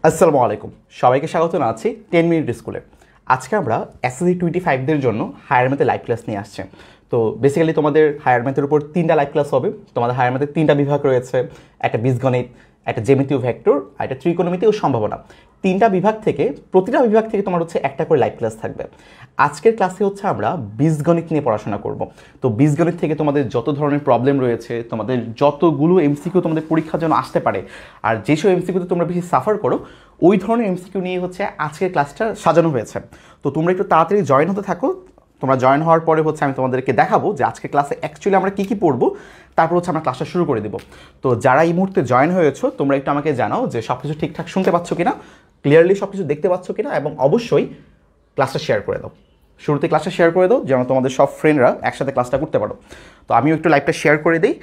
আসসালামু আলাইকুম, সবাইকে স্বাগত জানাচ্ছি 10 মিনিট স্কুলে। আজকে আমরা এসএসসি 25দের জন্য হায়ার ম্যাথে লাইভ ক্লাস নিয়ে আসছে। তো বেসিক্যালি তোমাদের হায়ার ম্যাথের উপর 3টা লাইভ ক্লাস হবে। তোমাদের হায়ার ম্যাথের 3টা বিভাগ রয়েছে, একটা বীজগণিত, একটা জ্যামিতি ও ভেক্টর, আর একটা ত্রিকোণমিতি ও সম্ভাবনা। 3টা বিভাগ থেকে প্রতিটা বিভাগ থেকে তোমার হচ্ছে একটা করে লাইভ ক্লাস থাকবে। আজকের ক্লাসে হচ্ছে আমরা বীজগণিত নিয়ে পড়াশোনা করব। তো বীজগণিত থেকে তোমাদের যত ধরনের প্রবলেম রয়েছে, তোমাদের যতগুলো এমসিকিউ তোমাদের পরীক্ষার জন্য আসতে পারে, আর যেসব এমসিকিউতে তোমরা বেশি সাফার করো ওই ধরনের এমসিকিউ নিয়ে হচ্ছে আজকের ক্লাসটা সাজানো হয়েছে। তো তোমরা একটু তাড়াতাড়ি জয়েন হতে থাকো। তোমরা জয়েন হওয়ার পরে হচ্ছে আমি তোমাদেরকে দেখাবো যে আজকে ক্লাসে অ্যাকচুয়ালি আমরা কী কী পড়বো, তারপর হচ্ছে আমরা ক্লাসটা শুরু করে দেবো। তো যারা এই মুহূর্তে জয়েন হয়েছো তোমরা একটু আমাকে জানাও যে সব কিছু ঠিকঠাক শুনতে পাচ্ছ কিনা, ক্লিয়ারলি সব কিছু দেখতে পাচ্ছ কিনা, এবং অবশ্যই ক্লাসটা শেয়ার করে দাও। শুরুতে ক্লাসটা শেয়ার করে দাও যেন তোমাদের সব ফ্রেন্ডরা একসাথে ক্লাসটা করতে পারো। তো আমিও একটু লাইভটা শেয়ার করে দিই।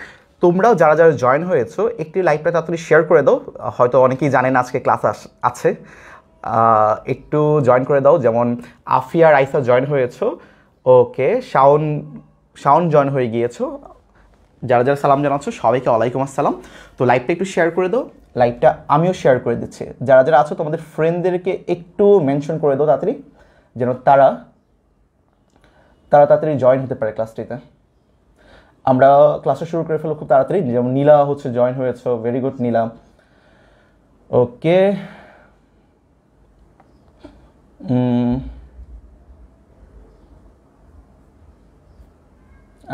তোমরাও যারা যারা জয়েন হয়েছো একটি লাইভটা তাড়াতাড়ি শেয়ার করে দাও। হয়তো অনেকেই জানেন আজকে ক্লাস আছে, একটু জয়েন করে দাও। যেমন আফিয়া রাইসা জয়েন হয়েছো, ওকে। শাওন জয়েন হয়ে গিয়েছো। যারা যারা সালাম জানাচ্ছ সবাইকে ওয়ালাইকুম আসসালাম। তো লাইভটা একটু শেয়ার করে দাও। লাইভটা আমিও শেয়ার করে দিচ্ছি। যারা যারা আছো তোমাদের ফ্রেন্ডদেরকে একটু মেনশন করে দাও তাড়াতাড়ি, যেন তারা তাড়াতাড়ি জয়েন হতে পারে ক্লাসটিতে। আমরা ক্লাসটা শুরু করে ফেলবো খুব তাড়াতাড়ি। যেমন নীলা হচ্ছে জয়েন হয়েছে, ভেরি গুড নীলা, ওকে।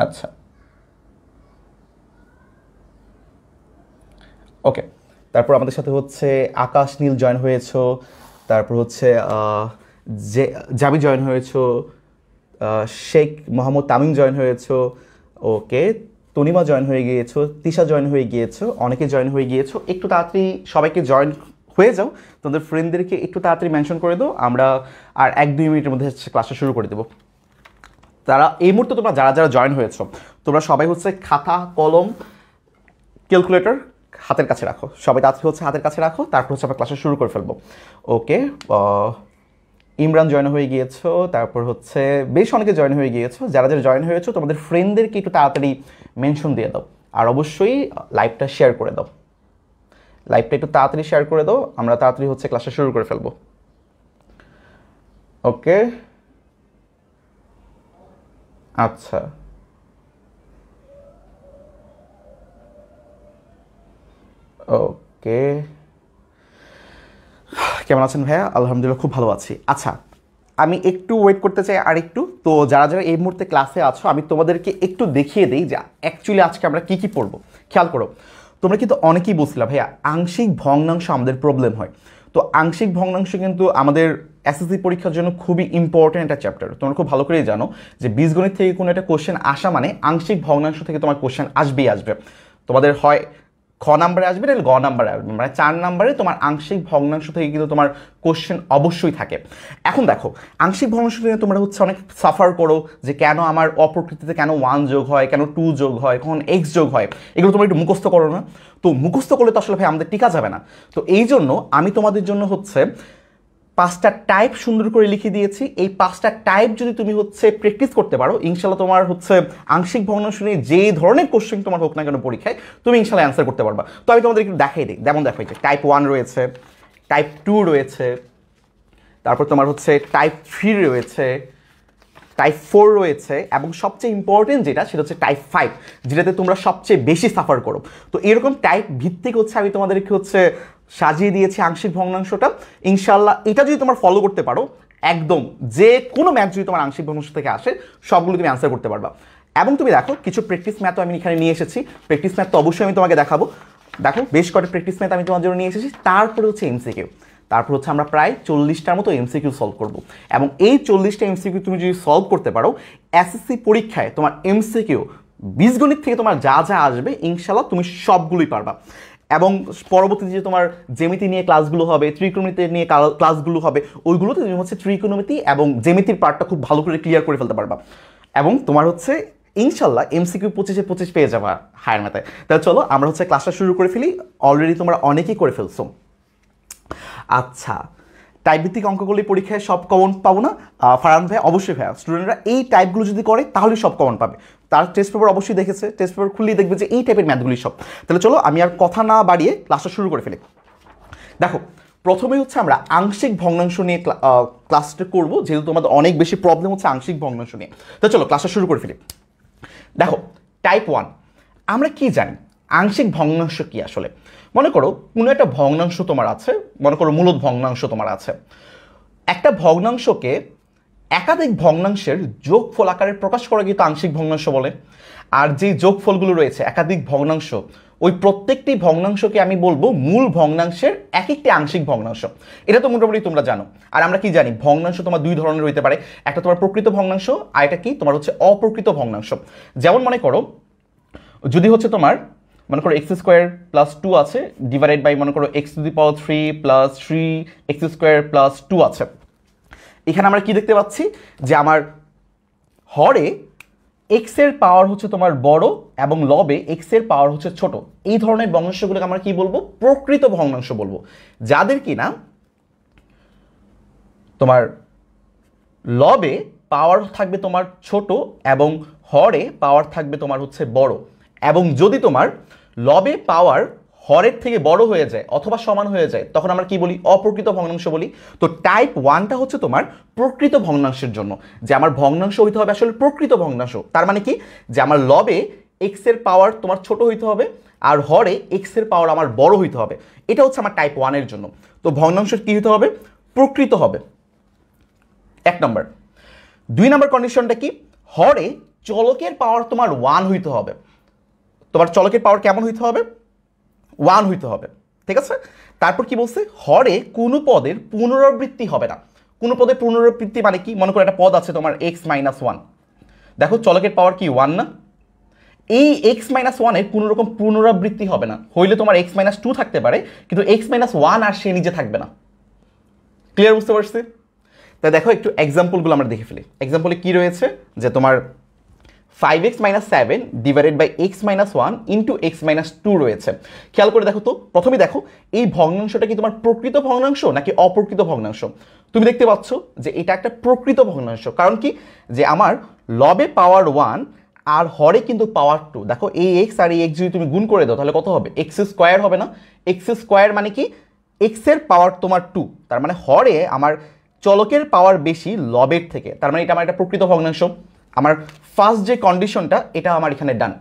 আচ্ছা, ওকে। তারপর আমাদের সাথে হচ্ছে আকাশ নীল জয়েন হয়েছো, তারপর হচ্ছে জাবি জয়েন হয়েছো, শেখ মোহাম্মদ তামিম জয়েন হয়েছো, ওকে। তনিমা জয়েন হয়ে গিয়েছো, তিশা জয়েন হয়ে গিয়েছো, অনেকে জয়েন হয়ে গিয়েছো। একটু তাড়াতাড়ি সবাইকে জয়েন হয়ে যাও, তোমাদের ফ্রেন্ডদেরকে একটু তাড়াতাড়ি মেনশন করে দাও। আমরা আর 1-2 মিনিটের মধ্যে ক্লাসটা শুরু করে দেবো। তারা এই মুহূর্তে তোমরা যারা যারা জয়েন হয়েছো তোমরা সবাই হচ্ছে খাতা কলম ক্যালকুলেটর হাতের কাছে রাখো। সবাই তাড়াতাড়ি হচ্ছে হাতের কাছে রাখো, তারপর হচ্ছে আমরা ক্লাসটা শুরু করে ফেলবো, ওকে। ইমরান জয়েন হয়ে গিয়েছো, তারপর হচ্ছে বেশ অনেকে জয়েন হয়ে গিয়েছো। যারা যারা জয়েন হয়েছো তোমাদের ফ্রেন্ডদেরকে একটু তাড়াতাড়ি মেনশন দিয়ে দাও, আর অবশ্যই লাইভটা শেয়ার করে দাও। লাইভটা একটু তাড়াতাড়ি শেয়ার করে দাও, আমরা তাড়াতাড়ি হচ্ছে ক্লাসটা শুরু করে ফেলবো, ওকে। আচ্ছা, ওকে। কেমন আছেন ভাইয়া? আলহামদুলিল্লাহ, খুব ভালো আছি। আচ্ছা, আমি একটু ওয়েট করতে চাই আর একটু। তো যারা যারা এই মুহূর্তে ক্লাসে আছো আমি তোমাদেরকে একটু দেখিয়ে দিই যে অ্যাকচুয়ালি আজকে আমরা কী কী পড়বো। খেয়াল করো, তোমরা কিন্তু অনেকেই বলছিলা ভাইয়া আংশিক ভগ্নাংশ আমাদের প্রবলেম হয়। তো আংশিক ভগ্নাংশ কিন্তু আমাদের এসএসসি পরীক্ষার জন্য খুবই ইম্পর্টেন্ট একটা চ্যাপ্টার। তোমরা খুব ভালো করেই জানো যে বীজগণিত থেকে কোনো একটা কোশ্চেন আসা মানে আংশিক ভগ্নাংশ থেকে তোমার কোশ্চেন আসবেই আসবে। তোমাদের হয় খ নাম্বারে আসবে, নাহলে গ নাম্বারে আসবে, মানে 4 নাম্বারে তোমার আংশিক ভগ্নাংশ থেকে কিন্তু তোমার কোশ্চেন অবশ্যই থাকে। এখন দেখো, আংশিক ভগ্নাংশ থেকে তোমরা হচ্ছে অনেক সাফার করো যে কেন আমার অপ্রকৃতিতে কেন 1 যোগ হয়, কেন 2 যোগ হয়, কখন এক্স যোগ হয়, এগুলো তোমরা একটু মুখস্থ করো না। তো মুখস্থ করলে তো আসলে ভাই আমাদের টিকা যাবে না। তো এই জন্য আমি তোমাদের জন্য হচ্ছে 5টা টাইপ সুন্দর করে লিখে দিয়েছি। এই 5টা টাইপ যদি তুমি হচ্ছে প্র্যাকটিস করতে পারো, ইনশাল্লাহ তোমার হচ্ছে আংশিক ভগ্নাংশ নিয়ে যে ধরনের কোশ্চেন তোমার হোক না কেন পরীক্ষায় তুমি ইনশাল্লাহ অ্যান্সার করতে পারবা। তো আমি তোমাদের একটু দেখাই দিই। যেমন দেখো, টাইপ 1 রয়েছে, টাইপ 2 রয়েছে, তারপর তোমার হচ্ছে টাইপ 3 রয়েছে, টাইপ 4 রয়েছে, এবং সবচেয়ে ইম্পর্টেন্ট যেটা সেটা হচ্ছে টাইপ 5, যেটাতে তোমরা সবচেয়ে বেশি সাফার করো। তো এরকম টাইপ ভিত্তিক হচ্ছে আমি তোমাদেরকে হচ্ছে সাজিয়ে দিয়েছি আংশিক ভগ্নাংশটা। ইনশাল্লাহ এটা যদি তোমরা ফলো করতে পারো, একদম যে কোনো ম্যাথ যদি তোমার আংশিক ভগ্নাংশ থেকে আসে সবগুলো তুমি অ্যান্সার করতে পারবা। এবং তুমি দেখো কিছু প্র্যাকটিস ম্যাথও আমি এখানে নিয়ে এসেছি। প্র্যাকটিস ম্যাথ তো অবশ্যই আমি তোমাকে দেখাবো। দেখো বেশ কয়েকটা প্র্যাকটিস ম্যাথ আমি তোমার জন্য নিয়ে এসেছি। তারপরে হচ্ছে এমসিকিউ। তারপর হচ্ছে আমরা প্রায় 40টার মতো এমসিকিউ সলভ করব। এবং এই 40টা এমসিকিউ তুমি যদি সলভ করতে পারো, এসএসসি পরীক্ষায় তোমার এমসিকিউ বীজগণিত থেকে তোমার যা যা আসবে ইনশাল্লাহ তুমি সবগুলোই পারবা। এবং পরবর্তীতে যে তোমার জ্যামিতি নিয়ে ক্লাসগুলো হবে, ত্রিকোণমিতি নিয়ে ক্লাসগুলো হবে, ওইগুলোতে তুমি হচ্ছে ত্রিকোণমিতি এবং জ্যামিতির পার্টটা খুব ভালো করে ক্লিয়ার করে ফেলতে পারবা। এবং তোমার হচ্ছে ইনশাল্লাহ এমসিকিউ 25-25 পেয়ে যাবা হায়ার ম্যাথে। তাহলে চলো আমরা হচ্ছে ক্লাসটা শুরু করে ফেলি। অলরেডি তোমরা অনেকেই করে ফেলছো। আচ্ছা, টাইপভিত্তিক অঙ্কগুলি পরীক্ষায় সব কমন পাবো না ফারহান ভাই? অবশ্যই ভাইয়া, স্টুডেন্টরা এই টাইপগুলো যদি করে তাহলে সব কমন পাবে। তার টেস্ট পেপার অবশ্যই দেখেছে, টেস্ট পেপার খুললেই দেখবে যে এই টাইপের ম্যাথগুলি সব। তাহলে চলো আমি আর কথা না বাড়িয়ে ক্লাসটা শুরু করে ফেলি। দেখো প্রথমে হচ্ছে আমরা আংশিক ভগ্নাংশ নিয়ে ক্লাসটা করব, যেহেতু তোমাদের অনেক বেশি প্রবলেম হচ্ছে আংশিক ভগ্নাংশ নিয়ে। তো চলো ক্লাসটা শুরু করে ফেলি। দেখো টাইপ 1 আমরা কি জানি, আংশিক ভগ্নাংশ কি আসলে। মনে করো কোনো একটা ভগ্নাংশ তোমার আছে, মনে করো মূলদ ভগ্নাংশ তোমার আছে। একটা ভগ্নাংশকে একাধিক ভগ্নাংশের যোগফল আকারে প্রকাশ করা কিন্তু আংশিক ভগ্নাংশ বলে। আর যে যোগফলগুলো রয়েছে একাধিক ভগ্নাংশ, ওই প্রত্যেকটি ভগ্নাংশকে আমি বলবো মূল ভগ্নাংশের এক একটি আংশিক ভগ্নাংশ। এটা তো মোটামুটি তোমরা জানো। আর আমরা কি জানি, ভগ্নাংশ তোমার দুই ধরনের হইতে পারে, একটা তোমার প্রকৃত ভগ্নাংশ, আর এটা কি তোমার হচ্ছে অপ্রকৃত ভগ্নাংশ। যেমন মনে করো যদি হচ্ছে তোমার মনে করো এক্স স্কোয়ার প্লাস 2 আছে ডিভাইডেড বাই মনে করো x to the power 3 plus 3 x square plus 2 আছে। এখানে আমরা কি দেখতে পাচ্ছি যে আমার হরে এক্স এর পাওয়ার হচ্ছে তোমার বড় এবং লবে এক্স এর পাওয়ার হচ্ছে ছোট। এই ধরনের ভগ্নাংশগুলোকে আমরা কি বলবো, প্রকৃত ভগ্নাংশ বলবো, যাদের কি না তোমার লবে পাওয়ার থাকবে তোমার ছোট এবং হরে পাওয়ার থাকবে তোমার হচ্ছে বড়। এবং যদি তোমার লবে পাওয়ার হরের থেকে বড় হয়ে যায় অথবা সমান হয়ে যায়, তখন আমরা কি বলি, অপ্রকৃত ভগ্নাংশ বলি। তো টাইপ 1টা হচ্ছে তোমার প্রকৃত ভগ্নাংশের জন্য, যে আমার ভগ্নাংশ হইতে হবে আসলে প্রকৃত ভগ্নাংশ। তার মানে কি, যে আমার লবে এক্স এর পাওয়ার তোমার ছোট হইতে হবে আর হরে এক্স এর পাওয়ার আমার বড় হইতে হবে। এটা হচ্ছে আমার টাইপ 1 জন্য। তো ভগ্নাংশের কি হতে হবে, প্রকৃত হবে, 1 নম্বর। 2 নম্বর কন্ডিশনটা কি, হরে চলকের পাওয়ার তোমার 1 হইতে হবে। তোমার চলকের পাওয়ার কেমন হইতে হবে, 1 হইতে হবে, ঠিক আছে। তারপর কি বলছে, হরে কোনো পদের পুনরাবৃত্তি হবে না। কোনো পদের পুনরাবৃত্তি মানে কি, মনে করো একটা পদ আছে তোমার x - 1, দেখো চলকের পাওয়ার কি 1 না, এই x - 1 এর কোনো রকম পুনরাবৃত্তি হবে না। হইলে তোমার x - 2 থাকতে পারে, কিন্তু x - 1 আর সে নিজে থাকবে না। ক্লিয়ার, বুঝতে পারছি? তাই দেখো একটু এক্সাম্পলগুলো আমরা দেখে ফেলি। এক্সাম্পলে কি রয়েছে, যে তোমার 5x - 7 divided by x - 1 into x - 2 রয়েছে। খেয়াল করে দেখো তো, প্রথমে দেখো এই ভগ্নাংশটা কি তোমার প্রকৃত ভগ্নাংশ নাকি অপ্রকৃত ভগ্নাংশ। তুমি দেখতে পাচ্ছ যে এটা একটা প্রকৃত ভগ্নাংশ। কারণ কি, যে আমার লবে পাওয়ার 1 আর হরে কিন্তু পাওয়ার 2। দেখো এই x আর এই x যদি তুমি গুণ করে দাও তাহলে কত হবে, এক্স স্কোয়ার হবে না। এক্স স্কোয়ার মানে কি, এক্স এর পাওয়ার তোমার 2, তার মানে হরে আমার চলকের পাওয়ার বেশি লবের থেকে, তার মানে এটা আমার একটা প্রকৃত ভগ্নাংশ। আমার ফার্স্ট যে কন্ডিশনটা এটা আমার এখানে ডান।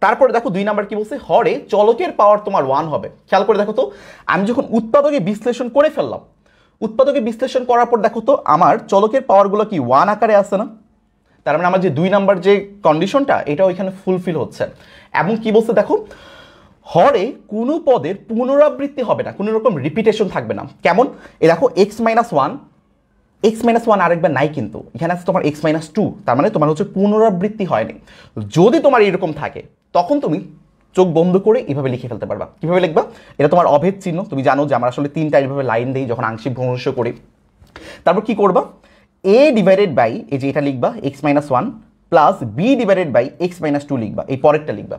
তারপরে দেখো 2 নাম্বার কি বলছে, হরে চলকের পাওয়ার তোমার 1 হবে। খেয়াল করে দেখো তো, আমি যখন উৎপাদকে বিশ্লেষণ করে ফেললাম, উৎপাদকে বিশ্লেষণ করার পর দেখো তো আমার চলকের পাওয়ারগুলো কি 1 আকারে আসছে না। তার মানে আমার যে 2 নাম্বার যে কন্ডিশনটা এটাও এখানে ফুলফিল হচ্ছে। এবং কি বলছে দেখো, হরে কোনো পদের পুনরাবৃত্তি হবে না, কোনো রকম রিপিটেশন থাকবে না। কেমন, এ দেখো x - 1, x - 1 আরেকবার নাই, কিন্তু এখানে আছে তোমার x - 2, তার মানে তোমার হচ্ছে পুনরাবৃত্তি হয়নি। যদি তোমার এরকম থাকে তখন তুমি চোখ বন্ধ করে এভাবে লিখে ফেলতে পারবা। কিভাবে লিখবা, এটা তোমার অভেদ চিহ্ন। তুমি জানো যে আমরা আসলে 3টা এইভাবে লাইন দিই যখন আংশিক ভগ্নাংশ করি। তারপর কি করবা, a ডিভাইডেড বাই এই যে এটা লিখবা x - 1 plus b divided by x - 2 লিখবা, এই পরেরটা লিখবা।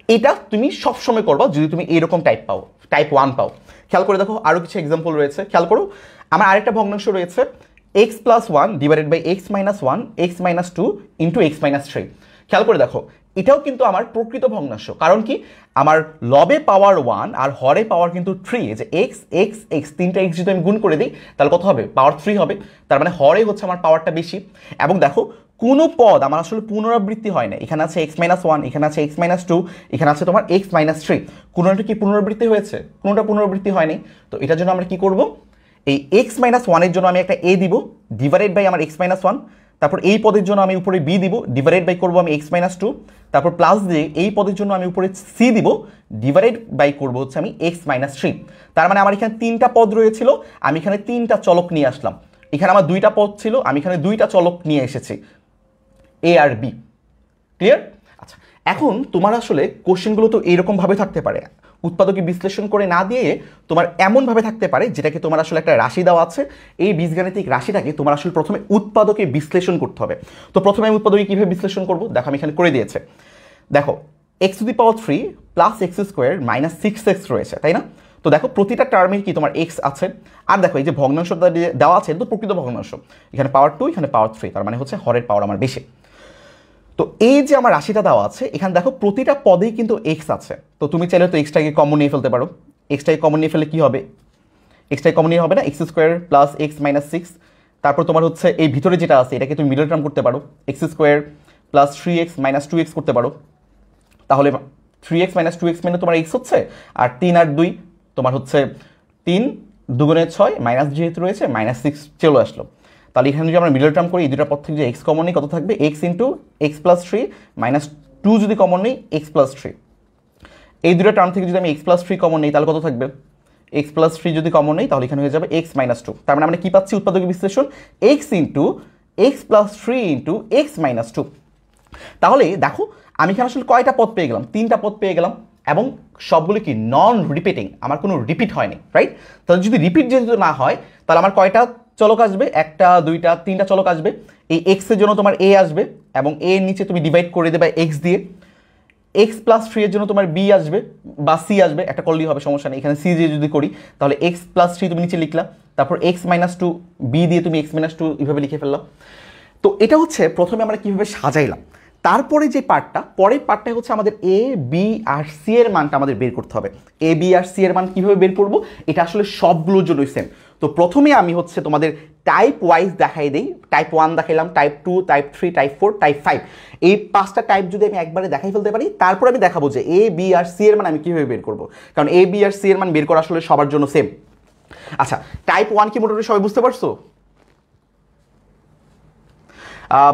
এটা তুমি সবসময় করবা যদি তুমি এরকম টাইপ 1 পাও। খেয়াল করে দেখো আরও কিছু এক্সাম্পল রয়েছে। খেয়াল করো, আমার আরেকটা ভগ্নাংশ রয়েছে x + 1 divided by x - 1 x - 2 into x - 3। খেয়াল করে দেখো এটাও কিন্তু আমার প্রকৃত ভগ্নাংশ। কারণ কি, আমার লবে পাওয়ার 1 আর হরে পাওয়ার কিন্তু 3, যে x x x 3টা x যদি আমি গুণ করে দিই তাহলে কত হবে, পাওয়ার 3 হবে। তার মানে হরে হচ্ছে আমার পাওয়ারটা বেশি। এবং দেখো কোনো পদ আমার আসলে পুনরাবৃত্তি হয় না। এখানে আছে x - 1, এখানে আছে x - 2, এখানে আছে তোমার x - 3। কোনোটা কি পুনরাবৃত্তি হয়েছে, কোনোটা পুনরাবৃত্তি হয়নি। তো এটার জন্য আমরা কি করব, এই x - 1 এর জন্য আমি একটা a দিব ডিভাইডেড বাই আমার x - 1, তারপর এই পদের জন্য আমি উপরে b দিব ডিভাইডেড বাই করব আমি x - 2, তারপর প্লাস দিয়ে এই পদের জন্য আমি উপরে c দিব ডিভাইডেড বাই করব হচ্ছে আমি x - 3। তার মানে আমার এখানে 3টা পদ রয়েছিল, আমি এখানে 3টা চলক নিয়ে আসলাম। এখানে আমার 2টা পদ ছিল, আমি এখানে 2টা চলক নিয়ে এসেছি, a আর b। ক্লিয়ার? আচ্ছা, এখন তোমার আসলে কোশ্চেনগুলো তো এইরকমভাবে থাকতে পারে, উৎপাদকে বিশ্লেষণ করে না দিয়ে তোমার এমনভাবে থাকতে পারে যেটাকে তোমার আসলে একটা রাশি দেওয়া আছে, এই বীজগাণিতিক রাশিটাকে তোমার আসলে প্রথমে উৎপাদকে বিশ্লেষণ করতে হবে। তো প্রথমে আমি উৎপাদকে কীভাবে বিশ্লেষণ করব, দেখো আমি এখানে করে দিয়েছে। দেখো x to the power 3 plus x square minus 6x রয়েছে, তাই না। তো দেখো প্রতিটা টার্মের কি তোমার x আছে, আর দেখো এই যে ভগ্নাংশটা দেওয়া আছে এটা তো প্রকৃত ভগ্নাংশ, এখানে পাওয়ার 2 এখানে পাওয়ার 3, তার মানে হচ্ছে হরের পাওয়ার আমার বেশি। তো এই যে আমার রাশিটা দেওয়া আছে এখানে দেখো প্রতিটা পদেই কিন্তু x আছে। তো তুমি চাইলে তো এক্সটাকে কমন নিয়ে ফেলতে পারো। এক্সটাকে কমন নিয়ে ফেলে কি হবে, এক্সটাই কমন নিয়ে হবে না, x square plus x minus six. তারপর তোমার হচ্ছে এই ভিতরে যেটা আছে এটাকে তুমি মিডল টার্ম করতে পারো, x square plus three x minus two x করতে পারো। তাহলে three x minus two x মানে তোমার এক্স হচ্ছে, আর 3 আর 2 তোমার হচ্ছে 3 দুগুণে 6 মাইনাস যেহেতু রয়েছে মাইনাস সিক্স চলে আসলো। তাহলে এখানে যদি আমরা মিডল টার্ম করি এই দুটো পদ থেকে যে এক্স কমন নেই কত থাকবে, x into x plus three minus two যদি কমন নেই এক্স প্লাস থ্রি। এই দুটো টার্ম থেকে যদি আমি এক্স প্লাস থ্রি কমন নেই তাহলে কত থাকবে, এক্স প্লাস থ্রি যদি কমন নেই তাহলে এখানে হয়ে যাবে এক্স মাইনাস টু। তার মানে আমরা কি পাচ্ছি উৎপাদক বিশ্লেষণ, x into x plus three into x minus two. তাহলে দেখো আমি এখানে আসলে কয়টা পদ পেয়ে গেলাম, 3টা পদ পেয়ে গেলাম, এবং সবগুলো কি নন রিপিটিং, আমার কোনো রিপিট হয়নি, রাইট? তাহলে যদি রিপিট যেহেতু না হয় তাহলে আমার কয়টা চলক আসবে, 1টা 2টা 3টা চলক আসবে। এই এক্সের জন্য তোমার এ আসবে এবং এ এর নিচে তুমি ডিভাইড করে দেবে এক্স দিয়ে। এক্স প্লাস থ্রি এর জন্য তোমার বি আসবে বা সি আসবে, একটা করলেই হবে সমস্যা নেই। এখানে সি দিয়ে যদি করি তাহলে এক্স প্লাস থ্রি তুমি নিচে লিখলা, তারপর এক্স মাইনাস টু, বি দিয়ে তুমি এক্স মাইনাস টু এইভাবে লিখে ফেললাম। তো এটা হচ্ছে প্রথমে আমরা কীভাবে সাজাইলাম। তারপরে যে পার্টটা, পরের পার্টটা হচ্ছে আমাদের এ বি আর সি এর মানটা আমাদের বের করতে হবে। এ বি আর সি এর মান কীভাবে বের করবো, এটা আসলে সবগুলোর জন্যই সেম। তো প্রথমে আমি হচ্ছে তোমাদের টাইপ ওয়াইজ দেখাই দিই, টাইপ 1 দেখাইলাম, টাইপ 2, টাইপ 3, টাইপ 4, টাইপ 5, এই 5টা টাইপ যদি আমি একবারে দেখাই ফেলতে পারি তারপর আমি দেখাবো যে এ বি আর সি এর মান আমি কীভাবে বের করবো, কারণ এ বি আর সি এর মান বের করা আসলে সবার জন্য সেম। আচ্ছা, টাইপ 1 কি মোটামুটি সবাই বুঝতে পারছো?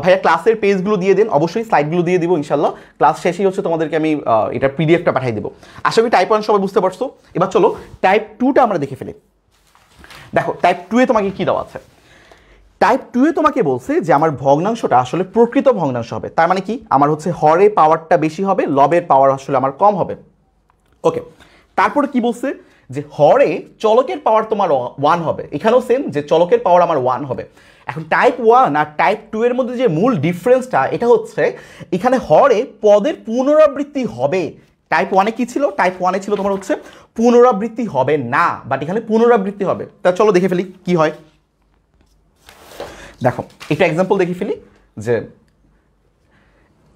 ভাইয়া ক্লাসের পেজগুলো দিয়ে দিন, অবশ্যই স্লাইডগুলো দিয়ে দিব ইনশাল্লাহ। ক্লাস শেষেই হচ্ছে তোমাদেরকে আমি এটা পিডিএফটা পাঠিয়ে দেবো। আশা করি টাইপ 1 সবাই বুঝতে পারছো। এবার চলো টাইপ 2টা আমরা দেখে ফেলি। দেখো টাইপ 2 এ তোমাকে কি দেওয়া আছে, টাইপ 2 এ তোমাকে বলছে যে আমার ভগ্নাংশটা আসলে প্রকৃত ভগ্নাংশ হবে। তার মানে কি, আমার হচ্ছে হরে পাওয়ারটা বেশি হবে, লবের পাওয়ার আসলে আমার কম হবে। ওকে, তারপরে কি বলছে যে হরে চলকের পাওয়ার তোমার 1 হবে, এখানেও সেম যে চলকের পাওয়ার আমার 1 হবে। এখন টাইপ 1 আর টাইপ 2 এর মধ্যে যে মূল ডিফারেন্সটা এটা হচ্ছে এখানে হরে পদের পুনরাবৃত্তি হবে। টাইপ 1 এ কি ছিল, টাইপ 1 এ ছিল তোমার হচ্ছে পুনরাবৃত্তি হবে না, বাট এখানে পুনরাবৃত্তি হবে। তা চলো দেখে ফেলি কি হয়। দেখো একটা এক্সাম্পল দেখে ফেলি যে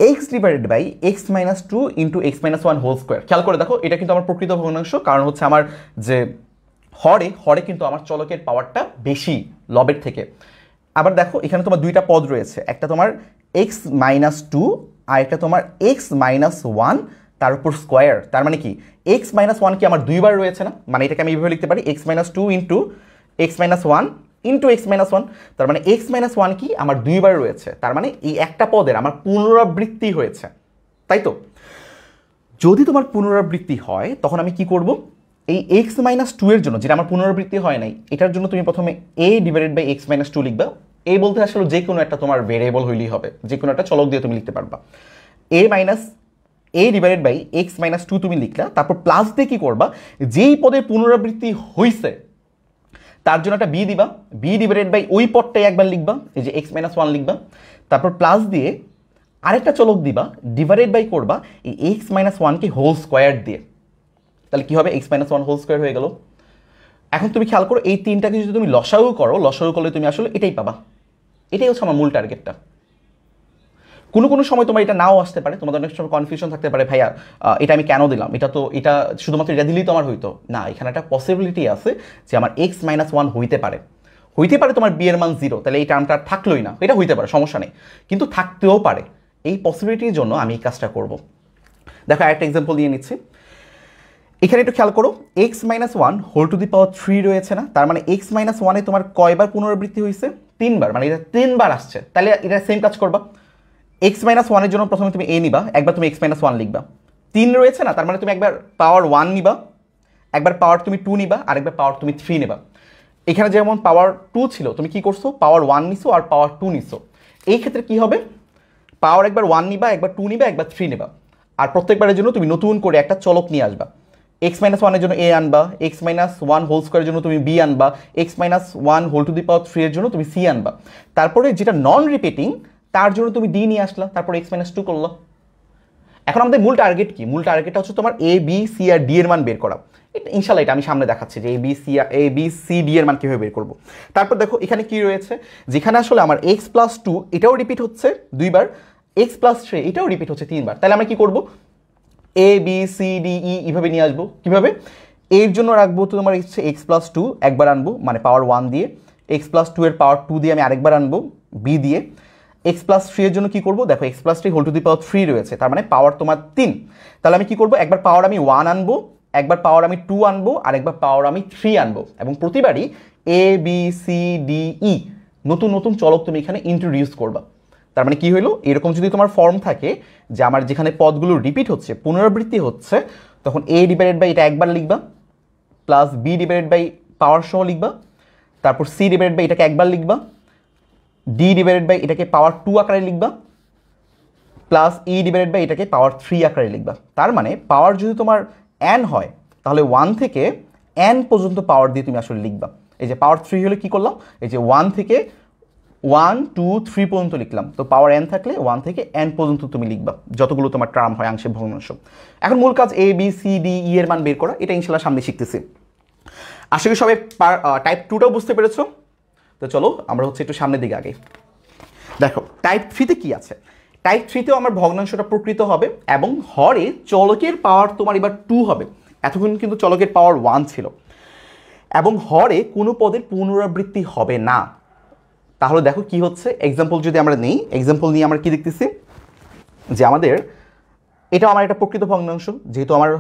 x divided by x minus two into x minus one whole square. খেয়াল করে দেখো এটা কিন্তু আমার প্রকৃত ভগ্নাংশ, কারণ হচ্ছে আমার যে হরে কিন্তু আমার চলকের পাওয়ারটা বেশি লবের থেকে। আবার দেখো এখানে তোমার দুইটা পদ রয়েছে, একটা তোমার এক্স মাইনাস টু আর একটা তোমার এক্স মাইনাস ওয়ান তার উপর স্কোয়ার। তার মানে কি এক্স মাইনাস ওয়ান কি আমার দুইবার রয়েছে না, মানে এটাকে আমি এইভাবে লিখতে পারি x minus two into x minus one into x minus one. তার মানে এক্স মাইনাস ওয়ান কি আমার দুইবার রয়েছে, তার মানে এই একটা পদের আমার পুনরাবৃত্তি হয়েছে, তাই তো? যদি তোমার পুনরাবৃত্তি হয় তখন আমি কি করব, এই এক্স মাইনাস টু এর জন্য যেটা আমার পুনরাবৃত্তি হয় নাই এটার জন্য তুমি প্রথমে a divided by x minus two লিখবা। এ বলতে আসলে যে কোনো একটা তোমার ভেরিয়েবল হইলেই হবে, যে কোনো একটা চলক দিয়ে তুমি লিখতে পারবা। A divided by x minus two তুমি লিখলা, তারপর প্লাস দিয়ে কি করবা, যেই পদের পুনরাবৃত্তি হইছে তার জন্য একটা বি দিবা, বি ডিভাইডেড বাই ওই পদটাই একবার লিখবা, এই যে এক্স মাইনাস ওয়ান লিখবা, তারপর প্লাস দিয়ে আরেকটা চলক দিবা, ডিভাইডেড বাই করবা এই এক্স মাইনাস ওয়ানকে হোল স্কোয়ার দিয়ে। তাহলে কি হবে, x minus one whole square হয়ে গেল। এখন তুমি খেয়াল করো এই তিনটাকে যদি তুমি লসাগু করো, লসাগু করলে তুমি আসলে এটাই পাবা। এটাই হচ্ছে আমার মূল টার্গেটটা। কোনো সময় তোমার এটা নাও আসতে পারে, তোমাদের অনেক সময় কনফিউশন থাকতে পারে ভাইয়া এটা আমি কেন দিলাম, এটা শুধুমাত্র এটা দিলেই তো আমার হইতো না। এখানে একটা পসিবিলিটি আছে যে আমার এক্স মাইনাস ওয়ান হইতে পারে তোমার বি এর মান 0, তাহলে এই টার্মটা থাকলোই না, এটা হইতে পারে সমস্যা নেই, কিন্তু থাকতেও পারে। এই পসিবিলিটির জন্য আমি এই কাজটা করব। দেখো আরেকটা এক্সাম্পল দিয়ে নিচ্ছি। এখানে একটু খেয়াল করো x minus one whole to the power 3 রয়েছে না, তার মানে এক্স মাইনাস ওয়ানে তোমার কয়বার পুনরাবৃত্তি হয়েছে, 3বার, মানে এটা 3বার আসছে। তাহলে এটা সেম কাজ করবা, এক্স মাইনাস ওয়ানের জন্য প্রথমে তুমি এ নিবা, একবার তুমি এক্স মাইনাস ওয়ান লিখবা, 3 রয়েছে না, তার মানে তুমি একবার পাওয়ার 1 নিবা, একবার পাওয়ার তুমি 2 নিবা, আর একবার পাওয়ার তুমি 3 নেবা। এখানে যেমন পাওয়ার 2 ছিল তুমি কি করছো, পাওয়ার 1 নিছো আর পাওয়ার 2 নিছো। এই ক্ষেত্রে কি হবে, পাওয়ার একবার 1 নিবা, একবার 2 নিবা, একবার 3 নেবা, আর প্রত্যেকবারের জন্য তুমি নতুন করে একটা চলক নিয়ে আসবা। এক্স মাইনাস ওয়ানের জন্য এ আনবা, এক্স মাইনাস ওয়ান হোল স্কোয়ারের জন্য তুমি বি আনবা, x minus one whole to the power 3 এর জন্য তুমি সি আনবা, তারপরে যেটা নন রিপিটিং তার জন্য তুমি ডি নিয়ে আসলা, তারপর এক্স মাইনাস টু করলো। এখন আমাদের মূল টার্গেট কি, মূল টার্গেটটা হচ্ছে তোমার এ বি সি আর ডি এর মান বের করা। ইনশাল্লাহ এটা আমি সামনে দেখাচ্ছি যে এ বি সি ডি এর মান কীভাবে বের করবো। তারপর দেখো এখানে কি রয়েছে, যেখানে আসলে আমার এক্স প্লাস টু এটাও রিপিট হচ্ছে 2বার, এক্স প্লাস 3 এটাও রিপিট হচ্ছে 3বার। তাহলে আমরা কি করবো, এ বি সি ডি ই এভাবে নিয়ে আসবো। কীভাবে, এর জন্য রাখবো তো তোমার হচ্ছে এক্স প্লাস টু একবার আনবো মানে পাওয়ার 1 দিয়ে, এক্স প্লাস টু এর পাওয়ার 2 দিয়ে আমি আরেকবার আনবো বি দিয়ে। এক্স প্লাস থ্রি এর জন্য কি করবো, দেখো x plus three whole to the power 3 রয়েছে, তার মানে পাওয়ার তোমার 3। তাহলে আমি কি করবো, একবার পাওয়ার আমি 1 আনবো, একবার পাওয়ার আমি 2 আনবো, আর একবার পাওয়ার আমি 3 আনবো, এবং প্রতিবারই এ বি সি ডি ই নতুন নতুন চলক তুমি এখানে ইন্ট্রোডিউস করবা। তার মানে কি হলো, এরকম যদি তোমার ফর্ম থাকে যে আমার যেখানে পদগুলো রিপিট হচ্ছে, পুনরাবৃত্তি হচ্ছে, তখন এ ডিভাইডেড বাই এটা একবার লিখবা, plus b divided by power সহ লিখবা, তারপর সি ডিভাইডেড বাই এটাকে একবার লিখবা, ডি ডিভাইডেড বাই এটাকে পাওয়ার 2 আকারে লিখবা, প্লাস ই ডিভাইডেড বাই এটাকে পাওয়ার 3 আকারে লিখবা। তার মানে পাওয়ার যদি তোমার এন হয় তাহলে 1 থেকে এন পর্যন্ত পাওয়ার দিয়ে তুমি আসলে লিখবা। এই যে পাওয়ার 3 হলে কি করলাম, এই যে 1 থেকে 1 2 3 পর্যন্ত লিখলাম, তো পাওয়ার এন থাকলে 1 থেকে এন পর্যন্ত তুমি লিখবা, যতগুলো তোমার টার্ম হয় আংশিক ভগ্নাংশ। এখন মূল কাজ এ বি সি ডি ই এর মান বের করা, এটা ইনশাল্লাহ সামনে শিখতেছি। আশা করি সবাই টাইপ 2টাও বুঝতে পেরেছো। তো চলো আমরা হচ্ছে একটু সামনের দিকে আগে। দেখো টাইপ 3তে কি আছে, টাইপ 3তেও আমার ভগ্নাংশটা প্রকৃত হবে এবং হরে চলকের পাওয়ার তোমার এবার 2 হবে। এতক্ষণ কিন্তু চলকের পাওয়ার 1 ছিল, এবং হরে কোনো পদের পুনরাবৃত্তি হবে না। তাহলে দেখো কি হচ্ছে, এক্সাম্পল যদি আমরা নেই, এক্সাম্পল নিয়ে আমরা কি দেখতেছি যে আমাদের এটাও আমার একটা প্রকৃত ভগ্নাংশ, যেহেতু আমার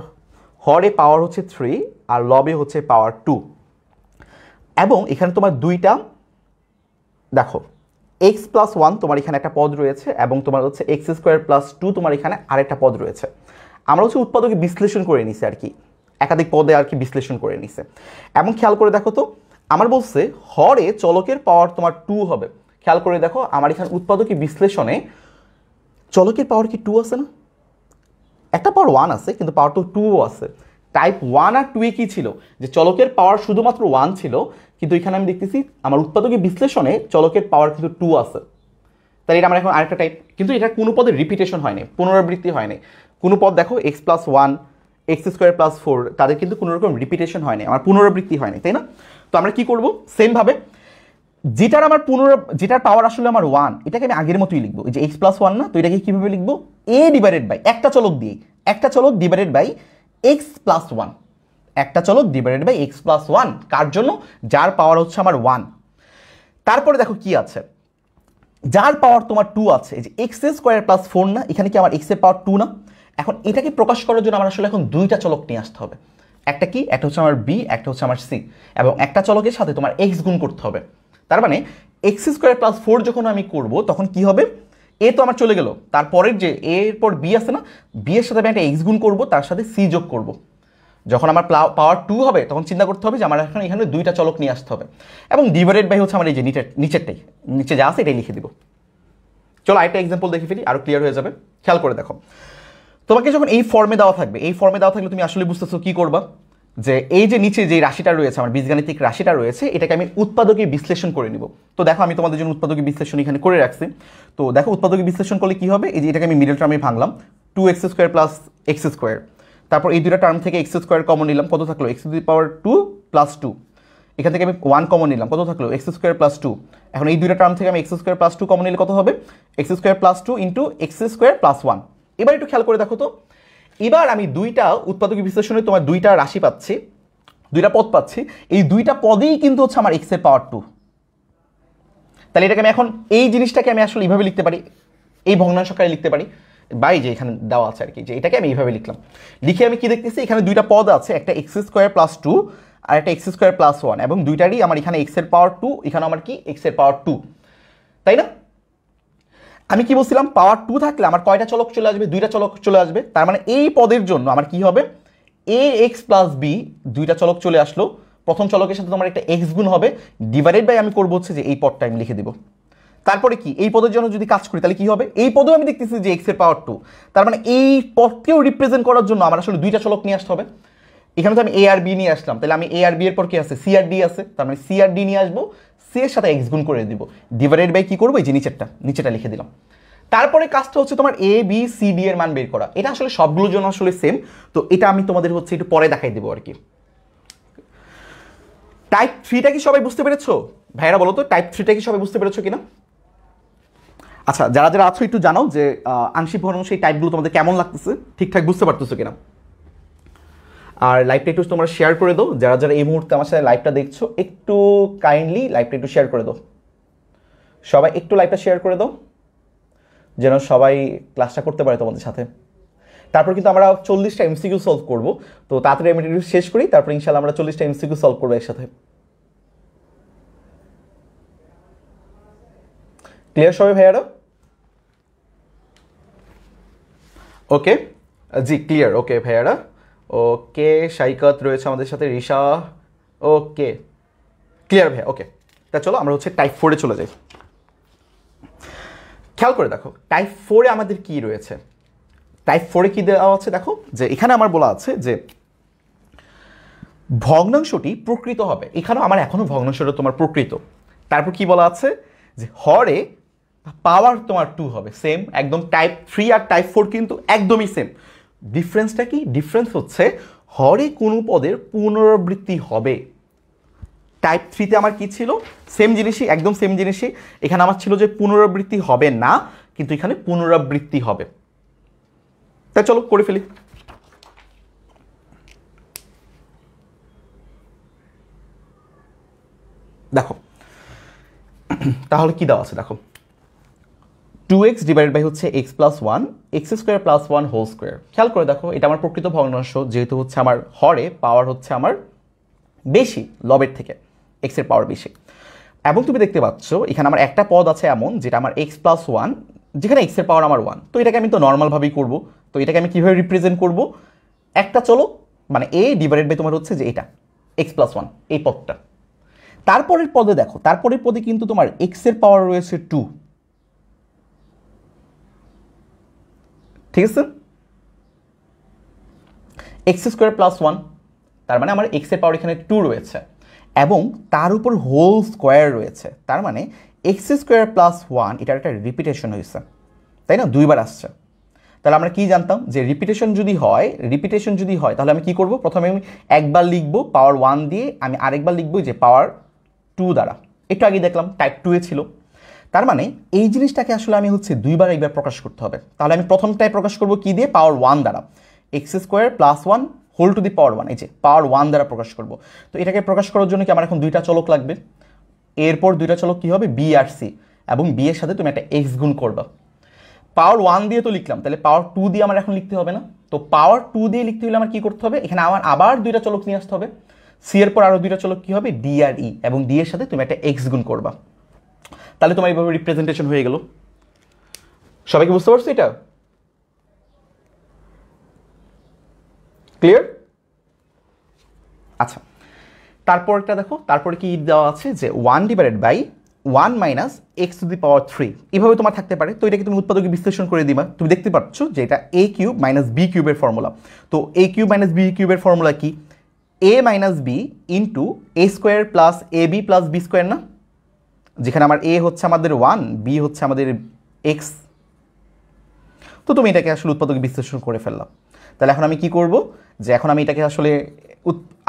হরে পাওয়ার হচ্ছে 3 আর লবে হচ্ছে পাওয়ার 2, এবং এখানে তোমার দুইটা দেখো এক্স প্লাস 1 তোমার এখানে একটা পদ রয়েছে, এবং তোমার হচ্ছে এক্স স্কোয়ার প্লাস 2 তোমার এখানে আরেকটা পদ রয়েছে। আমরা হচ্ছে উৎপাদকে বিশ্লেষণ করে নিছি আর কি, একাধিক পদে আর কি বিশ্লেষণ করে নিছে। এবং খেয়াল করে দেখো তো আমার বলছে হরে চলকের পাওয়ার তোমার 2 হবে। খেয়াল করে দেখো আমার এখানে উৎপাদকে বিশ্লেষণে চলকের পাওয়ার কি 2 আছে না, একটা পাওয়ার 1 আছে কিন্তু পাওয়ার তো 2ও আছে। টাইপ 1 আর 2 এ কি ছিল, যে চলকের পাওয়ার শুধুমাত্র 1 ছিল, কিন্তু এখানে আমি দেখতেছি আমার উৎপাদকে বিশ্লেষণে চলকের পাওয়ার কিন্তু 2 আছে। তাহলে এটা আমার এখন আরেকটা টাইপ, কিন্তু এটা কোনো পদের রিপিটেশন হয়নি, পুনরাবৃত্তি হয়নি। কোনো পদ দেখো x plus 1 x square plus 4 তাদের কিন্তু কোনো রকম রিপিটেশন হয়নি, আমার পুনরাবৃত্তি হয়নি, তাই না? তো আমরা কি করব, সেমভাবে যেটার পাওয়ার আসলে আমার 1, এটাকে আমি আগের মতোই লিখবো, যে এক্স প্লাস 1 না, তো এটাকে কীভাবে লিখবো, এ ডিভাইডেড বাই একটা চলক দিয়ে, একটা চলক ডিভাইডেড বাই এক্স প্লাস 1, একটা চলক ডিভাইডেড বাই এক্স প্লাস 1, কার জন্য, যার পাওয়ার হচ্ছে আমার 1। তারপরে দেখো কি আছে, যার পাওয়ার তোমার 2 আছে, এই যে এক্স স্কোয়ার প্লাস 4 না, এখানে কি আমার এক্সের পাওয়ার 2 না? এখন এটাকে প্রকাশ করার জন্য আমার আসলে এখন দুইটা চলক নিয়ে আসতে হবে। একটা কি, একটা হচ্ছে আমার বি, একটা হচ্ছে আমার সি, এবং একটা চলকের সাথে তোমার এক্স গুণ করতে হবে। তার মানে এক্স স্কোয়ার প্লাস 4 যখন আমি করব তখন কি হবে, এ তো আমার চলে গেল, তারপরের যে এ এর পর বি আছে না, বি এর সাথে আমি একটা এক্স গুণ করবো, তার সাথে সি যোগ করব। যখন আমার পাওয়ার 2 হবে তখন চিন্তা করতে হবে যে আমার এখন এখানে দুইটা চলক নিয়ে আসতে হবে, এবং ডিভাইডেড বাই হচ্ছে আমার এই যে নিচেরটাই, নিচে যা আছে এটাই লিখে দিব। চলো আরেকটা এক্সাম্পল দেখে ফেলি, আরো ক্লিয়ার হয়ে যাবে। খেয়াল করে দেখো, তোমাকে যখন এই ফর্মে দেওয়া থাকবে, এই ফর্মে দেওয়া থাকলে তুমি আসলে বুঝতেছো কি করবা, যে এই যে নিচে যে রাশিটা রয়েছে, আমার বীজগাণিতিক রাশিটা রয়েছে, এটাকে আমি উৎপাদকে বিশ্লেষণ করে নিব। তো দেখো আমি তোমাদের জন্য উৎপাদকে বিশ্লেষণ এখানে করে রাখছি। তো দেখো উৎপাদকে বিশ্লেষণ করলে কি হবে, এই যে এটাকে আমি মিডল টার্মে ভাঙলাম, 2x square plus x square, তারপর এই দুইটা টার্ম থেকে এক্স স্কোয়ার কমন নিলাম, কত থাকলো, x to the power 2 plus 2, এখান থেকে আমি 1 কমন নিলাম, কত থাকলো, এক্স স্কোয়ার প্লাস 2। এখন এই দুইটা টার্ম থেকে আমি এক্স স্কোয়ার প্লাস 2 কমন নিলে কত হবে, x square plus 2 into x square plus 1। এবার একটু খেয়াল করে দেখো তো, এবার আমি দুইটা উৎপাদক বিশ্লেষণে তোমার দুইটা রাশি পাচ্ছি, দুইটা পদ পাচ্ছি, এই দুইটা পদেই কিন্তু হচ্ছে আমার এক্স এর পাওয়ার 2। তাহলে এটাকে আমি এখন এই জিনিসটাকে আমি আসলে এইভাবে লিখতে পারি, এই ভগ্নাংশকারে লিখতে পারি, বাই যে এখানে দেওয়া আছে আর কি, যে এটাকে আমি এইভাবে লিখলাম। লিখে আমি কি দেখতেছি, এখানে দুইটা পদ আছে, একটা এক্স স্কোয়ার প্লাস 2 আর একটা এক্স স্কোয়ার প্লাস 1, এবং দুইটারই আমার এখানে এক্স এর পাওয়ার 2, এখানে আমার কি এক্স এর পাওয়ার 2, তাই না? আমি কি বলছিলাম, পাওয়ার 2 থাকলে আমার কয়টা চলক চলে আসবে, দুইটা চলক চলে আসবে। তার মানে এই পদের জন্য আমার কি হবে, এ এক্স প্লাস বি, দুইটা চলক চলে আসলো, প্রথম চলকের সাথে তোমার একটা এক্স গুণ হবে, ডিভাইডেড বাই আমি করবো হচ্ছে যে এই পদটা আমি লিখে দিব। তারপরে কি, এই পদের জন্য যদি কাজ করি তাহলে কি হবে, এই পদেও আমি দেখতেছি যে এক্স এর পাওয়ার 2, তার মানে এই পদকেও রিপ্রেজেন্ট করার জন্য আমার আসলে দুইটা চলক নিয়ে আসতে হবে। এখানে তো আমি এ আর বি নিয়ে আসলাম, তাহলে আমি এ আর বি এর পর কি আছে, সি আর ডি আছে, তার মানে সি আর ডি নিয়ে আসবো, সি এর সাথে এক্স গুণ করে দিব, ডিভাইডেড বাই কি করবো, এই যে নিচেটা লিখে দিলাম। তারপরে কাজটা হচ্ছে তোমার এ বি সি ডি এর মান বের করা। এটা আসলে সবগুলোর জন্য আসলে সেম, তো এটা আমি তোমাদের হচ্ছে একটু পরে দেখাই দেবো আর কি। টাইপ 3টা কি সবাই বুঝতে পেরেছো ভাইরা, বলো তো টাইপ 3টা কি সবাই বুঝতে পেরেছো কিনা? আচ্ছা যারা যারা আছো একটু জানাও যে আংশিক ভগ্নাংশ এই টাইপগুলো তোমাদের কেমন লাগতেছে, ঠিকঠাক বুঝতে পারতেছো কিনা। আর লাইভটা একটু তোমরা শেয়ার করে দাও, যারা যারা এই মুহূর্তে আমার সাথে লাইভটা দেখছো একটু কাইন্ডলি লাইভটা একটু শেয়ার করে দাও, সবাই একটু লাইভটা শেয়ার করে দাও যেন সবাই ক্লাসটা করতে পারে তোমাদের সাথে। তারপর কিন্তু আমরা 40টা এমসিকিউ সলভ করব, তো তাড়াতাড়ি আমি একটু শেষ করি, তারপর ইনশাআল্লাহ আমরা 40টা এমসিকিউ সলভ করবো একসাথে। ক্লিয়ার সবাই ভাইয়ারা? ওকে জি ক্লিয়ার। ওকে ভাইয়ারা, ওকে শাইকাত রয়েছে আমাদের সাথে, রিশা, ওকে ক্লিয়ার ভাইয়া। ওকে তা চলো আমরা হচ্ছে টাইপ 4-এ চলে যাই। খেয়াল করে দেখো টাইপ 4-এ আমাদের কি রয়েছে। টাইপ 4-এ কি দেওয়া আছে দেখো, যে এখানে আমার বলা আছে যে ভগ্নাংশটি প্রকৃত হবে। এখানেও আমার এখনো ভগ্নাংশটা তোমার প্রকৃত। তারপর কি বলা আছে যে হরে পাওয়ার তোমার 2 হবে, সেম একদম। টাইপ 3 আর টাইপ 4 কিন্তু একদমই সেম। ডিফারেন্সটা কি? ডিফারেন্স হচ্ছে হরে কোনো পদের পুনরাবৃত্তি হবে। টাইপ 3-তে আমার কি ছিল? সেম জিনিসই, একদম সেম জিনিসই। এখানে আমার ছিল যে পুনরাবৃত্তি হবে না, কিন্তু এখানে পুনরাবৃত্তি হবে। তাই চলো করে ফেলি। দেখো তাহলে কি দেওয়া আছে দেখো, 2x ডিভাইডেড বাই হচ্ছে x plus 1 x square plus 1 whole square. খেয়াল করে দেখো এটা আমার প্রকৃত ভগ্নাংশ, যেহেতু হচ্ছে আমার হরে পাওয়ার হচ্ছে আমার বেশি লবের থেকে, x এর পাওয়ার বেশি। এবং তুমি দেখতে পাচ্ছ এখানে আমার একটা পদ আছে এমন যেটা আমার x প্লাস 1, যেখানে x এর পাওয়ার আমার 1। তো এটাকে আমি তো নর্মালভাবেই করবো। তো এটাকে আমি কীভাবে রিপ্রেজেন্ট করবো? একটা চলো মানে a ডিভাইডেড বাই তোমার হচ্ছে যে এটা x প্লাস 1 এই পদটা। তারপরের পদে দেখো, তারপরের পদে কিন্তু তোমার x এর পাওয়ার রয়েছে 2, ঠিক আছে? এক্স স্কোয়ার প্লাস 1, তার মানে আমার এক্স এর পাওয়ার এখানে 2 রয়েছে, এবং তার উপর হোল স্কোয়ার রয়েছে। তার মানে এক্স স্কোয়ার প্লাস 1 এটার একটা রিপিটেশন হয়েছে, তাই না? দুইবার আসছে। তাহলে আমরা কি জানতাম যে রিপিটেশন যদি হয় তাহলে আমি কি করব? প্রথমে আমি একবার লিখবো পাওয়ার 1 দিয়ে, আমি আরেকবার লিখবো যে পাওয়ার 2 দ্বারা। একটু আগে দেখলাম টাইপ 2-এ ছিল। তার মানে এই জিনিসটাকে আসলে আমি হচ্ছে দুইবার একবার প্রকাশ করতে হবে। তাহলে আমি প্রথমটাই প্রকাশ করব কি দিয়ে? পাওয়ার 1 দ্বারা, x square plus 1 whole to the power 1, এই যে পাওয়ার 1 দ্বারা প্রকাশ করব। তো এটাকে প্রকাশ করার জন্য কি আমার এখন দুইটা চলক লাগবে। এরপর দুইটা চলক কি হবে? বি আর সি, এবং বি এর সাথে তুমি একটা এক্স গুণ করবা। পাওয়ার 1 দিয়ে তো লিখলাম, তাহলে পাওয়ার 2 দিয়ে আমার এখন লিখতে হবে না? তো পাওয়ার 2 দিয়ে লিখতে হলে আমার কি করতে হবে? এখানে আমার আবার দুইটা চলক নিয়ে আসতে হবে। সি এর পর আরও দুইটা চলক কি হবে? ডি আর ই, এবং ডি এর সাথে তুমি একটা এক্স গুণ করবা। তাহলে তোমার এইভাবে রিপ্রেজেন্টেশন হয়ে গেল। সবাইকে বুঝতে পারছো এটা? ক্লিয়ার? আচ্ছা, তারপরটা দেখো, তারপরে কি দেওয়া আছে যে 1 divided by 1 minus x to the power 3, এভাবে তোমার থাকতে পারে। তো এটাকে তুমি উৎপাদকে বিশ্লেষণ করে দিবা। তুমি দেখতে পাচ্ছ যে এটা এ কিউব মাইনাস বি কিউবের ফর্মুলা। তো এ কিউব মাইনাস বি কিউবের ফর্মুলা কি? এ minus B into A square plus A B plus B square না? যেখানে আমার এ হচ্ছে আমাদের 1, বি হচ্ছে আমাদের এক্স। তো তুমি এটাকে আসলে উৎপাদকে বিশ্লেষণ করে ফেললাম। তাহলে এখন আমি কি করব? যে এখন আমি এটাকে আসলে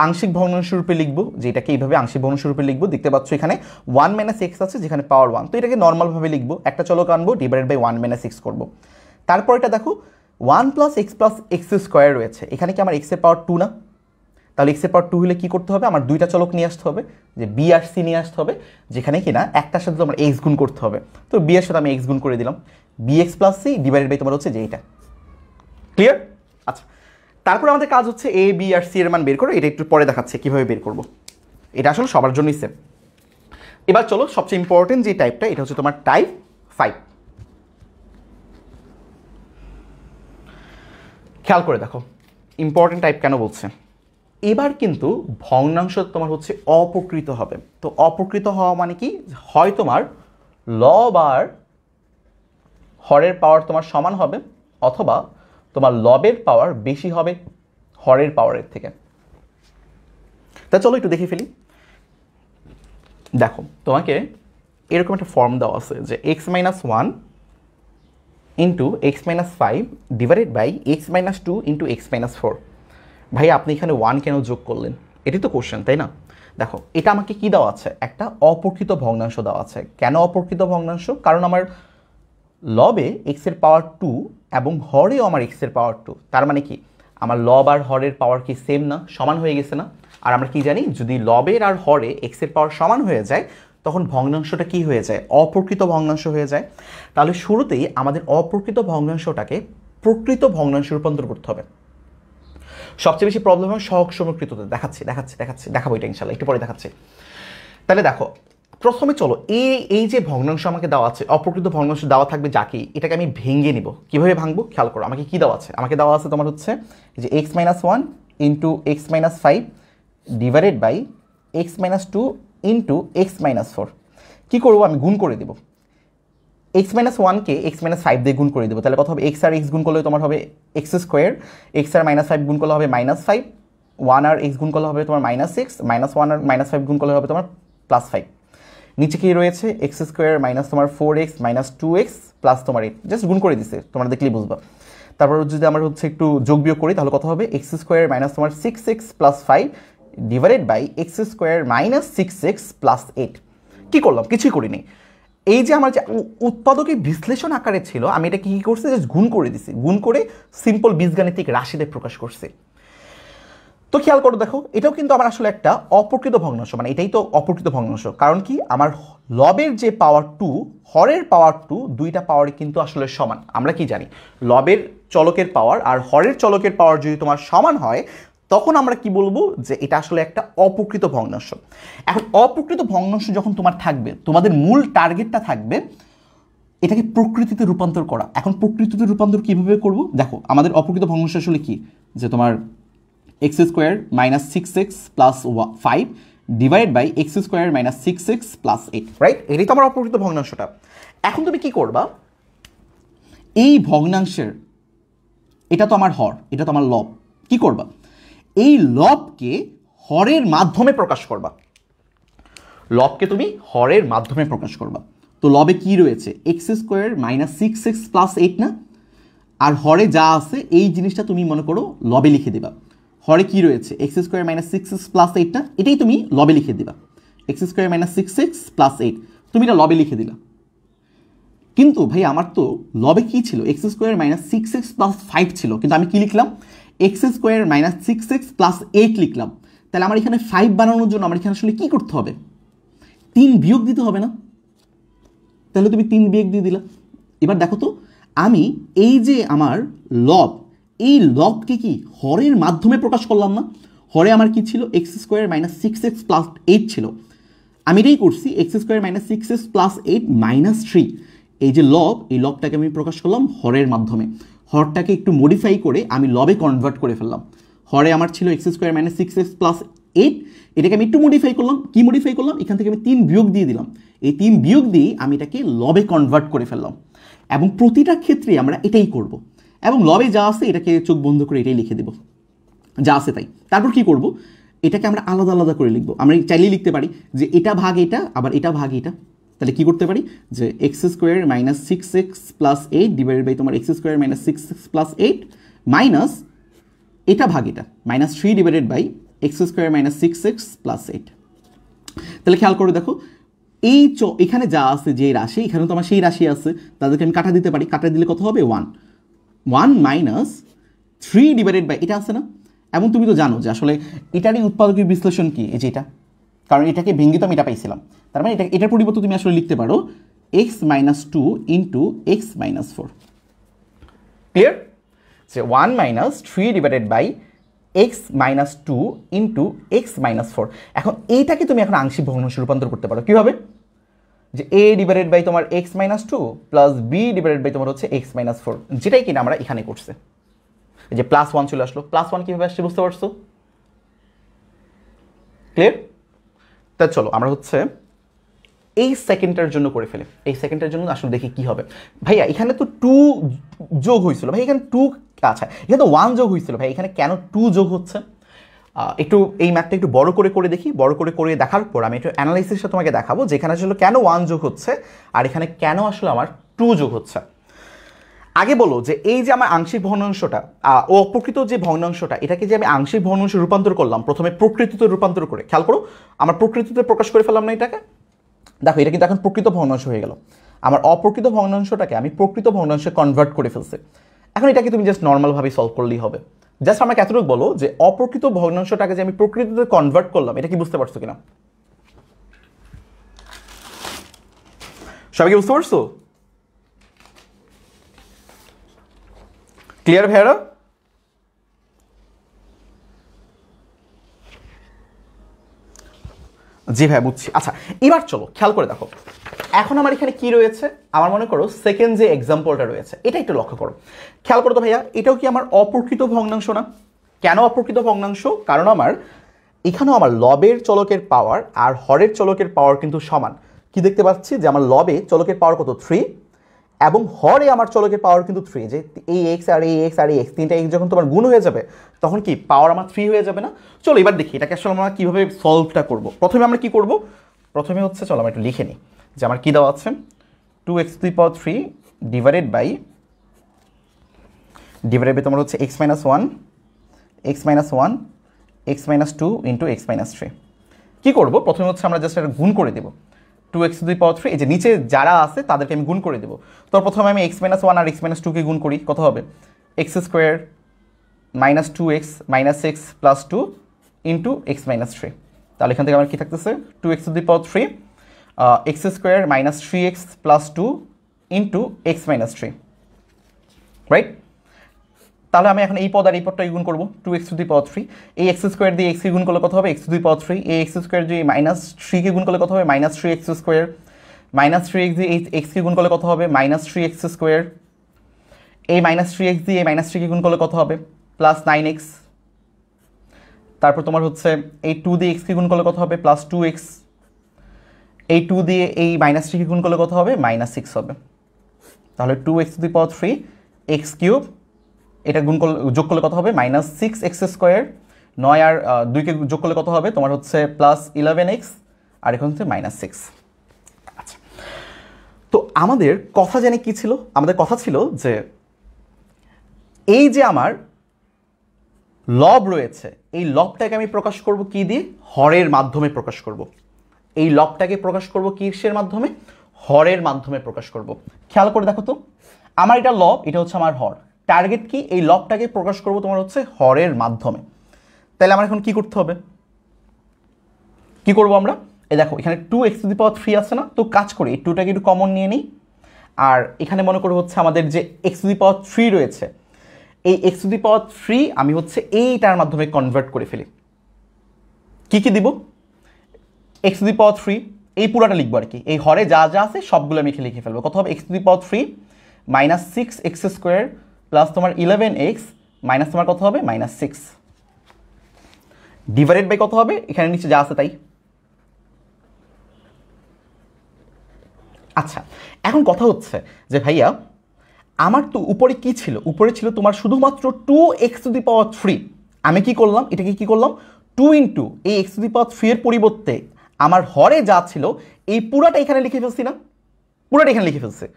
আংশিক ভগ্নাংশ রূপে লিখবো, যে এটাকে এইভাবে আংশিক ভগ্নাংশ রূপে লিখবো। দেখতে পাচ্ছ এখানে 1 মাইনাস এক্স আছে, যেখানে পাওয়ার 1। তো এটাকে নর্মালভাবে লিখবো, একটা চলক আনবো, ডিভাইডেড বাই 1 মাইনাস এক্স করবো। তারপর এটা দেখো 1 প্লাস এক্স স্কোয়ার রয়েছে, এখানে কি আমার এক্সের পাওয়ার 2 না? তাহলে এক্সের পাওয়ার 2 হলে কী করতে হবে? আমার দুইটা চলক নিয়ে আসতে হবে, যে বি আর সি নিয়ে আসতে হবে, যেখানে কিনা একটার সাথে তোমার এক্স গুণ করতে হবে। তো বি এর সাথে আমি এক্স গুণ করে দিলাম, b x plus c divided by তোমার হচ্ছে যে এইটা। ক্লিয়ার? আচ্ছা, তারপর আমাদের কাজ হচ্ছে এ বি আর সি এর মান বের করো। এটা একটু পরে দেখাচ্ছে কীভাবে বের করবো। এটা আসলে সবার জন্যই সেম। এবার চলো সবচেয়ে ইম্পর্টেন্ট যে টাইপটা, এটা হচ্ছে তোমার টাইপ 5। খেয়াল করে দেখো ইম্পর্টেন্ট টাইপ কেন বলছে। এবার কিন্তু ভগ্নাংশ তোমার হচ্ছে অপ্রকৃত হবে। তো অপ্রকৃত হওয়া মানে কি? হয় তোমার লব আর হরের পাওয়ার তোমার সমান হবে, অথবা তোমার লবের পাওয়ার বেশি হবে হরের পাওয়ারের থেকে। তা চলো একটু দেখে ফেলি। দেখো তোমাকে এরকম একটা ফর্ম দেওয়া আছে যে x minus 1 into x minus 5 divided by x minus 2 into x minus 4। ভাই আপনি এখানে 1 কেন যোগ করলেন? এটি তো কোশ্চেন, তাই না? দেখো এটা আমাকে কি দেওয়া আছে? একটা অপ্রকৃত ভগ্নাংশ দেওয়া আছে। কেন অপ্রকৃত ভগ্নাংশ? কারণ আমার লবে এক্সের পাওয়ার 2 এবং হরেও আমার এক্সের পাওয়ার 2। তার মানে কি আমার লব আর হরের পাওয়ার কি সেম না, সমান হয়ে গেছে না? আর আমরা কি জানি, যদি লবের আর হরে এক্সের পাওয়ার সমান হয়ে যায় তখন ভগ্নাংশটা কি হয়ে যায়, অপ্রকৃত ভগ্নাংশ হয়ে যায়। তাহলে শুরুতেই আমাদের অপ্রকৃত ভগ্নাংশটাকে প্রকৃত ভগ্নাংশে রূপান্তর করতে হবে। সবচেয়ে বেশি প্রবলেম হয় সহগ সমীকৃততে। দেখাবো এটা ইনশাল্লাহ একটু পরে দেখাচ্ছি। তাহলে দেখো, প্রথমে চলো এই যে ভগ্নাংশ আমাকে দেওয়া আছে, অপ্রকৃত ভগ্নাংশ দেওয়া থাকবে যাকে, এটাকে আমি ভেঙে নিব। কিভাবে ভাঙবো খেয়াল করো, আমাকে কি দেওয়া আছে, আমাকে দেওয়া আছে তোমার হচ্ছে যে x-1 into x-5 divided by x-2 into x-4। কী করবো, আমি গুণ করে দেবো। x-1কে x-5 দিয়ে গুণ করে দেবো, তাহলে কত হবে, x আর x গুণ করলে তোমার হবে x স্কোয়ার, x আর -5 গুণ করলে হবে -5, 1 আর x গুণ করলে হবে তোমার -6, -1 আর -5 গুণ করলে হবে তোমার +5। নিচে কি রয়েছে, x স্কোয়ার মাইনাস তোমার 4x মাইনাস 2x প্লাস তোমার 8, জাস্ট গুণ করে দিছে, তোমরা দেখলেই বুঝবা। তারপর যদি আমরা হচ্ছে একটু যোগ বিয়োগ করি তাহলে কত হবে, x স্কোয়ার মাইনাস তোমার 6x plus 5 divided by x square minus 6x plus 8। কী করলাম, কিছুই করিনি। এই যে আমার যে উৎপাদকের বিশ্লেষণ আকারে ছিল, আমি এটা কী করছি, জাস্ট গুণ করে দিছি, গুণ করে সিম্পল বীজগাণিতিক রাশিতে প্রকাশ করছি। তো খেয়াল করো, দেখো এটাও কিন্তু আমার আসলে একটা অপ্রকৃত ভগ্নাংশ, মানে এটাই তো অপ্রকৃত ভগ্নাংশ। কারণ কি, আমার লবের যে পাওয়ার 2, হরের পাওয়ার 2, দুইটা পাওয়ারই কিন্তু আসলে সমান। আমরা কি জানি, লবের চলকের পাওয়ার আর হরের চলকের পাওয়ার যদি তোমার সমান হয় তখন আমরা কি বলবো, যে এটা আসলে একটা অপ্রকৃত ভগ্নাংশ। এখন অপ্রকৃত ভগ্নাংশ যখন তোমার থাকবে, তোমাদের মূল টার্গেটটা থাকবে এটাকে প্রকৃতিতে রূপান্তর করা। এখন প্রকৃতিতে রূপান্তর কিভাবে করব, দেখো আমাদের অপ্রকৃত ভগ্নাংশ আসলে কি, যে তোমার x square minus 6x plus 5 divide by x square minus 6x plus 8, right? এটাই তো আমার অপ্রকৃত ভগ্নাংশটা। এখন তুমি কি করবা, এই ভগ্নাংশের, এটা তো আমার হর, এটা তো আমার লব, কি করবা, এই লবকে হরের মাধ্যমে প্রকাশ করবা। লবকে তুমি হরের মাধ্যমে প্রকাশ করবা। তো লবে কি রয়েছে, x square minus 6x plus 8 না, আর হরে যা আছে এই জিনিসটা তুমি মনে করো লবে লিখে দেবা। হরে কি রয়েছে, x square minus 6x plus 8 না, এটাই তুমি লবে লিখে দিবা। x square minus 6x plus 8 তুমি এটা লবে লিখে দিলা। কিন্তু ভাই আমার তো লবে কি ছিল, x square minus 6x plus 5 ছিল, কিন্তু আমি কি লিখলাম, x square minus 6x plus 8 লিখলাম। তাহলে আমার এখানে 5 বানানোর জন্য আমার এখানে আসলে কি করতে হবে, 3 বিয়োগ দিতে হবে না? তাহলে তুমি 3 বিয়োগ দিয়ে দিলা। এবার দেখো তো, আমি এই যে আমার লব, এই লবকে কি হরের মাধ্যমে প্রকাশ করলাম না? হরে আমার কি ছিল, x square minus 6x plus 8 ছিল, আমি এটাই করছি x square minus 6x plus 8 minus 3। এই যে লব, এই লবটাকে আমি প্রকাশ করলাম হরের মাধ্যমে। হরটাকে একটু মডিফাই করে আমি লবে কনভার্ট করে ফেললাম। হরে আমার ছিল x square minus 6x plus 8, এটাকে আমি একটু মডিফাই করলাম। কি মডিফাই করলাম, এখান থেকে আমি 3 বিয়োগ দিয়ে দিলাম। এই 3 বিয়োগ দিয়ে আমি এটাকে লবে কনভার্ট করে ফেললাম। এবং প্রতিটা ক্ষেত্রে আমরা এটাই করব। এবং লবে যা আছে এটাকে চোখ বন্ধ করে এটাই লিখে দেব, যা আছে তাই। তারপর কি করব, এটাকে আমরা আলাদা আলাদা করে লিখবো। আমরা চাইলেই লিখতে পারি যে এটা ভাগ এটা, আবার এটা ভাগ এটা। তাহলে কি করতে পারি, যে x square minus 6x plus 8 divided by তোমার x square minus 6x plus 8 minus এটা ভাগ এটা, minus 3 divided by x square minus 6x plus 8। তাহলে খেয়াল করে দেখো, এই এখানে যা আছে যে রাশি, এখানে তো আমার সেই রাশি আছে, তাদেরকে আমি কাটা দিতে পারি। কাটা দিলে কত হবে, 1 মাইনাস 3 ডিভাইডেড বাই এটা আছে না। এবং তুমি তো জানো যে আসলে এটারই উৎপাদকের বিশ্লেষণ কি, এই যে এটা, কারণ এটাকে ভেঙে তো আমি এটা পাইছিলাম। তার মানে এটার পরিবর্তে তুমি আসলে লিখতে পারো x minus 2 into x minus 4। Clear, যে 1 minus 3 divided by x minus 2 into x minus 4। এখন এইটাকে তুমি এখন আংশিক ভগ্নাংশে রূপান্তর করতে পারো। কীভাবে, যে a ডিভাইডেড বাই তোমার x minus 2 plus b divided by তোমার হচ্ছে x মাইনাস 4, যেটাই কিনা আমরা এখানে করছি। এই যে প্লাস 1 চলে আসলো, প্লাস 1 কীভাবে আসছে বুঝতে পারছো? ক্লিয়ার। তা চলো আমরা হচ্ছে এই সেকেন্ডটার জন্য করে ফেলি। এই সেকেন্ডটার জন্য আসলে দেখি কি হবে। ভাইয়া এখানে তো 2 যোগ হয়েছিল, ভাই এখানে 2, আচ্ছা এখানে তো 1 যোগ হয়েছিল, ভাই এখানে কেন 2 যোগ হচ্ছে? একটু এই ম্যাথটা একটু বড় করে করে দেখি। বড় করে করে দেখার পর আমি একটু অ্যানালাইসিসটা তোমাকে দেখাবো যে এখানে আসলে কেন 1 যোগ হচ্ছে আর এখানে কেন আসলে আমার 2 যোগ হচ্ছে। আগে বলো যে এই যে আমার আংশিক ভগ্নাংশটা ও অপ্রকৃত যে ভগ্নাংশটা, এটাকে যে আমি আংশিক ভগ্নাংশে রূপান্তর করলাম, প্রথমে প্রকৃতিতে রূপান্তর করে, খেয়াল করো আমার প্রকৃতিতে প্রকাশ করে ফেললাম না এটাকে। দেখো এটা কিন্তু এখন প্রকৃত ভগ্নাংশ হয়ে গেল। আমার অপ্রকৃত ভগ্নাংশটাকে আমি প্রকৃত ভগ্নাংশে কনভার্ট করে ফেলছি। এখন এটাকে তুমি জাস্ট নর্মালভাবে সলভ করলেই হবে। জাস্ট আমাকে এতটুকু বলো যে অপ্রকৃত ভগ্নাংশটাকে যে আমি প্রকৃতিতে কনভার্ট করলাম, এটা কি বুঝতে পারছো কিনা? সবাই কি বুঝতে পারছো? ক্লিয়ার ভাইয়ারা? জি ভাই বুঝছি। আচ্ছা এবার চলো খেয়াল করে দেখো, এখন আমার এখানে কি রয়েছে, আমার মনে করো সেকেন্ড যে এক্সাম্পলটা রয়েছে এটা একটু লক্ষ্য করো, খেয়াল করো তো ভাইয়া, এটাও কি আমার অপ্রকৃত ভগ্নাংশ না? কেন অপ্রকৃত ভগ্নাংশ? কারণ আমার এখানেও আমার লবের চলকের পাওয়ার আর হরের চলকের পাওয়ার কিন্তু সমান। কি দেখতে পাচ্ছি যে আমার লবে চলকের পাওয়ার কত 3, এবং হরে আমার চলকের পাওয়ার কিন্তু 3, যে এই এক্স আর এই এক্স আর এই এক্স, তিনটা এক্স যখন তোমার গুণ হয়ে যাবে তখন কি পাওয়ার আমার 3 হয়ে যাবে না? চলো এবার দেখি এটাকে আসলে আমরা কীভাবে সলভটা করব। প্রথমে আমরা কি করব, প্রথমে হচ্ছে চলো আমরা একটু লিখে নিই যে আমার কী দেওয়া আছে, 2x⁻³ ডিভাইডেড বাই তোমার হচ্ছে x-1 x-1 x-2 into x-3। কী করবো, প্রথমে হচ্ছে আমরা জাস্ট একটা গুণ করে দেবো 2x⁻³, এই যে নিচে যারা আছে তাদেরকে আমি গুণ করে দেবো। তো প্রথমে আমি x-1 আর x-2কে গুণ করি, কত হবে x² - 2x - x + 2 into x-3। তাহলে এখান থেকে আমার কী থাকতেছে 2x⁻³ x² - 3x + 2 into x-3, right? তাহলে আমি এখন এই পদ আর এই পদটা গুণ করবো 2x⁻³, এই x² দিয়ে x গুণ করলে কত হবে x⁻³, এই x² দিয়ে -3কে গুণ করলে কত হবে -3x², -3x দিয়ে এই x-কে গুণ করলে কত হবে -3x², এই -3x দিয়ে এই -3কে গুণ করলে কত হবে +9x, তারপর তোমার হচ্ছে এই 2 দিয়ে x-কে গুণ করলে কত হবে +2x, এই 2 দিয়ে এই -3কে গুণ করলে কত হবে -6 হবে। তাহলে 2x⁻³ x³ এটা গুণ করলে যোগ করলে কত হবে -6x², 9 আর 2কে যোগ করলে কত হবে তোমার হচ্ছে +11x, আর এখন হচ্ছে -6। আচ্ছা তো আমাদের কথা জানি কি ছিল, আমাদের কথা ছিল যে এই যে আমার লব রয়েছে এই লবটাকে আমি প্রকাশ করব কি দিয়ে, হরের মাধ্যমে প্রকাশ করব। এই লবটাকে প্রকাশ করব কিসের মাধ্যমে, হরের মাধ্যমে প্রকাশ করব। খেয়াল করে দেখো তো, আমার এটা লব, এটা হচ্ছে আমার হর, টার্গেট কি এই লবটাকে প্রকাশ করব তোমার হচ্ছে হরের মাধ্যমে। তাহলে আমার এখন কি করতে হবে, কি করব আমরা, এই দেখো এখানে 2x⁻³ আছে না, তো কাজ করি এই 2টাকে একটু কমন নিয়ে নিই, আর এখানে মনে করো হচ্ছে আমাদের যে x⁻³ রয়েছে এই x⁻³ আমি হচ্ছে এইটার মাধ্যমে কনভার্ট করে ফেলি। কি কি দিব, x⁻³ এই পুরাটা লিখবো আর কি, এই হরে যা যা আছে সবগুলো আমি লিখে ফেলবো। কত হবে x⁻³ -6x² প্লাস তোমার 11x মাইনাস তোমার কত হবে -6 ডিভাইডেড বাই কত হবে এখানে নিচে যা আছে তাই। আচ্ছা এখন কথা হচ্ছে যে ভাইয়া আমার তো উপরে কি ছিল, উপরে ছিল তোমার শুধুমাত্র 2x⁻³, আমি কি করলাম, এটাকে কি করলাম 2 ইন্টু এই x⁻³ এর পরিবর্তে আমার হরে যা ছিল এই পুরাটা এখানে লিখে ফেলছি না, পুরাটা এখানে লিখে ফেলছে।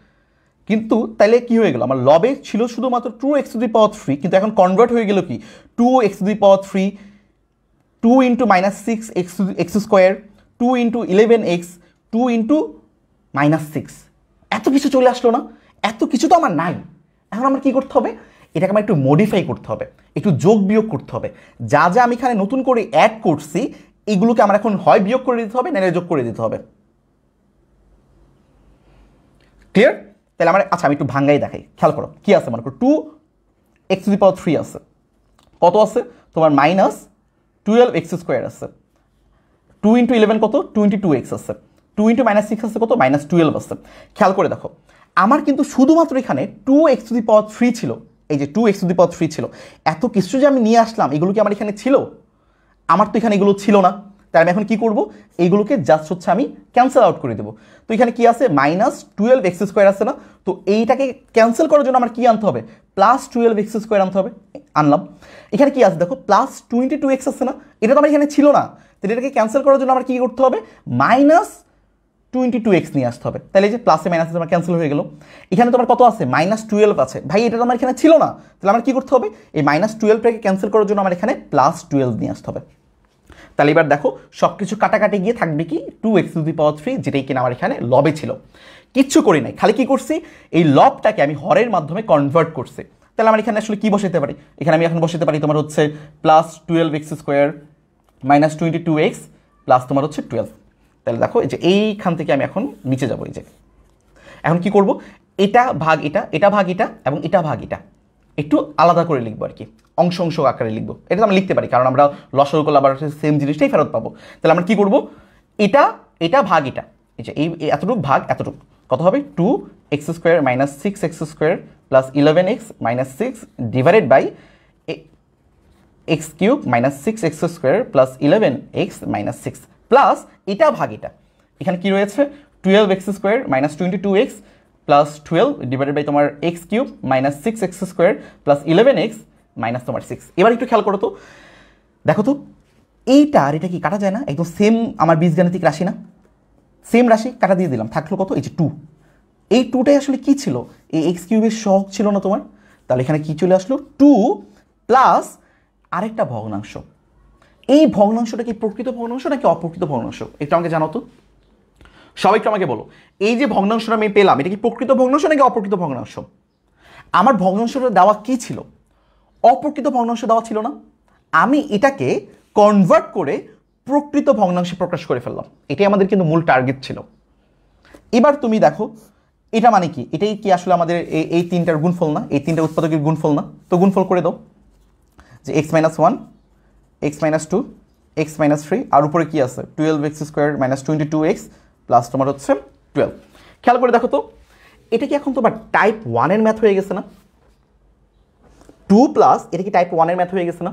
কিন্তু তাহলে কি হয়ে গেল, আমার লবে ছিল শুধুমাত্র 2x⁻³ কিন্তু এখন কনভার্ট হয়ে গেল কি 2x⁻³ 2 into -6x², 2 into 11x, 2 into -6, এত কিছু চলে আসলো না, এত কিছু তো আমার নাই। এখন আমার কি করতে হবে, এটাকে আমার একটু মডিফাই করতে হবে, একটু যোগ বিয়োগ করতে হবে। যা যা আমি এখানে নতুন করে অ্যাড করছি এগুলোকে আমার এখন হয় বিয়োগ করে দিতে হবে নাহলে যোগ করে দিতে হবে। ক্লিয়ার? তাহলে আমার আচ্ছা আমি একটু ভাঙ্গাই দেখাই, খেয়াল করো কি আছে, মনে করো 2x⁻³ আছে, কত আছে তোমার -12x² আছে, 2 ইন্টু 11 কত 2 ইন্টু 2x আছে, 2 ইন্টু -6 আছে কত -12 আছে। খেয়াল করে দেখো আমার কিন্তু শুধুমাত্র এখানে 2x⁻³ ছিল, এই যে 2x⁻³ ছিল, এত কিছু যে আমি নিয়ে আসলাম এগুলো কি আমার এখানে ছিল, আমার তো এখানে এগুলো ছিল না। তাই আমি এখন কি করব, এইগুলোকে জাস্ট হচ্ছে আমি ক্যান্সেল আউট করে দেবো। তো এখানে কি আছে -12x² আছে না, তো এইটাকে ক্যান্সেল করার জন্য আমার কি আনতে হবে +12x² আনতে হবে, আনলাম। এখানে কি আছে দেখো +22x আছে না, এটা তো আমার এখানে ছিল না, তাহলে এটাকে ক্যান্সেল করার জন্য আমার কি করতে হবে -22x নিয়ে আসতে হবে। তাহলে এই যে প্লাসে মাইনাসে তোমার ক্যান্সেল হয়ে গেল। এখানে তোমার কত আছে -12 আছে, ভাই এটা তো আমার এখানে ছিল না, তাহলে আমার কি করতে হবে এই -12টাকে ক্যান্সেল করার জন্য আমার এখানে +12 নিয়ে আসতে হবে। তাহলে এবার দেখো সব কিছু কাটাকাটি গিয়ে থাকবে কি 2x⁻³ যেটাই কিনা আমার এখানে লবে ছিল, কিচ্ছু করি নাই, খালি কি করছি এই লবটাকে আমি হরের মাধ্যমে কনভার্ট করছি। তাহলে আমার এখানে আসলে কি বসাতে পারি, এখানে আমি এখন বসাতে পারি তোমার হচ্ছে plus 12x² minus 22x plus তোমার হচ্ছে 12। তাহলে দেখো এই যে এইখান থেকে আমি এখন নিচে যাবো। এই যে এখন কি করব, এটা ভাগ এটা, এটা ভাগ এটা এবং এটা ভাগ এটা একটু আলাদা করে লিখবো আর কি, অংশ অংশ আকারে লিখবো। এটা তো আমরা লিখতে পারি কারণ আমরা লসাগু করলে আবার সেম জিনিসটাই ফেরত পাবো। তাহলে আমরা কি করব, এটা এটা ভাগ এটা, এই যে এই এতটুকু ভাগ এতটুকু কত হবে, 2x² minus 6x² plus 11x minus 6 divided by x³ minus 6x² plus 11x minus 6 plus এটা ভাগ এটা, এখানে কি রয়েছে 12x² minus 22x plus 12 divided by তোমার x³ minus 6x² plus 11x minus তোমার 6। এবার একটু খেয়াল করো তো, দেখো তো এইটা আর এটা কি কাটা যায় না, একদম সেম আমার বীজগাণিতিক রাশি না, সেম রাশি, কাটা দিয়ে দিলাম, থাকলো কত, এই যে 2। এই 2টাই আসলে কি ছিল, এই x³ সহগ ছিল না তোমার, তাহলে এখানে কি চলে আসলো 2 প্লাস আরেকটা ভগ্নাংশ। এই ভগ্নাংশটা কি প্রকৃত ভগ্নাংশ নাকি অপ্রকৃত ভগ্নাংশ, একটু আমাকে জানাও তো, সবাই একটু আমাকে বলো। এই যে ভগ্নাংশটা আমি পেলাম এটা কি প্রকৃত ভগ্নাংশ নাকি অপ্রকৃত ভগ্নাংশ? আমার ভগ্নাংশটা দেওয়া কি ছিল, অপ্রকৃত ভগ্নাংশ দেওয়া ছিল না, আমি এটাকে কনভার্ট করে প্রকৃত ভগ্নাংশে প্রকাশ করে ফেললাম, এটাই আমাদের কিন্তু মূল টার্গেট ছিল। এবার তুমি দেখো এটা মানে কি, এটাই কি আসলে আমাদের এই তিনটার গুণফল না, এই তিনটা উৎপাদকের গুণফল না, তো গুণফল করে দাও যে x - 1 x - 2 x - 3 আর উপরে কি আছে 12x² মাইনাস 22x প্লাস তোমার হচ্ছে 12। খেয়াল করে দেখো তো এটা কি এখন তোমার টাইপ 1 এর ম্যাথ হয়ে গেছে না, 2 প্লাস এটা কি টাইপ 1 এর ম্যাথ হয়ে গেছে না?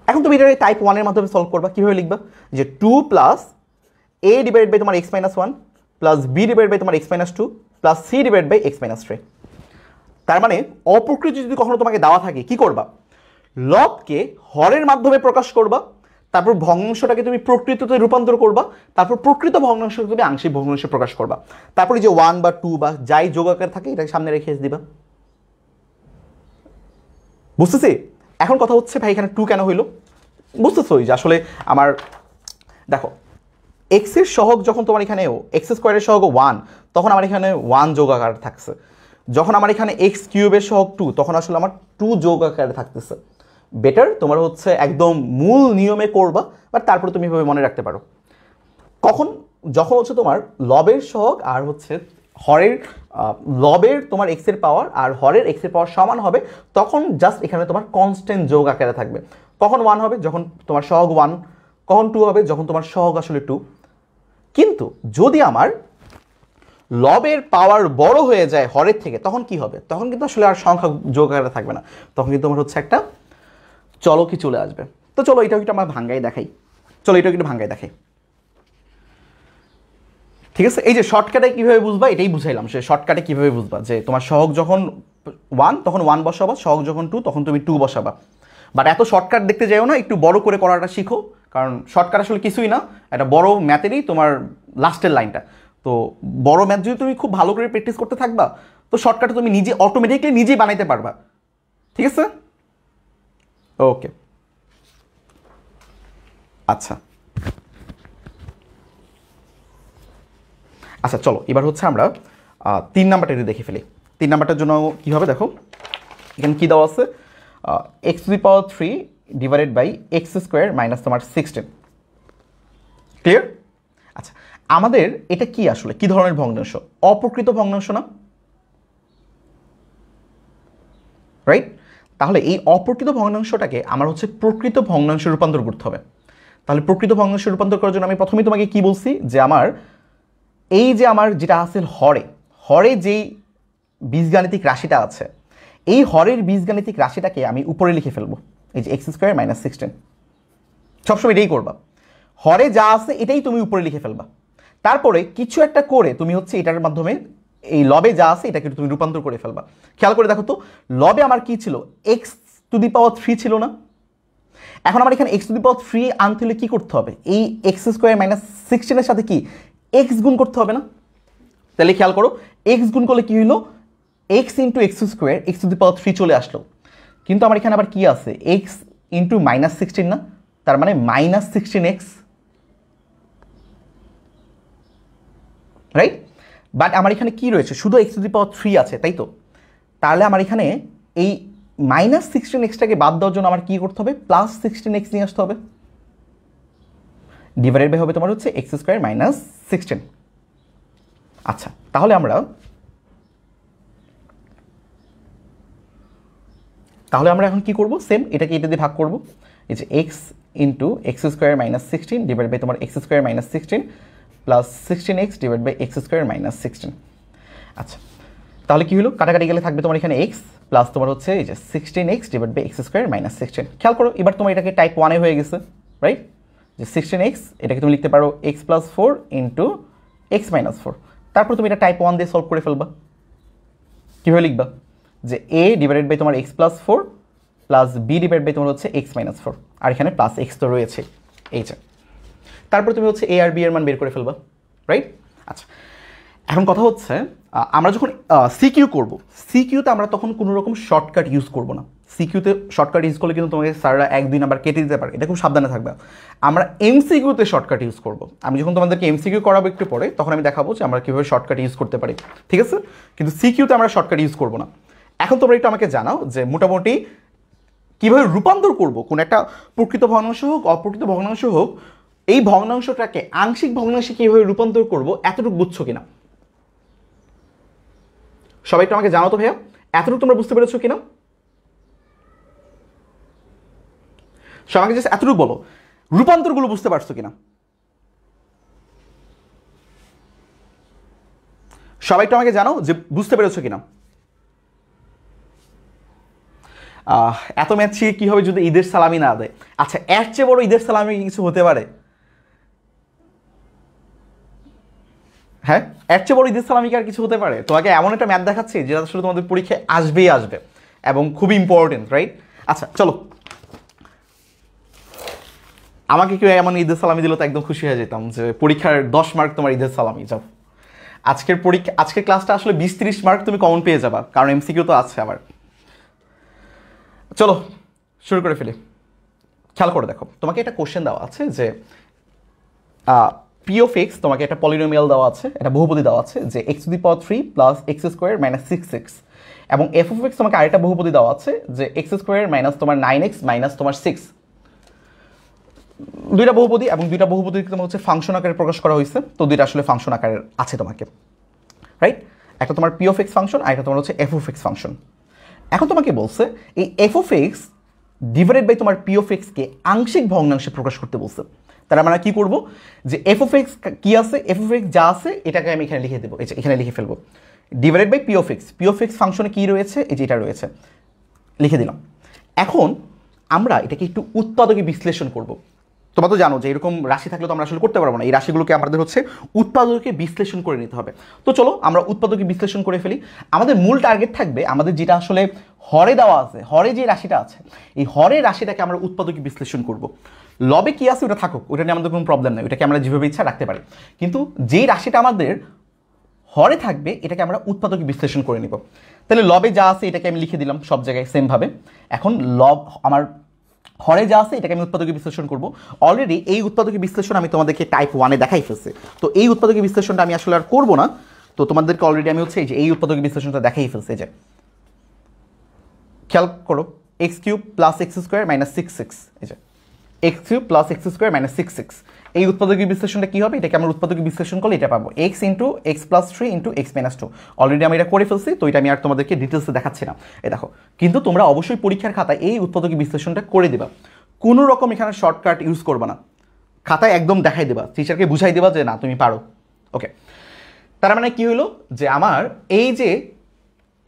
এখন তুমি এটা টাইপ 1 এর মাধ্যমে সলভ করবা, কিভাবে লিখবা যে 2 প্লাস a ডিভাইডেড বাই তোমার x - 1 plus b divided by তোমার x - 2 plus c divided by x - 3। তার মানে অপ্রকৃত যদি কখনো তোমাকে দেওয়া থাকে কি করবা, লবকে হরের মাধ্যমে প্রকাশ করবা, তারপর ভগ্নাংশটাকে তুমি প্রকৃততে রূপান্তর করবা, তারপর প্রকৃত ভগ্নাংশকে তুমি আংশিক ভগ্নাংশে প্রকাশ করবা, তারপরে যে 1 বা 2 বা যাই যোগ আকার থাকে এটাকে সামনে রেখে দিবা। বুঝতেছি? এখন কথা হচ্ছে ভাই এখানে 2 কেন হইলো, বুঝতেছোই যে আসলে আমার দেখো x এর সহগ যখন তোমার এখানে x² এর সহগ 1 তখন আমার এখানে 1 যোগ আকারে থাকছে, যখন আমার এখানে x³ এর সহগ 2 তখন আসলে আমার 2 যোগ আকারে থাকতেছে। বেটার তোমার হচ্ছে একদম মূল নিয়মে করবা, বাট তারপরে তুমি এভাবে মনে রাখতে পারো। কখন, যখন হচ্ছে তোমার লবের সহগ আর হচ্ছে হরের লবের তোমার x এর পাওয়ার আর হরের x এর পাওয়ার সমান হবে, তখন জাস্ট এখানে তোমার কনস্ট্যান্ট যোগ আকারে থাকবে। কখন 1 হবে, যখন তোমার সহগ 1, কখন 2 হবে, যখন তোমার সহগ আসলে 2। কিন্তু যদি আমার লবের পাওয়ার বড় হয়ে যায় হরের থেকে তখন কি হবে, তখন কিন্তু আসলে আর সংখ্যা যোগ আকারে থাকবে না, তখন কিন্তু আমার হচ্ছে একটা চলকই চলে আসবে। তো চলো এটাও একটু আমরা ভাঙ্গাই দেখাই, চলো এটাও একটু ভাঙ্গাই দেখাই, ঠিক আছে? এই যে শর্টকাটে কীভাবে বুঝবা এটাই বুঝাইলাম, সে শর্টকাটে কীভাবে বুঝবা যে তোমার সহগ যখন 1 তখন 1 বসাবা, সহগ যখন 2 তখন তুমি 2 বসাবা। বাট এত শর্টকাট দেখতে যাও না, একটু বড় করে করাটা শিখো, কারণ শর্টকাট আসলে কিছুই না, একটা বড় ম্যাথেরই তোমার লাস্টের লাইনটা। তো বড় ম্যাথ যদি তুমি খুব ভালো করে প্র্যাকটিস করতে থাকবা তো শর্টকাটে তুমি নিজে অটোমেটিকলি নিজেই বানাইতে পারবা, ঠিক আছে? ওকে আচ্ছা আচ্ছা চলো এবার হচ্ছে আমরা 3 নাম্বারটা একটু দেখে ফেলি। 3 নাম্বারটার জন্য কী হবে দেখো, এখানে কী দেওয়া আছে x³ divided by x² minus তোমার 16। ক্লিয়ার? আচ্ছা আমাদের এটা কি আসলে কি ধরনের ভগ্নাংশ, অপ্রকৃত ভগ্নাংশ না, রাইট? তাহলে এই অপ্রকৃত ভগ্নাংশটাকে আমার হচ্ছে প্রকৃত ভগ্নাংশে রূপান্তর করতে হবে। তাহলে প্রকৃত ভগ্নাংশে রূপান্তর করার জন্য আমি প্রথমেই তোমাকে কি বলছি যে আমার এই যে আমার যেটা আছে হরে, হরে যেই বীজগাণিতিক রাশিটা আছে এই হরের বীজগাণিতিক রাশিটাকে আমি উপরে লিখে ফেলবো, এই যে x² মাইনাস 16। সবসময় এটাই করবা, হরে যা আছে এটাই তুমি উপরে লিখে ফেলবা, তারপরে কিছু একটা করে তুমি হচ্ছে এটার মাধ্যমে এই লবে যা আছে এটাকে তুমি রূপান্তর করে ফেলবা। খেয়াল করে দেখো তো লবে আমার কি ছিল, x³ ছিল না, এখন আমার এখানে x³ আনতে হলে কি করতে হবে, এই x² মাইনাস 16 এর সাথে কি x গুণ করতে হবে না? তাহলে খেয়াল করো x গুণ করলে কি হইলো, x ইন্টু x² x³ চলে আসলো, কিন্তু আমার এখানে আবার কি আছে x ইন্টু মাইনাস 16 না, তার মানে মাইনাস 16x, রাইট? বাট আমার এখানে কি রয়েছে, শুধু x³ আছে, তাই তো? তাহলে আমার এখানে এই -16x-টাকে বাদ দেওয়ার জন্য আমার কী করতে হবে, +16x নিয়ে আসতে হবে, ডিভাইডেড বাই হবে তোমার হচ্ছে x² - 16। আচ্ছা, তাহলে আমরা এখন কি করব, সেম এটাকে এটা দিয়ে ভাগ করব, এই যে x into x² - 16 divide by তোমার x² - 16 plus 16x divide by x² - 16। আচ্ছা, তাহলে কি হলো, কাটাকাটি গেলে থাকবে তোমার এখানে x প্লাস তোমার হচ্ছে এই যে 16x ডিভাইড বাই x² - 16। খেয়াল করো, এবার তোমার এটাকে টাইপ 1-এ হয়ে গেছে, রাইট? যে 16x এটাকে তুমি লিখতে পারো x + 4 ইন্টু x - 4। তারপর তুমি এটা টাইপ 1 দিয়ে সলভ করে ফেলবা। কীভাবে লিখবা, যে a ডিভাইডেড বাই তোমার x + 4 plus b divide by তোমার হচ্ছে x - 4, আর এখানে প্লাস x তো রয়েছে এই যে। তারপর তুমি হচ্ছে a আর b এর মান বের করে ফেলবা, রাইট? আচ্ছা, এখন কথা হচ্ছে আমরা যখন সিকিউ করব, সিকিউতে আমরা তখন কোনো রকম শর্টকাট ইউজ করব না। সিকিউতে শর্টকাট ইউজ করলে কিন্তু তোমাকে স্যাররা 1-2 নাম্বার কেটে দিতে পারে, এটা খুব সাবধানে থাকবে। আমরা এমসিকিউতে শর্টকাট ইউজ করব। আমি যখন তোমাদেরকে এমসিকিউ করাবো একটু পরে, তখন আমি দেখাবো যে আমরা কীভাবে শর্টকাট ইউজ করতে পারি, ঠিক আছে? কিন্তু সিকিউতে আমরা শর্টকাট ইউজ করব না। এখন তোমরা একটু আমাকে জানাও যে মোটামুটি কীভাবে রূপান্তর করব, কোন একটা প্রকৃত ভগ্নাংশ হোক অপ্রকৃত ভগ্নাংশ হোক, এই ভগ্নাংশটাকে আংশিক ভগ্নাংশে কীভাবে রূপান্তর করব, এতটুকু বুঝছো কিনা? সবাই একটু আমাকে জানাও তো ভাইয়া, এতটুকু তোমরা বুঝতে পেরেছো কিনা? সবাইকে জাস্ট এতটুকু বলো, রূপান্তরগুলো বুঝতে পারছো কিনা? সবাই একটু আমাকে জানাও যে বুঝতে পেরেছো কিনা। এত ম্যাথ শিখে কী হবে যদি ঈদের সালামি না দেয়? আচ্ছা, এর চেয়ে বড় ঈদের সালামি কিছু হতে পারে? হ্যাঁ, এর চেয়ে বড় ঈদের সালামি কি আর কিছু হতে পারে? তোমাকে এমন একটা ম্যাথ দেখাচ্ছি যেটা আসলে তোমাদের পরীক্ষায় আসবেই আসবে এবং খুবই ইম্পর্টেন্ট, রাইট? আচ্ছা চলো, আমাকে কেউ এমন ঈদের সালামি দিল তো একদম খুশি হয়ে যেতাম যে পরীক্ষার 10 মার্ক তোমার ঈদের সালামি। যাও, আজকের ক্লাসটা আসলে 20-30 মার্ক তুমি কমন পেয়ে যাবা, কারণ এমসিকিউ তো আছে আবার। চলো শুরু করে ফেলি। খেয়াল করে দেখো, তোমাকে একটা কোশ্চেন দেওয়া আছে যে পি অফ এক্স, তোমাকে একটা পলিনোমিয়াল দেওয়া আছে, একটা বহুপদী দেওয়া আছে যে x³ প্লাস x² - 6x, এবং এফ অফ এক্স তোমাকে আরেকটা বহুপদী দেওয়া আছে যে x² মাইনাস তোমার 9x মাইনাস তোমার 6। দুইটা বহুপদী এবং দুইটা বহুপদীকে তোমার হচ্ছে ফাংশন আকারে প্রকাশ করা হয়েছে, তো দুইটা আসলে ফাংশন আকারের আছে তোমাকে, রাইট? একটা তোমার পি অফ এক্স ফাংশন আর একটা তোমার হচ্ছে এফ অফ এক্স ফাংশন। এখন তোমাকে বলছে এই f of x divided by তোমার পি অফ এক্সকে আংশিক ভগ্নাংশে প্রকাশ করতে বলছে। তাহলে আমরা কি করব, যে এফ অফ এক্স কি আছে, এফ অফ এক্স যা আছে এটাকে আমি এখানে লিখে দেবো, এখানে লিখে ফেলবো, divided by p of x. P of x ফাংশনে কী রয়েছে, এই যে এটা রয়েছে, লিখে দিলাম। এখন আমরা এটাকে একটু উৎপাদকে বিশ্লেষণ করব। তোমরা তো জানো যে এরকম রাশি থাকলে তো আমরা আসলে করতে পারবো না, এই রাশিগুলোকে আমাদের হচ্ছে উৎপাদকে বিশ্লেষণ করে নিতে হবে। তো চলো আমরা উৎপাদকে বিশ্লেষণ করে ফেলি। আমাদের মূল টার্গেট থাকবে আমাদের যেটা আসলে হরে দেওয়া আছে, হরে যে রাশিটা আছে, এই হরের রাশিটাকে আমরা উৎপাদকে বিশ্লেষণ করব। লবে কি আছে ওটা থাকুক, ওটা নিয়ে আমাদের কোনো প্রবলেম নেই, ওটাকে আমরা যেভাবে ইচ্ছা রাখতে পারি, কিন্তু যেই রাশিটা আমাদের হরে থাকবে এটাকে আমরা উৎপাদকে বিশ্লেষণ করে নিব। তাহলে লবে যা আছে এটাকে আমি লিখে দিলাম সব জায়গায় সেমভাবে। এখন লব আমার হরে যা আছে এটাকে আমি উৎপাদকে বিশ্লেষণ করব। অলরেডি এই উৎপাদকে বিশ্লেষণ আমি তোমাদেরকে টাইপ 1-এ দেখাই ফেলছি, তো এই উৎপাদকে বিশ্লেষণটা আমি আসলে আর করবো না। তো তোমাদেরকে অলরেডি আমি হচ্ছে এই উৎপাদকে বিশ্লেষণটা দেখাই ফেলছি। যে খেয়াল করো, x³ plus x² minus 6x, এই যে x³ plus x² minus 6x, এই উৎপাদকীয় বিশ্লেষণটা কী হবে, এটাকে আমরা উৎপাদকীয় বিশ্লেষণ করলে এটা পাবো x into x plus 3 into x minus 2। Already আমি এটা করে ফেলছি, তো এটা আমি আর তোমাদেরকে ডিটেলসে দেখাচ্ছি না। এই দেখো, কিন্তু তোমরা অবশ্যই পরীক্ষার খাতায় এই উৎপাদকীয় বিশ্লেষণটা করে দেবা, কোনো রকম এখানে শর্টকাট ইউজ করবা না, খাতায় একদম দেখাই দেবা, টিচারকে বুঝাই দেবা যে না তুমি পারো। ওকে, তার মানে কি হলো, যে আমার এই যে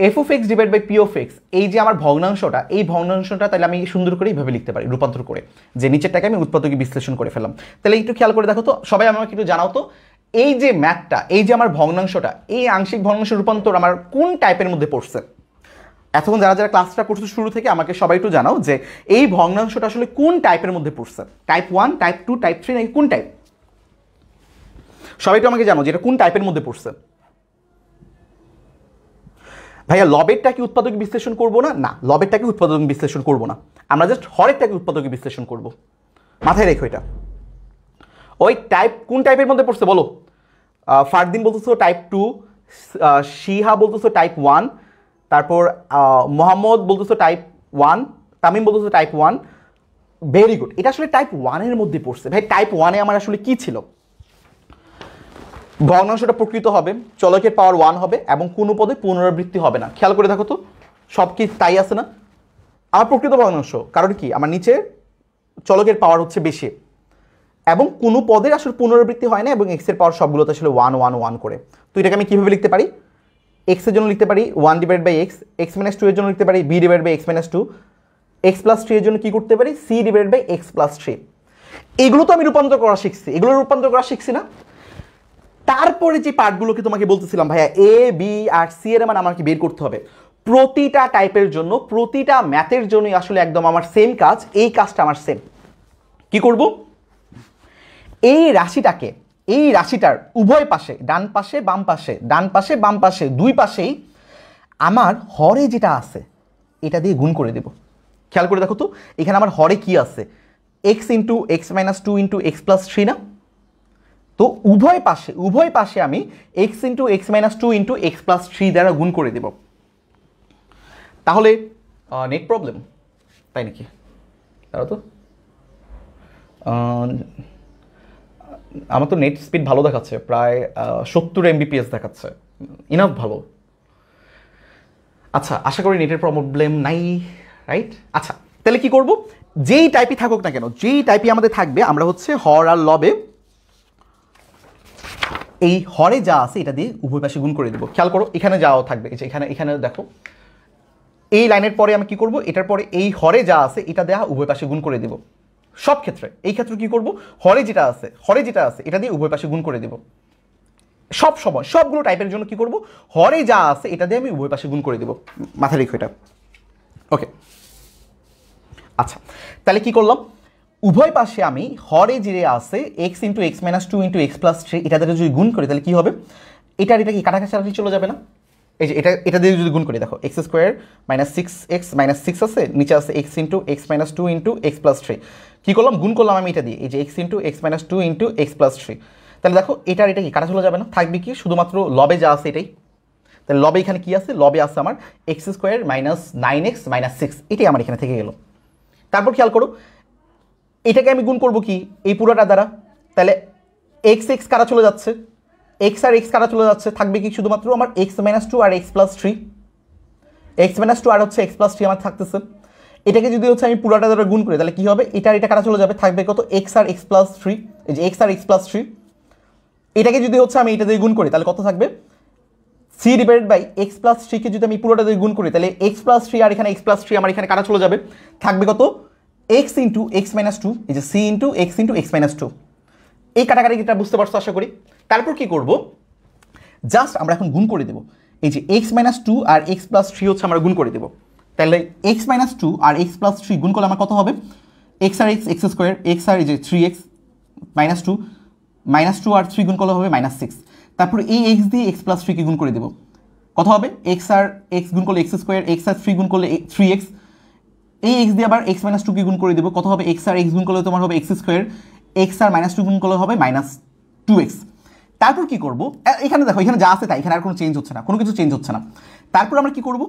f of x divide by p of x, এই যে আমার ভগ্নাংশটা, এই ভগ্নাংশটা তাহলে আমি সুন্দর করে এইভাবে লিখতে পারি রূপান্তর করে, যে নিচেরটাকে আমি উৎপাদকীয় বিশ্লেষণ করে ফেললাম। তাহলে একটু খেয়াল করে দেখো তো সবাই, আমাকে একটু জানাও তো, এই যে ম্যাথটা, এই যে আমার ভগ্নাংশটা, এই আংশিক ভগ্নাংশ রূপান্তর আমার কোন টাইপের মধ্যে পড়ছে? এতক্ষণ যারা যারা ক্লাসটা করছো শুরু থেকে আমাকে সবাই একটু জানাও যে এই ভগ্নাংশটা আসলে কোন টাইপের মধ্যে পড়ছে, টাইপ 1, টাইপ 2, টাইপ 3 নাকি কোন টাইপ? সবাই একটু আমাকে জানো যে এটা কোন টাইপের মধ্যে পড়ছে। ভাইয়া লবেরটাকে উৎপাদক বিশ্লেষণ করবো না, না লবেরটাকে উৎপাদক বিশ্লেষণ করবো না, আমরা জাস্ট হরেরটাকে উৎপাদক বিশ্লেষণ করব। মাথায় রেখো এটা। ওই টাইপ কোন টাইপের মধ্যে পড়ছে বলো? ফারদিন বলতেছো টাইপ 2, শিহা বলতেছো টাইপ 1, তারপর মোহাম্মদ বলতেছো টাইপ 1, তামিম বলতেছো টাইপ 1, ভেরি গুড। এটা আসলে টাইপ 1-এর মধ্যে পড়ছে ভাই। টাইপ 1-এ আমার আসলে কি ছিল? ভগ্নাংশটা প্রকৃত হবে, চলকের পাওয়ার 1 হবে এবং কোনো পদে পুনরাবৃত্তি হবে না। খেয়াল করে দেখো তো সব কি তাই আছে না? আমার প্রকৃত ভগ্নাংশ, কারণ কি আমার নিচে চলকের পাওয়ার হচ্ছে বেশি এবং কোনো পদের আসলে পুনরাবৃত্তি হয় না এবং এক্সের পাওয়ার সবগুলোতে আসলে 1 1 1 করে। তো এটাকে আমি কীভাবে লিখতে পারি? এক্সের জন্য লিখতে পারি 1/x, x-2 এর জন্য লিখতে পারি b/x-2, x+3 এর জন্য কি করতে পারি c/x+3। এগুলো তো আমি রূপান্তর করা শিখছি, এগুলো রূপান্তর করা শিখছি না? তারপরে যে পার্টগুলোকে তোমাকে বলতেছিলাম ভাইয়া এ বি আর সি এর মান আমাকে বের করতে হবে। প্রতিটা টাইপের জন্য, প্রতিটা ম্যাথের জন্যই আসলে একদম আমার সেম কাজ, এই কাজটা আমার সেম। কি করব? এই রাশিটাকে, এই রাশিটার উভয় পাশে, ডান পাশে বাম পাশে, ডান পাশে বাম পাশে, দুই পাশেই আমার হরে যেটা আছে এটা দিয়ে গুণ করে দেব। খেয়াল করে দেখো তো এখানে আমার হরে কি আছে? x × x-2 × x+3 না? তো উভয় পাশে আমি x × x-2 × x+3 দ্বারা গুণ করে দেব। তাহলে নেট প্রবলেম, তাই নাকি? তারা তো আমার তো নেট স্পিড ভালো দেখাচ্ছে, প্রায় 70 Mbps দেখাচ্ছে, ইনাফ ভালো। আচ্ছা, আশা করি নেটের প্রবলেম নাই, রাইট? আচ্ছা, তাহলে কি করব? যেই টাইপই থাকুক না কেন, যেই টাইপই আমাদের থাকবে, আমরা হচ্ছে হর আর লবে এই হরে যা আছে এটা দিয়ে উভয় পাশে গুণ করে দেবো। খেয়াল করো এখানে যাও থাকবে, এই যে এখানে দেখো এই লাইনের পরে আমি কি করব? এটার পরে এই হরে যা আছে এটা দেওয়া উভয় পাশে গুণ করে দেব সব ক্ষেত্রে। এই ক্ষেত্রে কি করব? হরে যেটা আছে এটা দিয়ে উভয় পাশে গুণ করে দেব সব সময়। সবগুলো টাইপের জন্য কি করব? হরে যা আছে এটা দিয়ে আমি উভয় পাশে গুণ করে দেব। মাথায় রেখো এটা, ওকে? আচ্ছা, তাহলে কি করলাম? উভয় পাশে আমি হরে যে আছে x × x-2 × x+3 এটা দ্বারা যদি গুণ করি তাহলে কি হবে? এটা কি কাটাকাটি চলে যাবে না? এই যে এটা দিয়ে যদি গুণ করি, দেখো x² - 6x - 6 আছে, নিচে আছে x × x-2 × x+3। কি করলাম? গুণ করলাম আমি এটা দিয়ে, এই যে x × x-2 × x+3। তাহলে দেখো এটা কি কাটা চলে যাবে না? থাকবে কি শুধুমাত্র লবে যা আছে এটাই। তাহলে লবে এখানে কি আছে? লবে আছে আমার x² - 9x - 6, এটাই আমার এখানে থেকে গেল। তারপর খেয়াল করো এটাকে আমি গুণ করব কি এই পুরোটা দ্বারা, তাহলে x কাটা চলে যাচ্ছে, x আর x কাটা চলে যাচ্ছে, থাকবে কি শুধুমাত্র আমার x-2 আর x+3, x-2 আর হচ্ছে x+3 আমার থাকতেছে। এটাকে যদি হচ্ছে আমি পুরোটা দ্বারা গুণ করি তাহলে কি হবে? এটা কাটা চলে যাবে, থাকবে কত? x আর x+3, এই যে x আর x+3। এটাকে যদি হচ্ছে আমি এটা দিয়ে গুণ করি তাহলে কত থাকবে? c/x+3 কে যদি আমি পুরোটা দিয়ে গুণ করি তাহলে x+3 আর এখানে x+3 আমার এখানে কাটা চলে যাবে, থাকবে কত? x × x-2, এই যে c × x × x-2। এই কাটাকাটিটা বুঝতে পারছো আশা করি। তারপর কি করব? জাস্ট আমরা এখন গুণ করে দেব। এই যে x-2 আর x+3 হচ্ছে আমরা গুণ করে দেব। তাহলে x-2 আর x+3 গুণ করলে আমার কত হবে? x আর x x², x আর এই যে 3x -2 -2 আর 3 গুণ করলে হবে -6। তারপর এই x দিয়ে x+3 কে গুণ করে দেব, কত হবে? x আর x গুণ করলে x² x আর 3 গুণ করলে 3x, এই x দিয়ে আবার x-2 কে গুণ করে দেব, কত হবে? x আর x গুণ করলে তোমার হবে x² x আর -2 গুণ করলে হবে -2x। তারপর কি করব? এখানে দেখো এখানে যা আছে তাই, এখানে আর কোনো চেঞ্জ হচ্ছে না, কোনো কিছু চেঞ্জ হচ্ছে না। তারপর আমরা কি করব?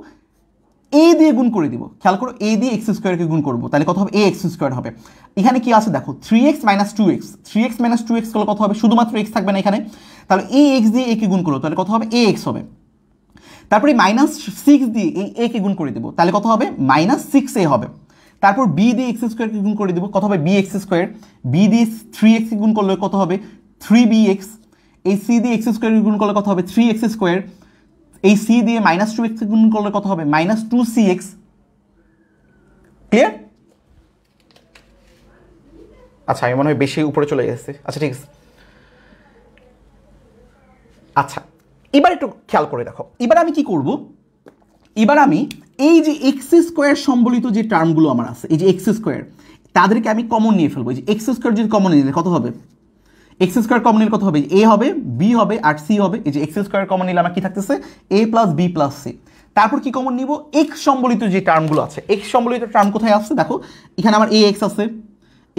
a দিয়ে গুণ করে দিব। খেয়াল করো a দিয়ে x² কে গুণ করব, তাহলে কত হবে? ax² হবে। এখানে কি আছে দেখো 3x - 2x, 3x - 2x করলে কত হবে? শুধুমাত্র x থাকবে না এখানে, তাহলে এই x দিয়ে a কে গুণ করো তাহলে কত হবে? ax হবে। তারপরে -6 দিয়ে এই a কে গুণ করে দেব, তাহলে কত হবে? -6a হবে। তারপর b দিয়ে x² কে গুণ করে দেব, কত হবে? bx²। b দিয়ে 3x কে গুণ করলে কত হবে? 3bx। এই c দিয়ে x² কে গুণ করলে কত হবে? 3x²। এই c দিয়ে -2x কে গুণ করলে কত হবে? -2cx। ক্লিয়ার? আচ্ছা, আমি মনে হয় বেশি উপরে চলে গেছে। আচ্ছা ঠিক আছে। আচ্ছা, এবার একটু খেয়াল করে দেখো, এবার আমি কি করব? এবার আমি এই যে x² সম্বলিত যে টার্মগুলো আমার আছে, এই যে x², তাদেরকে আমি কমন নিয়ে ফেলবো। এই যে x² যদি কমন নিলে কত হবে? x² কমন নিলে কত হবে? a হবে, b হবে আর c হবে। এই যে x² কমন নিলে আমার কি থাকতেছে? a + b + c। তারপর কি কমন নিব? x সম্বলিত যে টার্মগুলো আছে, x সম্বলিত টার্ম কোথায় আছে দেখো, এখানে আমার ax আছে,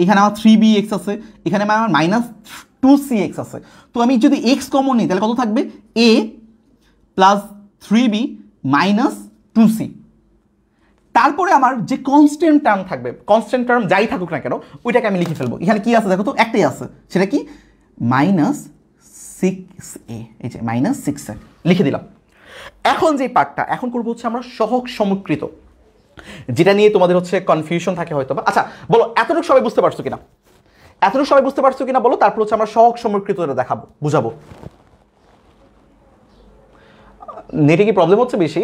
এখানে আমার 3bx আছে, এখানে আমার -2cx আছে। তো আমি যদি x কমন নিই তাহলে কত থাকবে? a + 3b - 2c, তারপরে আমার যে কনস্ট্যান্ট টার্ম থাকবে, কনস্ট্যান্ট টার্ম যাই থাকুক না কেন ওইটাকে আমি লিখে ফেলবো। এখানে কি আছে দেখো তো, একটাই আছে, সেটা কি -6a, এই যে -6a লিখে দিলাম। এখন যে পার্টটা এখন করবো হচ্ছে আমরা সহগ সমীকৃত, যেটা নিয়ে তোমাদের হচ্ছে কনফিউশন থাকে হয়তো বা। আচ্ছা বলো এতটুকু সবাই বুঝতে পারছো কিনা, এতটুকু সবাই বুঝতে পারছো কিনা বলো, তারপর হচ্ছে আমরা সহগ সমীকৃতটা দেখাবো, বুঝাবো। নেটে কি প্রবলেম হচ্ছে বেশি?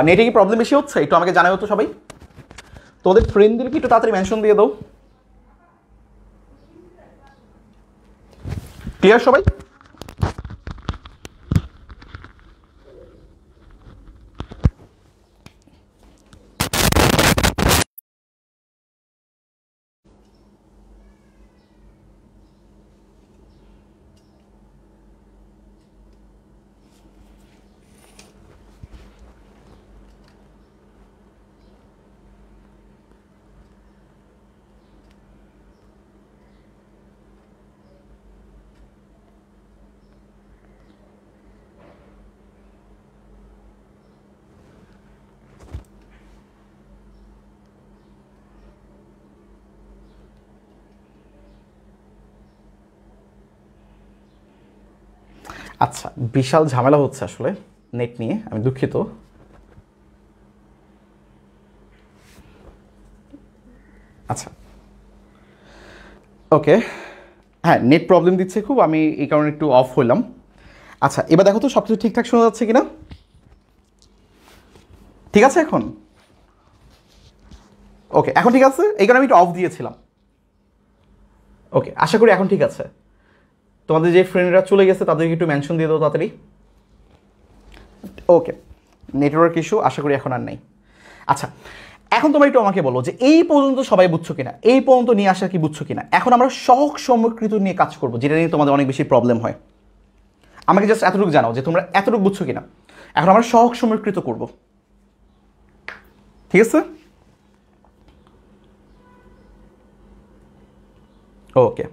নেটে কি প্রবলেম বেশি হচ্ছে? একটু আমাকে জানাও তো সবাই। তোদের ফ্রেন্ডদেরকে একটু তাড়াতাড়ি মেনশন দিয়ে দাও। ক্লিয়ার সবাই? আচ্ছা বিশাল ঝামেলা হচ্ছে আসলে নেট নিয়ে, আমি দুঃখিত। আচ্ছা ওকে, হ্যাঁ নেট প্রবলেম দিচ্ছে খুব, আমি এই কারণে একটু অফ হইলাম। আচ্ছা এবার দেখো তো সব কিছু ঠিকঠাক শোনা যাচ্ছে কিনা, ঠিক আছে এখন? ওকে এখন ঠিক আছে, এই কারণে আমি একটু অফ দিয়েছিলাম। ওকে আশা করি এখন ঠিক আছে। তোমাদের যে ফ্রেন্ডরা চলে গেছে তাদেরকে একটু মেনশন দিয়ে দাও তাড়াতাড়ি। ওকে নেটওয়ার্ক ইস্যু আশা করি এখন আর নাই। আচ্ছা এখন তোমরা একটু আমাকে বলো যে এই পর্যন্ত সবাই বুঝছো কিনা, এই পর্যন্ত নিয়ে আসা কি বুঝছো কিনা? এখন আমরা সহগ সমীকৃত নিয়ে কাজ করবো, যেটা নিয়ে তোমাদের অনেক বেশি প্রবলেম হয়। আমাকে জাস্ট এতটুকু জানাও যে তোমরা এতটুকু বুঝছো কিনা। এখন আমরা সহগ সমীকৃত করব, ঠিক আছে? ওকে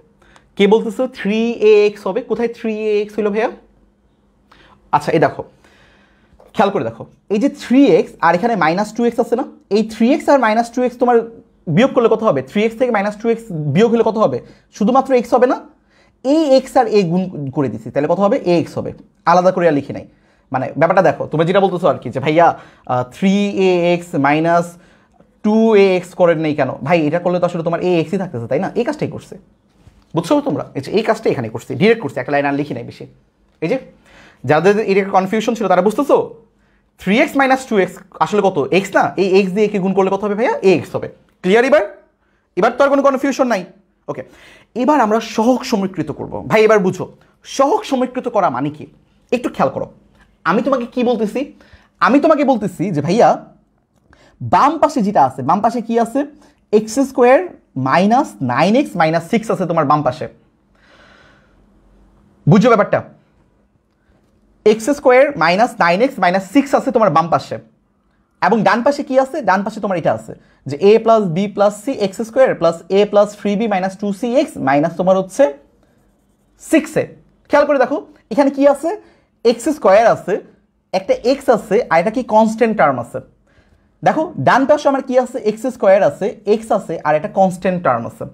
কে বলতেছো 3ax হবে? কোথায় 3ax হইল ভাইয়া? আচ্ছা এই দেখো খেয়াল করে দেখো, এই যে 3x আর এখানে -2x আছে না, এই 3x আর -2x তোমার বিয়োগ করলে কত হবে? 3x থেকে -2x বিয়োগ হলে কত হবে? শুধুমাত্র x হবে না, এই x আর a গুণ করে দিছি, তাহলে কত হবে? ax হবে, আলাদা করে আর লিখি নাই। মানে ব্যাপারটা দেখো, তোমরা যেটা বলতেছো আর কি যে ভাইয়া 3ax - 2ax করেন নেই কেন? ভাই এটা করলে তো আসলে তোমার axই থাকতেছে, তাই না? এই কাজটাই করছে, বুঝছো তোমরা? এই কাজটা এখানে করছি, ডিরেক্ট করছি, একটা লাইন আর লিখি নাই বেশি। এই যে যাদের এটা কনফিউশন ছিল তারা বুঝতেছো 3x - 2x আসলে কত? x না, এই x দিয়ে কে গুণ করলে কত হবে ভাইয়া? ax হবে। ক্লিয়ার? এবার এবার তো আর কোনো কনফিউশন নাই। ওকে এবার আমরা সহগ সমীকৃত করব। ভাই এবার বুঝো সহগ সমীকৃত করা মানে কি, একটু খেয়াল করো। আমি তোমাকে কি বলতেছি? আমি তোমাকে বলতেছি যে ভাইয়া বাম পাশে যেটা আছে, বাম পাশে কি আছে? x² - 9x - 6 আছে তোমার বাম পাশে, বুঝছো ব্যাপারটা? x² - 9x - 6 আছে তোমার বাম পাশে, এবং ডান পাশে কি আছে? ডান পাশে তোমার এটা আছে যে a + b + c x² + a + 3b - 2cx minus তোমার হচ্ছে 6a। খেয়াল করে দেখো এখানে কি আছে? x² আছে, একটা x আছে, আর এটা কি কনস্ট্যান্ট টার্ম আছে। দেখো ডান পাশে আমার কি আছে? x² আছে, x আছে, আর একটা কনস্ট্যান্ট টার্ম আছে।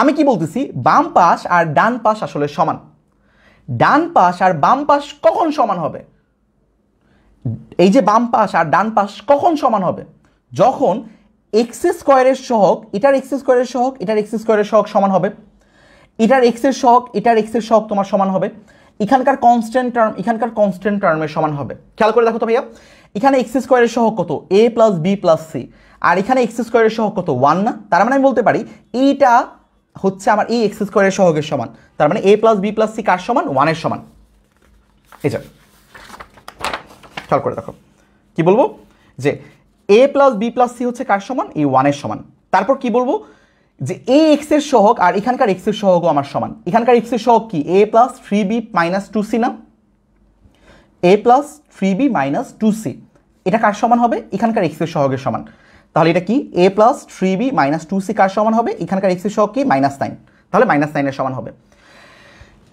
আমি কি বলতেছি? বাম পাশ আর ডান পাশ আসলে সমান। ডান পাশ আর বাম পাশ কখন সমান হবে? এই যে বাম পাশ আর ডান পাশ কখন সমান হবে? যখন x² এর সহগ এটার x² এর সহগ এটার x² এর সহগ সমান হবে, এটার x এর সহগ এটার x এর সহগ তোমার সমান হবে, এখানকার কনস্ট্যান্ট টার্ম এখানকার কনস্ট্যান্ট টার্মের সমান হবে। খেয়াল করে দেখো তো ভাইয়া, এখানে x² এর সহগ কত? a + b + c, আর এখানে x² এর সহগ কত? 1 না? তার মানে আমি বলতে পারি এইটা হচ্ছে আমার এই x² এর সহগের সমান। তার মানে a + b + c কার সমান? 1 এর সমান। এই যে খেয়াল করে দেখো কি বলবো যে a + b + c হচ্ছে কার সমান? এই 1 এর সমান। তারপর কি বলবো যে এই x এর সহগ আর এখানকার x এর সহগও আমার সমান। এখানকার x এর সহগ কি? a + 3b - 2c না? a + 3b - 2c এটা কার সমান হবে? এখানকার x এর সহগের সমান। তাহলে এটা কি? a + 3b - 2c কার সমান হবে? এখানকার x এর সহগ কি? -9, তাহলে -9 এর সমান হবে।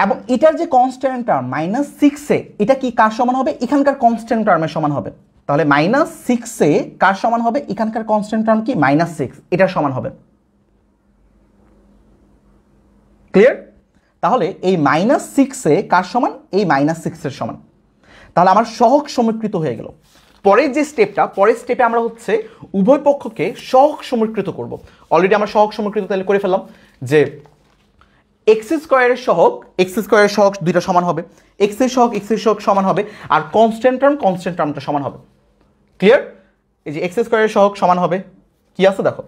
এবং এটার যে কনস্ট্যান্ট টার্ম -6 এটা কি কার সমান হবে? এখানকার কনস্ট্যান্ট টার্মের সমান হবে। তাহলে -6 কার সমান হবে? এখানকার কনস্ট্যান্ট টার্ম কি -6 এটার সমান হবে। ক্লিয়ার? তাহলে এই -6 কার সমান? এই -6 এর সমান। তাহলে আমার সহগ সমীকৃত হয়ে গেল। পরের যে স্টেপটা, পরের স্টেপে আমরা হচ্ছে উভয় পক্ষকে সহগ সমীকৃত করব। অলরেডি আমরা সহগ সমীকৃত তাহলে করে ফেললাম যে এক্স স্কোয়ারের সহগ দুইটা সমান হবে, এক্স এর সহগ সমান হবে, আর কনস্ট্যান্ট টার্মটা সমান হবে। ক্লিয়ার? এই যে এক্স স্কোয়ারের সহগ সমান হবে কি আছে দেখো,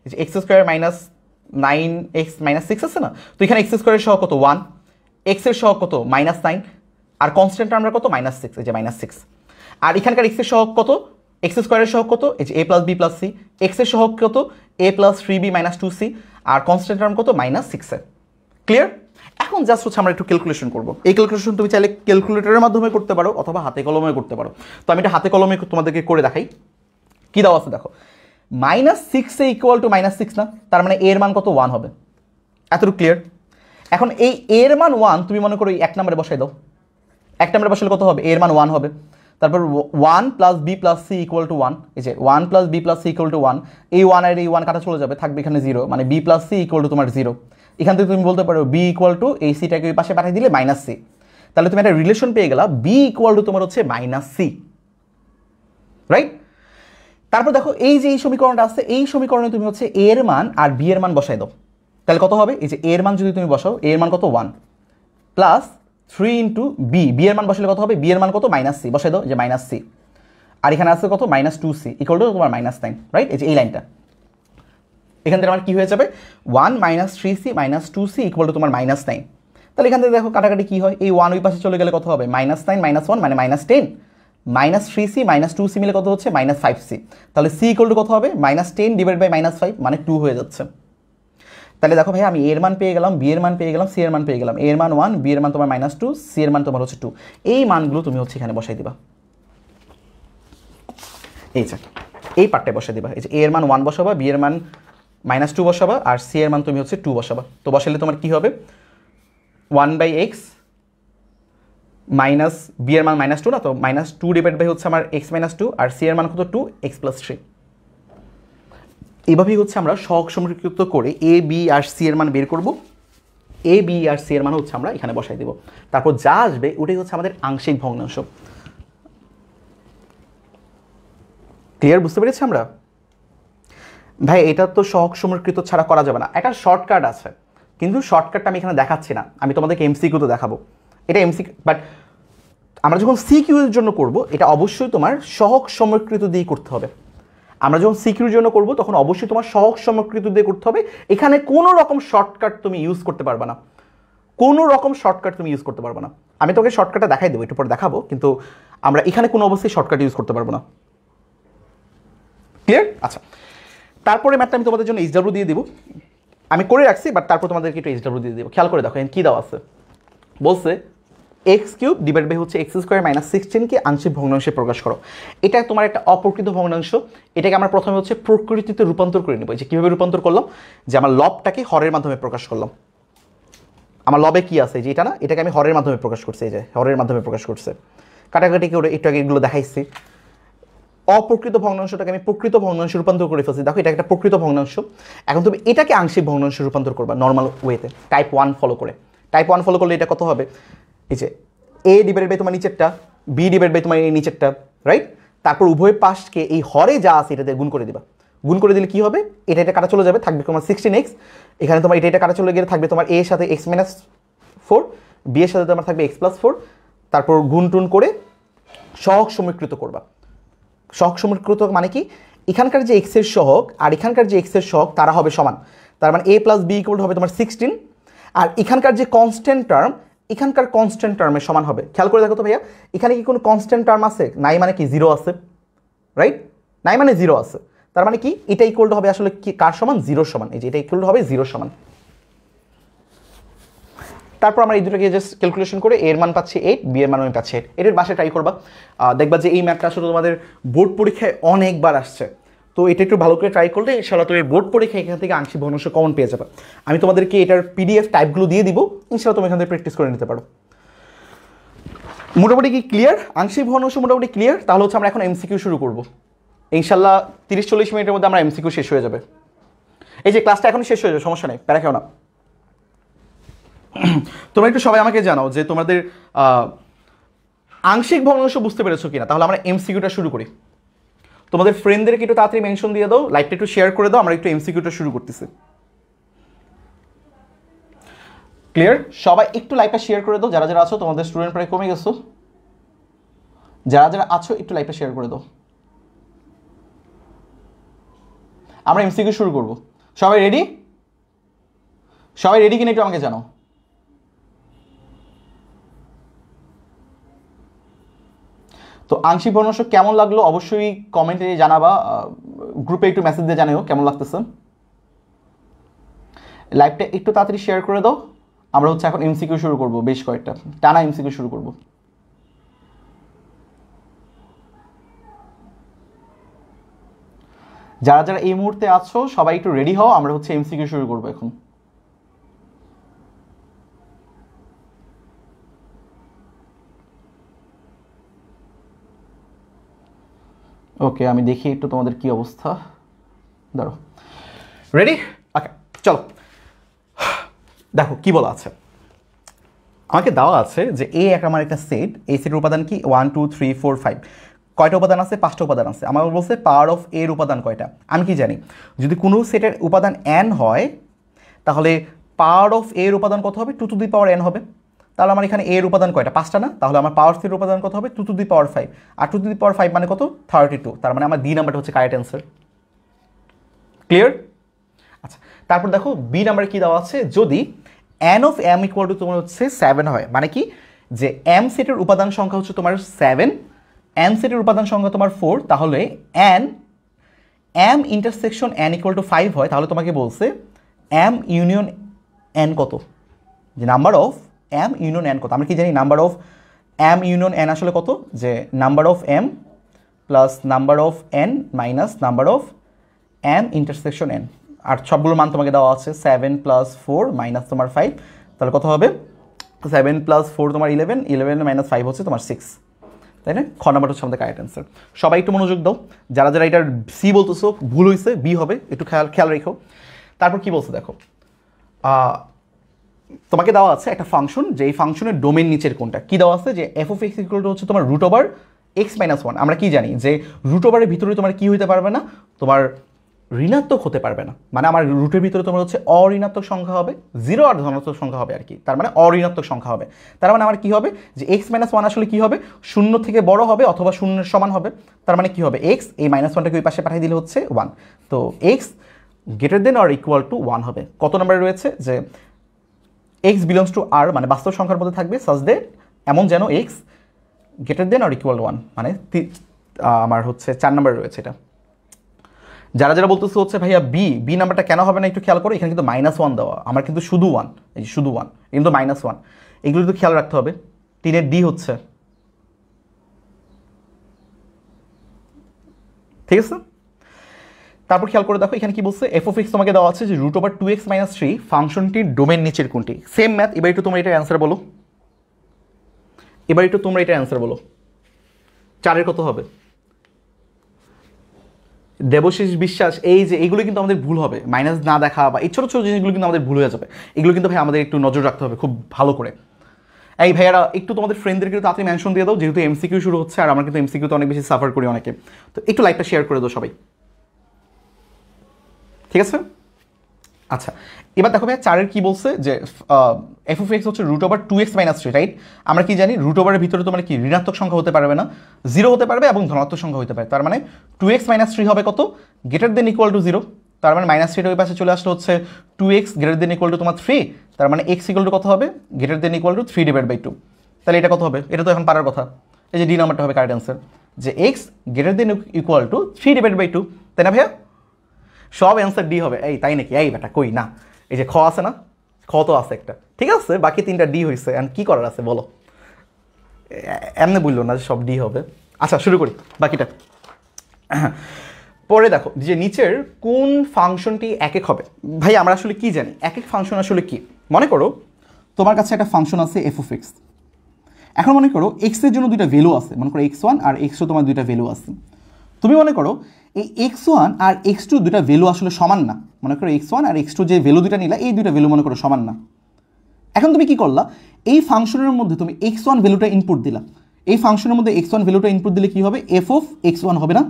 এই যে এক্স স্কোয়ার -9x -6 আছে না, তো এখানে এক্স স্কোয়ারের সহগ কত 1, এক্স এর সহগ কত -9, আর কনস্ট্যান্ট টার্মটা কত -6, এই যে -6। আর এখানকার এক্স এর সহগ কত, এক্স স্কোয়ারের সহগ কত, এই যে a + b + c, এক্স এর সহগ কত a + 3b - 2c, R constant term কত -6 এর। ক্লিয়ার? এখন জাস্ট হচ্ছে আমরা একটু ক্যালকুলেশন করব। এই ক্যালকুলেশন তুমি চাইলে ক্যালকুলেটরের মাধ্যমে করতে পারো অথবা হাতে কলমে করতে পারো। তো আমি এটা হাতে কলমে তোমাদেরকে করে দেখাই। কি দেওয়া আছে দেখো, -6 ইকুয়াল টু -6 না, তার মানে এর মান কত 1 হবে। এতটুকু ক্লিয়ার? এখন এই এর মান 1 তুমি মনে করো এক নম্বরে বসাই দাও। এক নম্বরে বসালে কত হবে? এর মান 1 হবে। তারপর 1 + b + c = 1, এই যে 1 + b + c = 1, এই 1 আর এই 1 কাটা চলে যাবে, থাকবে এখানে 0, মানে b + c = তোমার 0। এখান থেকে তুমি বলতে পারো b = এই সিটাকে ওই পাশে পাঠিয়ে দিলে -c, তাহলে তুমি একটা রিলেশন পেয়ে গেলা b = তোমার হচ্ছে -c, রাইট? তারপর দেখো এই যে এই সমীকরণটা আছে, এই সমীকরণে তুমি হচ্ছে a এর মান আর b এর মান বসাই দাও। তাহলে কত হবে? এই যে a এর মান যদি তুমি বসাও, a এর মান কত 1 প্লাস 3 ইন্টু b, b এর মান বসালে কত হবে? b এর মান কত -c, বসাই দাও, যে -c, আর এখানে আছে কত -2c ইকুয়াল টু তোমার -9, রাইট? এই যে এই লাইনটা এখান থেকে আমার কি হয়ে যাবে 1 - 3c - 2c ইকুয়াল টু তোমার -9। তাহলে এখান থেকে দেখো কাটাকাটি কি হয়, এই 1 ওই পাশে চলে গেলে কত হবে? -9 - 1 মানে -10, -3c - 2c মিলে কত হচ্ছে? -5c। তাহলে c ইকুয়াল টু কত হবে? -10 / -5 মানে 2 হয়ে যাচ্ছে। তাহলে দেখো ভাই আমি এর মান পেয়ে গেলাম, বি এর মান পেয়ে গেলাম, সি এর মান পেয়ে গেলাম। এর মান 1, বি এর মান তোমার -2, সি এর মান তোমার হচ্ছে 2। এই মানগুলো তুমি হচ্ছে এখানে বসাই দিবা, এই যে এই পার্টটায় বসাই দিবা। এই যে এর মান 1 বসাবা, বি এর মান -2 বসাবা, আর সি এর মান তুমি হচ্ছে 2 বসাবা। তো বসালে তোমার কি হবে? 1/x মাইনাস বি এর মান -2 না, তো -2 হচ্ছে আমার x - 2, আর সি এর মান কত 2x + 3। এইভাবেই হচ্ছে আমরা সহগ সমীকৃত করে a b আর c এর মান বের করব। a b আর c এর মান হচ্ছে আমরা এখানে বসাই দেব। তারপর যা আসবে ওটাই হচ্ছে আমাদের আংশিক ভগ্নাংশ। ক্লিয়ার? বুঝতে পেরেছি আমরা? ভাই এটা তো সহগ সমীকৃত ছাড়া করা যাবে না, একটা শর্টকাট আছে, কিন্তু শর্টকাটটা আমি এখানে দেখাচ্ছি না, আমি তোমাদেরকে এমসিকিউতে দেখাবো। এটা এমসিকিউ, বাট আমরা যখন সিকিউ এর জন্য করব এটা অবশ্যই তোমার সহগ সমীকৃত দিয়ে করতে হবে। আমরা যখন সিকিউর জন্য করব তখন অবশ্যই তোমার সহগ সমীকৃত দিয়ে করতে হবে। এখানে কোনো রকম শর্টকাট তুমি ইউজ করতে পারবে না, কোনো রকম শর্টকাট তুমি ইউজ করতে পারবে না। আমি তোকে শর্টকাটটা দেখাই দেবো, একটু পরে দেখাবো, কিন্তু আমরা এখানে কোনো অবস্থায় শর্টকাট ইউজ করতে পারবো না। ক্লিয়ার? আচ্ছা, তারপরে ম্যাথটা আমি তোমাদের জন্য এইচডব্লিউ দিয়ে দিব, আমি করে রাখছি, বাট তারপর তোমাদেরকে একটু এইচডব্লিউ দিয়ে দিব। খেয়াল করে দেখো কি দেওয়া আছে, বলছে x³ / হচ্ছে x² - 16 কে আংশিক ভগ্নাংশে প্রকাশ করো। এটা তোমার একটা অপ্রকৃত ভগ্নাংশ, এটাকে আমরা প্রথমে হচ্ছে প্রকৃতিতে রূপান্তর করে নেব। যে কীভাবে রূপান্তর করলাম, যে আমার লবটাকে হরের মাধ্যমে প্রকাশ করলাম। আমার লবে কি আছে, যে এটা না, এটাকে আমি হরের মাধ্যমে প্রকাশ করছি, এই যে হরের মাধ্যমে প্রকাশ করছে। কাটাকাটি করে একটু আগে এগুলো দেখাইছি। অপ্রকৃত ভগ্নাংশটাকে আমি প্রকৃত ভগ্নাংশে রূপান্তর করে ফেলছি। দেখো এটা একটা প্রকৃত ভগ্নাংশ। এখন তুমি এটাকে আংশিক ভগ্নাংশে রূপান্তর করবা নর্মাল ওয়েতে, টাইপ 1 ফলো করে। টাইপ 1 ফলো করলে এটা কত হবে? এই যে a / তোমার নিচেরটা, b / তোমার এই নিচেরটা, রাইট? তারপর উভয় পাশকে এই হরে যা আছে এটাতে গুণ করে দিবা। গুণ করে দিলে কি হবে? এটা কাটা চলে যাবে, থাকবে তোমার 16x। এখানে তোমার এটা কাটা চলে গেলে থাকবে তোমার a এর সাথে x - 4, b এর সাথে তোমার থাকবে x + 4। তারপর গুণ টুন করে সহগ সমীকৃত করবা। সহগ সমীকৃত মানে কি? এখানকার যে x এর সহগ আর এখানকার যে x এর সহগ তারা হবে সমান। তার মানে a + b = হবে তোমার 16, আর এখানকার যে কনস্ট্যান্ট টার্ম এখানকার কনস্ট্যান্ট টার্মের সমান হবে। খেয়াল করে দেখো তো ভাইয়া, এখানে কি কোনো কনস্ট্যান্ট টার্ম আছে? নাই, মানে কি 0 আছে, রাইট? নাই মানে 0 আছে, তার মানে কি এটা ইকুয়াল টু হবে আসলে কি কার সমান? 0 সমান। এই যে এটা ইকুয়াল টু হবে 0 সমান। তারপর আমরা এই দুটোকে জাস্ট ক্যালকুলেশন করে এর মান পাচ্ছি 8, বি এর মান আমি পাচ্ছি 8। এটার বাসায় ট্রাই করবা, দেখবা যে এই ম্যাথটা আসলে তোমাদের বোর্ড পরীক্ষায় অনেকবার আসছে। তো তো এটা একটু ভালো করে ট্রাই করলে ইনশাআল্লাহ তুমি বোর্ড পরীক্ষা এখান থেকে আংশিক ভগ্নাংশ কমন পেয়ে যাবে। আমি তোমাদেরকে এটার পিডিএফ টাইপগুলো দিয়ে দিব, ইনশাআল্লাহ তুমি এখান থেকে প্র্যাকটিস করে নিতে পারো। মোটামুটি কি ক্লিয়ার? আংশিক ভগ্নাংশ মোটামুটি ক্লিয়ার। তাহলে হচ্ছে আমরা এখন এমসিকিউ শুরু করব। ইনশাআল্লাহ 30-40 মিনিটের মধ্যে আমরা এমসিকিউ শেষ হয়ে যাবে। এই যে ক্লাসটা এখন শেষ হয়ে যাবে, সমস্যা নেই, প্যারা খেও না। তোমরা একটু সবাই আমাকে জানাও যে তোমাদের আংশিক ভগ্নাংশ বুঝতে পেরেছো কিনা। তাহলে আমরা এমসিকিউটা শুরু করি। তোমাদের ফ্রেন্ডদেরকে একটু তাড়াতাড়ি মেনশন দিয়ে দাও, লাইভটা একটু শেয়ার করে দাও, আমরা একটু এমসিকিউটা শুরু করতেছি। ক্লিয়ার? সবাই একটু লাইভটা শেয়ার করে দাও, যারা যারা আছো, তোমাদের স্টুডেন্ট প্রায় কমে গেছো, যারা যারা আছো একটু লাইভটা শেয়ার করে দাও। আমরা এমসিকিউ শুরু করব। সবাই রেডি? সবাই রেডি কিনা একটু আমাকে জানাও। তো আংশিক ভগ্নাংশ কেমন লাগলো অবশ্যই কমেন্টে জানাবা, গ্রুপে একটু মেসেজ দিয়ে জানাও কেমন লাগতেছে। লাইভটা একটু তাড়াতাড়ি শেয়ার করে দাও। আমরা হচ্ছে এখন এমসিকিউ শুরু করব, বেশ কয়েকটা টানা এমসিকিউ শুরু করব। যারা যারা এই মুহূর্তে আছো সবাই একটু রেডি হও, আমরা হচ্ছে এমসিকিউ শুরু করব এখন। ওকে, আমি দেখি একটু তোমাদের কি অবস্থা। দাঁড়ো, রেডি? ওকে, চলো। দেখো কি বলা আছে, আমাকে দেওয়া আছে যে আমার একটা সেট, এই সেটের উপাদান কি 1 2 3 4 5। কয়টা উপাদান আছে? 5টা উপাদান আছে। আমার বলছে পাওয়ার অফ এর উপাদান কয়টা। আমি কি জানি, যদি কোনো সেটের উপাদান n হয় তাহলে পাওয়ার অফ এর উপাদান কত হবে? 2 টু দি পাওয়ার n হবে। তাহলে আমার এখানে এর উপাদান কয়টা? 5টা না? তাহলে আমার পাওয়ার সেটের উপাদান কত হবে? 2 two the power 5। R 2 two the পাওয়ার 5 মানে কত? 32। তার মানে আমার ডি নাম্বারটা হচ্ছে কারেক্ট অ্যান্সার। ক্লিয়ার? আচ্ছা, তারপর দেখো বি নাম্বার কি দেওয়া আছে, যদি n of m equal to তোমার হচ্ছে 7 হয়, মানে কি যে m সেটের উপাদান সংখ্যা হচ্ছে তোমার 7, n সেটের উপাদান সংখ্যা তোমার 4, তাহলে m intersection n equal to 5 হয়, তাহলে তোমাকে বলছে m ইউনিয়ন n কত, যে number of m union n কত। আমরা কি জানি number of m union n আসলে কত, যে number of m plus number of n minus number of m intersection n। আর সবগুলোর মান তোমাকে দেওয়া আছে 7 প্লাস 4 মাইনাস তোমার 5, তাহলে কত হবে? 7 প্লাস 4 তোমার 11, 11 মাইনাস 5 হচ্ছে তোমার 6, তাই না? খ নাম্বারটা হচ্ছে আমাদের কারেক্ট অ্যান্সার। সবাই একটু মনোযোগ দাও, যারা যারা এটার সি বলতেছো ভুল হয়েছে, বি হবে, একটু খেয়াল রেখো। তারপর কি বলছে দেখো, তোমাকে দেওয়া আছে একটা ফাংশন, যে এই ফাংশনের ডোমেন নিচের কোনটা। কি দেওয়া আছে, যে f of x equal to হচ্ছে তোমার রুট ওভার এক্স মাইনাস 1। আমরা কি জানি যে রুট ওভারের ভিতরে তোমার কি হইতে পারবে না, তোমার ঋণাত্মক হতে পারবে না। মানে আমার রুটের ভিতরে তোমার হচ্ছে অঋণাত্মক সংখ্যা হবে, 0 আর ধনাত্মক সংখ্যা হবে আর কি, তার মানে অঋণাত্মক সংখ্যা হবে। তার মানে আমার কি হবে, যে এক্স মাইনাস 1 আসলে কি হবে, 0 থেকে বড় হবে অথবা 0-এর সমান হবে। তার মানে কি হবে, এক্স এই -1টাকে ওই পাশে পাঠিয়ে দিলে হচ্ছে 1, তো x greater than or equal to 1 হবে। কত নম্বরে রয়েছে, যে এক্স বিলংস টু আর, মানে বাস্তব সংখ্যার মধ্যে থাকবে সাজ দ্যাট, এমন যেন x greater than or equal to 1, মানে আমার হচ্ছে 4 নম্বরে রয়েছে এটা। যারা যারা বলতেছে হচ্ছে ভাইয়া বি নাম্বারটা কেন হবে না, একটু খেয়াল করো, এখানে কিন্তু -1 দেওয়া, আমার কিন্তু শুধু 1, এই শুধু 1, কিন্তু -1, এগুলো কিন্তু খেয়াল রাখতে হবে। 3-এর ডি হচ্ছে, ঠিক আছে? তারপর খেয়াল করে দেখো এখানে কি বলছে, এফ অফ এক্স তোমাকে দেওয়া আছে যে রুট ওভার 2x - 3 ফাংশনটির ডোমেন নিচের কোনটি। সেম ম্যাথ, এবার একটু তোমরা এটা অ্যান্সার বলো, এবার একটু তোমরা এটা অ্যান্সার বলো। 4-এর কত হবে? দেবশিস বিশ্বাস, এই যে এইগুলো কিন্তু আমাদের ভুল হবে, মাইনাস না দেখা বা এই ছোটো ছোটো জিনিসগুলো কিন্তু আমাদের ভুল হয়ে যাবে। এগুলো কিন্তু ভাই আমাদের একটু নজর রাখতে হবে খুব ভালো করে। এই ভাইয়ারা একটু তোমাদের ফ্রেন্ডদেরকে তাড়াতাড়ি মেনশন দিয়ে দাও, যেহেতু এমসিকিউ শুরু হচ্ছে আর আমরা কিন্তু এমসিকিউতে অনেক বেশি সাফার করি অনেকে, তো একটু লাইকটা শেয়ার করে দাও সবাই, ঠিক আছে? আচ্ছা, এবার দেখো ভাই 4-এর কি বলছে, যে এফ অফ এক্স হচ্ছে রুট ওভার 2x - 3, রাইট? আমরা কি জানি রুট ওভারের ভিতরে তোমার কি ঋণাত্মক সংখ্যা হতে পারবে না, 0 হতে পারবে এবং ধনাত্মক সংখ্যা হতে পারে। তার মানে 2x - 3 হবে কত, গ্রেটার দেন ইকুয়াল টু 0, তার মানে -3 ওই পাশে চলে আসলে হচ্ছে 2x greater than equal to তোমার 3, তার মানে x ইকুয়াল টু কত হবে, গ্রেটার দেন ইকুয়াল টু 3/2। তাহলে এটা কত হবে, এটা তো এখন পারার কথা, এই যে ডি নাম্বারটা হবে কারেক্ট অ্যান্সার, যে x greater than equal to 3/2, তাই না ভাইয়া? সব অ্যান্সার ডি হবে। এই তাই নাকি? এই বেটা কই না, এই যে খ আছে না, খ তো আছে একটা, ঠিক আছে, বাকি 3টা ডি হয়েছে, এখন কি করার আছে বলো? এমনি বললো না যে সব ডি হবে। আচ্ছা শুরু করি বাকিটা। পরে দেখো যে নিচের কোন ফাংশনটি একক হবে। ভাই আমরা আসলে কি জানি একক ফাংশন আসলে কি? মনে করো তোমার কাছে একটা ফাংশন আছে এফ অফ এক্স। এখন মনে করো এক্সের জন্য দুইটা ভ্যালু আছে, মনে করো x1 আর x2 তোমার দুইটা ভ্যালু আছে। তুমি মনে করো এই x1 আর x2 দুইটা ভ্যালু আসলে সমান না। মনে করো x1 আর x2 যে ভ্যালু দুইটা নিলা এই দুইটা ভ্যালু মনে করো সমান না। এখন তুমি কি করলা, এই ফাংশনের মধ্যে তুমি x1 ভ্যালুটা ইনপুট দিলা। এই ফাংশনের মধ্যে x1 ভ্যালুটা ইনপুট দিলে কি হবে? এফ অফ x1 হবে না?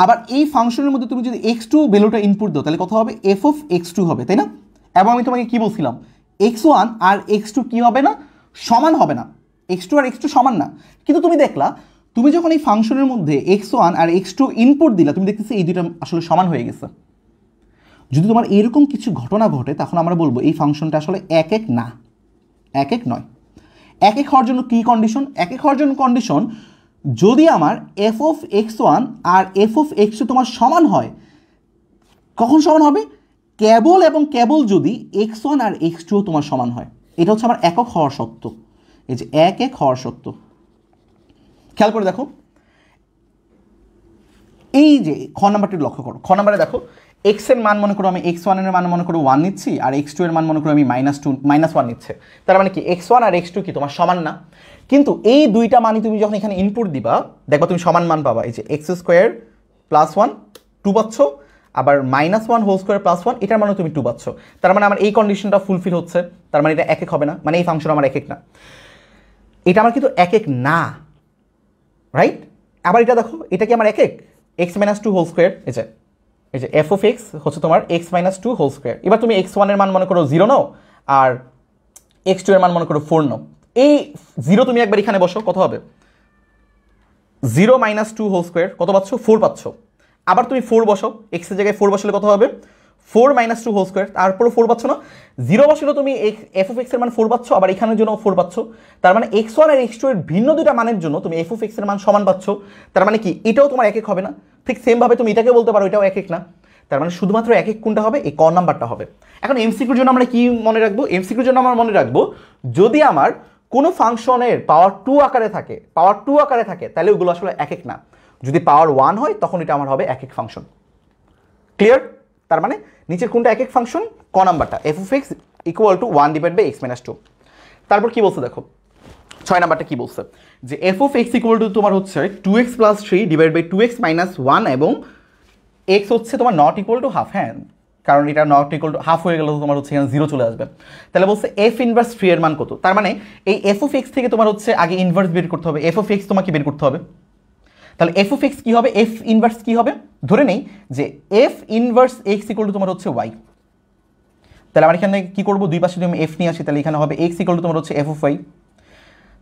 আবার এই ফাংশনের মধ্যে তুমি যদি x2 ভ্যালুটা ইনপুট দাও তাহলে কত হবে? এফ অফ x2 হবে, তাই না? এবং আমি তোমাকে কি বলছিলাম, x1 আর x2 কি হবে না? সমান হবে না। x2 আর x2 সমান না। কিন্তু তুমি দেখলা তুমি যখন এই ফাংশনের মধ্যে x1 আর x2 ইনপুট দিলা তুমি দেখতেছি এই দুইটা আসলে সমান হয়ে গেছে। যদি তোমার এরকম কিছু ঘটনা ঘটে তখন আমরা বলবো এই ফাংশনটা আসলে এক এক না, এক এক নয়। এক এক হওয়ার জন্য কি কন্ডিশন? এক এক হওয়ার জন্য কন্ডিশন যদি আমার এফ অফ x1 আর এফ অফ x2 তোমার সমান হয়। কখন সমান হবে? কেবল এবং কেবল যদি x1 আর x2 তোমার সমান হয়। এটা হচ্ছে আমার একক হওয়ার সত্য। এই যে এক এক হওয়ার সত্য, খেয়াল করে দেখো এই যে খ নাম্বারটি লক্ষ্য করো। খ নাম্বারে দেখো x এর মান মনে করো আমি x1 এর মান মনে করো 1 নিচ্ছি আর x2 এর মান মনে করো আমি -1 নিচ্ছে। তার মানে কি x1 আর x2 কি তোমার সমান না? কিন্তু এই দুইটা মানই তুমি যখন এখানে ইনপুট দিবা দেখবা তুমি সমান মান পাবা। এই যে x² + 1 2 পাচ্ছ, আবার -1 হোল স্কোয়ার +1 এটার মানে তুমি 2 পাচ্ছ। তার মানে আমার এই কন্ডিশনটা ফুলফিল হচ্ছে, তার মানে এটা এক এক হবে না, মানে এই ফাংশন আমার এক এক না। এটা আমার কিন্তু এক এক না, রাইট? আবার এটা দেখো এটা কি আমার এক এক? x - 2 হোল স্কোয়ার, এই যে এফ অফ এক্স হচ্ছে তোমার x - 2 হোল স্কোয়ার। এবার তুমি x1 এর মান মনে করো 0 নাও আর x2 এর মান মনে করো 4 নাও। এই 0 তুমি একবার এখানে বসো, কত হবে? 0 - 2 হোল স্কোয়ার কত পাচ্ছ? 4 পাচ্ছ। আবার তুমি 4 বসো, x এর জায়গায় 4 বসালে কত হবে? 4 - 2 হোল স্কোয়ার, তারপরও 4 পাচ্ছ না? 0 বসালে তুমি এফ অফ এক্স এর মান 4 পাচ্ছ, আবার এখানের জন্য 4 পাচ্ছ। তার মানে x1 আর x2 এর ভিন্ন দুইটা মানের জন্য তুমি এফ অফ এক্স এর মান সমান পাচ্ছ। তার মানে কি এটাও তোমার এক এক হবে না? ঠিক সেম ভাবে তুমি এটাকে বলতে পারো এটাও এক এক না। তার মানে শুধুমাত্র এক এক কোনটা হবে? এই ক নাম্বারটা হবে। এখন এমসিকিউর জন্য আমরা কি মনে রাখবো? এমসিকিউর জন্য আমরা মনে রাখবো যদি আমার কোনো ফাংশনের পাওয়ার 2 আকারে থাকে তাহলে ওগুলো আসলে এক এক না। যদি পাওয়ার 1 হয় তখন এটা আমার হবে এক এক ফাংশন। ক্লিয়ার? তার মানে নিচের কোনটা এক এক ফাংশন? ক নাম্বারটা এফ অফ এক্স = 1 / x - 2। তারপর কি বলছে দেখো 6 নাম্বারটা কি বলছে, যে এফ অফ এক্স = তোমার হচ্ছে 2x + 3 / 2x - 1 এবং x হচ্ছে তোমার নট ইকুয়াল টু হাফ। হ্যাঁ, কারণ এটা নট ইকুয়াল টু হাফ হয়ে গেলে তোমার হচ্ছে এখানে 0 চলে আসবে। তাহলে বলছে এফ ইনভার্স 3 এর মান কত? তার মানে এই এফ অফ এক্স থেকে তোমার হচ্ছে আগে ইনভার্স বের করতে হবে, এফ অফ এক্স তোমাকে বের করতে হবে। তাহলে এফ অফ এক্স কি হবে? এফ ইনভার্স কি হবে? ধরে নেই যে এফ ইনভার্স x = তোমার হচ্ছে y। তাহলে আমরা এখানে কি করব? দুই পাশে যদি আমি f নিয়ে আসি তাহলে এখানে হবে x = তোমার হচ্ছে f of y।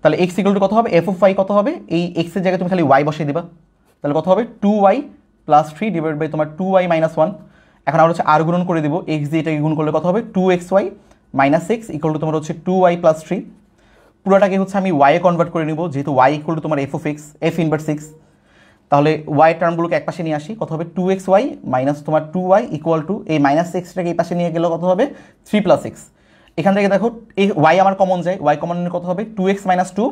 তাহলে x = কত হবে? f of y কত হবে? এই x এর জায়গায় তুমি খালি y বসিয়ে দিবা। তাহলে কত হবে? 2y + 3 / তোমার 2y - 1। এখন আমরা হচ্ছে আর গুণন করে দেব, x দিয়ে এটাকে গুণ করলে কত হবে? 2xy - x = তোমার হচ্ছে 2y + 3। পুরোটাকে হচ্ছে আমি y এ কনভার্ট করে নিব, যেহেতু y = তোমার f of x, f inverse x। তাহলে y টার্মগুলোকে এক পাশে নিয়ে আসি, কত হবে? 2xy - তোমার 2y = এই -xটাকে এই পাশে নিয়ে গেলে কত হবে? 3 + x। এখান থেকে দেখো এই y আমার কমন যায়, y কমন নিলে কত হবে? 2x - 2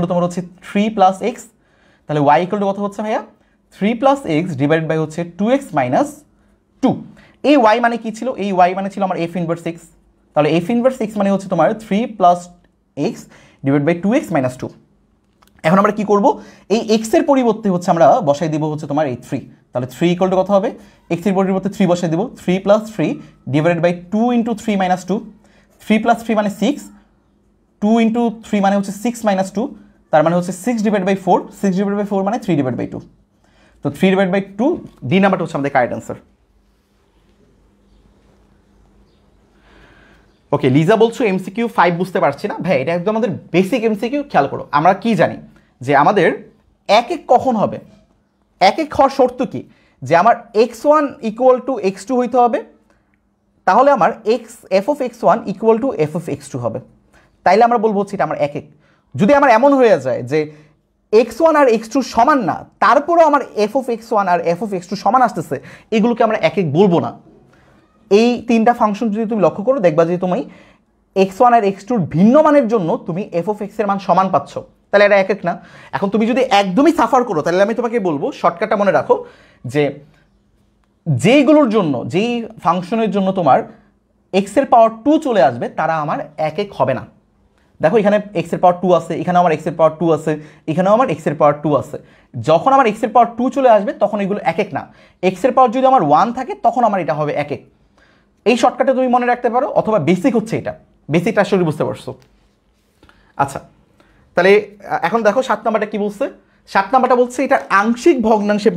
= তোমার হচ্ছে 3 + x। তাহলে y = কত হচ্ছে ভাইয়া? 3 + x / হচ্ছে 2x - 2। এই y মানে কি ছিল? এই y মানে ছিল আমার f ইনভার্স x। তাহলে f ইনভার্স x মানে হচ্ছে তোমার 3 + x / 2x - 2। এখন আমরা কি করব? এই x এর পরিবর্তে হচ্ছে আমরা বসাই দিব হচ্ছে তোমার এই 3। তাহলে 3 = কত হবে? x এর পরিবর্তে 3 বসাই দিব, 3 + 3 / 2 × 3 - 2। 3 + 3 মানে 6, 2 × 3 মানে হচ্ছে 6 - 2। তার মানে হচ্ছে 6 / 4, 6 / 4 মানে 3 / 2। তো 3 / 2 ডি নাম্বারটা হচ্ছে আমাদের কারেক্ট অ্যান্সার। ওকে, লিজা বলছো এমসিকিউ 5 বুঝতে পারছি না। ভাই এটা একদম আমাদের বেসিক এমসিকিউ। খেয়াল করো আমরা কি জানি যে আমাদের এক এক কখন হবে? এক এক হওয়ার শর্ত কি? যে আমার x1 = x2 হইতে হবে, তাহলে আমার f of x1 = f of x2 হবে। তাইলে আমরা বলবো হচ্ছে এটা আমার এক এক। যদি আমার এমন হয়ে যায় যে x1 আর x2 সমান না, তারপরেও আমার f of x1 R f of x2 সমান আসতেছে, এগুলোকে আমরা এক এক বলবো না। এই তিনটা ফাংশন যদি তুমি লক্ষ্য করো দেখবা যে তুমি x1 আর x2 ভিন্ন মানের জন্য তুমি f of x এর মান সমান পাচ্ছ। তাহলে এটা এক এক না। এখন তুমি যদি একদমই সাফার করো তাহলে আমি তোমাকে বলবো শর্টকাটটা মনে রাখো যে যেইগুলোর জন্য, যেই ফাংশনের জন্য তোমার এক্সের পাওয়ার 2 চলে আসবে তারা আমার এক এক হবে না। দেখো এখানে এক্সের পাওয়ার 2 আছে, এখানেও আমার এক্সের পাওয়ার 2 আছে, এখানেও আমার এক্সের পাওয়ার 2 আছে। যখন আমার এক্সের পাওয়ার 2 চলে আসবে তখন এগুলো এক এক না। এক্সের পাওয়ার যদি আমার 1 থাকে তখন আমার এটা হবে এক এক। এই শর্টকাটে তুমি মনে রাখতে পারো, অথবা বেসিক হচ্ছে এটা, বেসিকটা আসলে বুঝতে পারছো। আচ্ছা তাহলে এখন দেখো 7 নাম্বারটা কি বলছে। 7 নাম্বারটা বলছে এটা আংশিক ভগ্নাংশে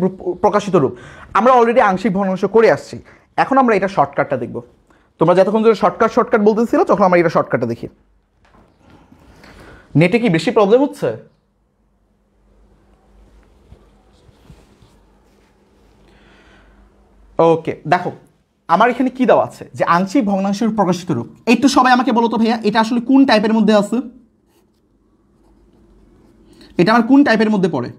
প্রকাশিত রূপ। আমরা অলরেডি আংশিক ভগ্নাংশ করে আসছি, এখন আমরা এটা শর্টকাটটা দেখব। তোমরা যতক্ষণ ধরে শর্টকাট বলতেছিল তখন আমরা এটা শর্টকাটটা দেখি। নেটে কি বেশি প্রবলেম হচ্ছে? ওকে দেখো আমার এখানে কি দেওয়া আছে যে আংশিক ভগ্নাংশের প্রকাশিত রূপ। একটু সবাই আমাকে বলো তো ভাইয়া এটা আসলে কোন টাইপের মধ্যে আছে? এটা আমার কোন টাইপের মধ্যে পড়ে?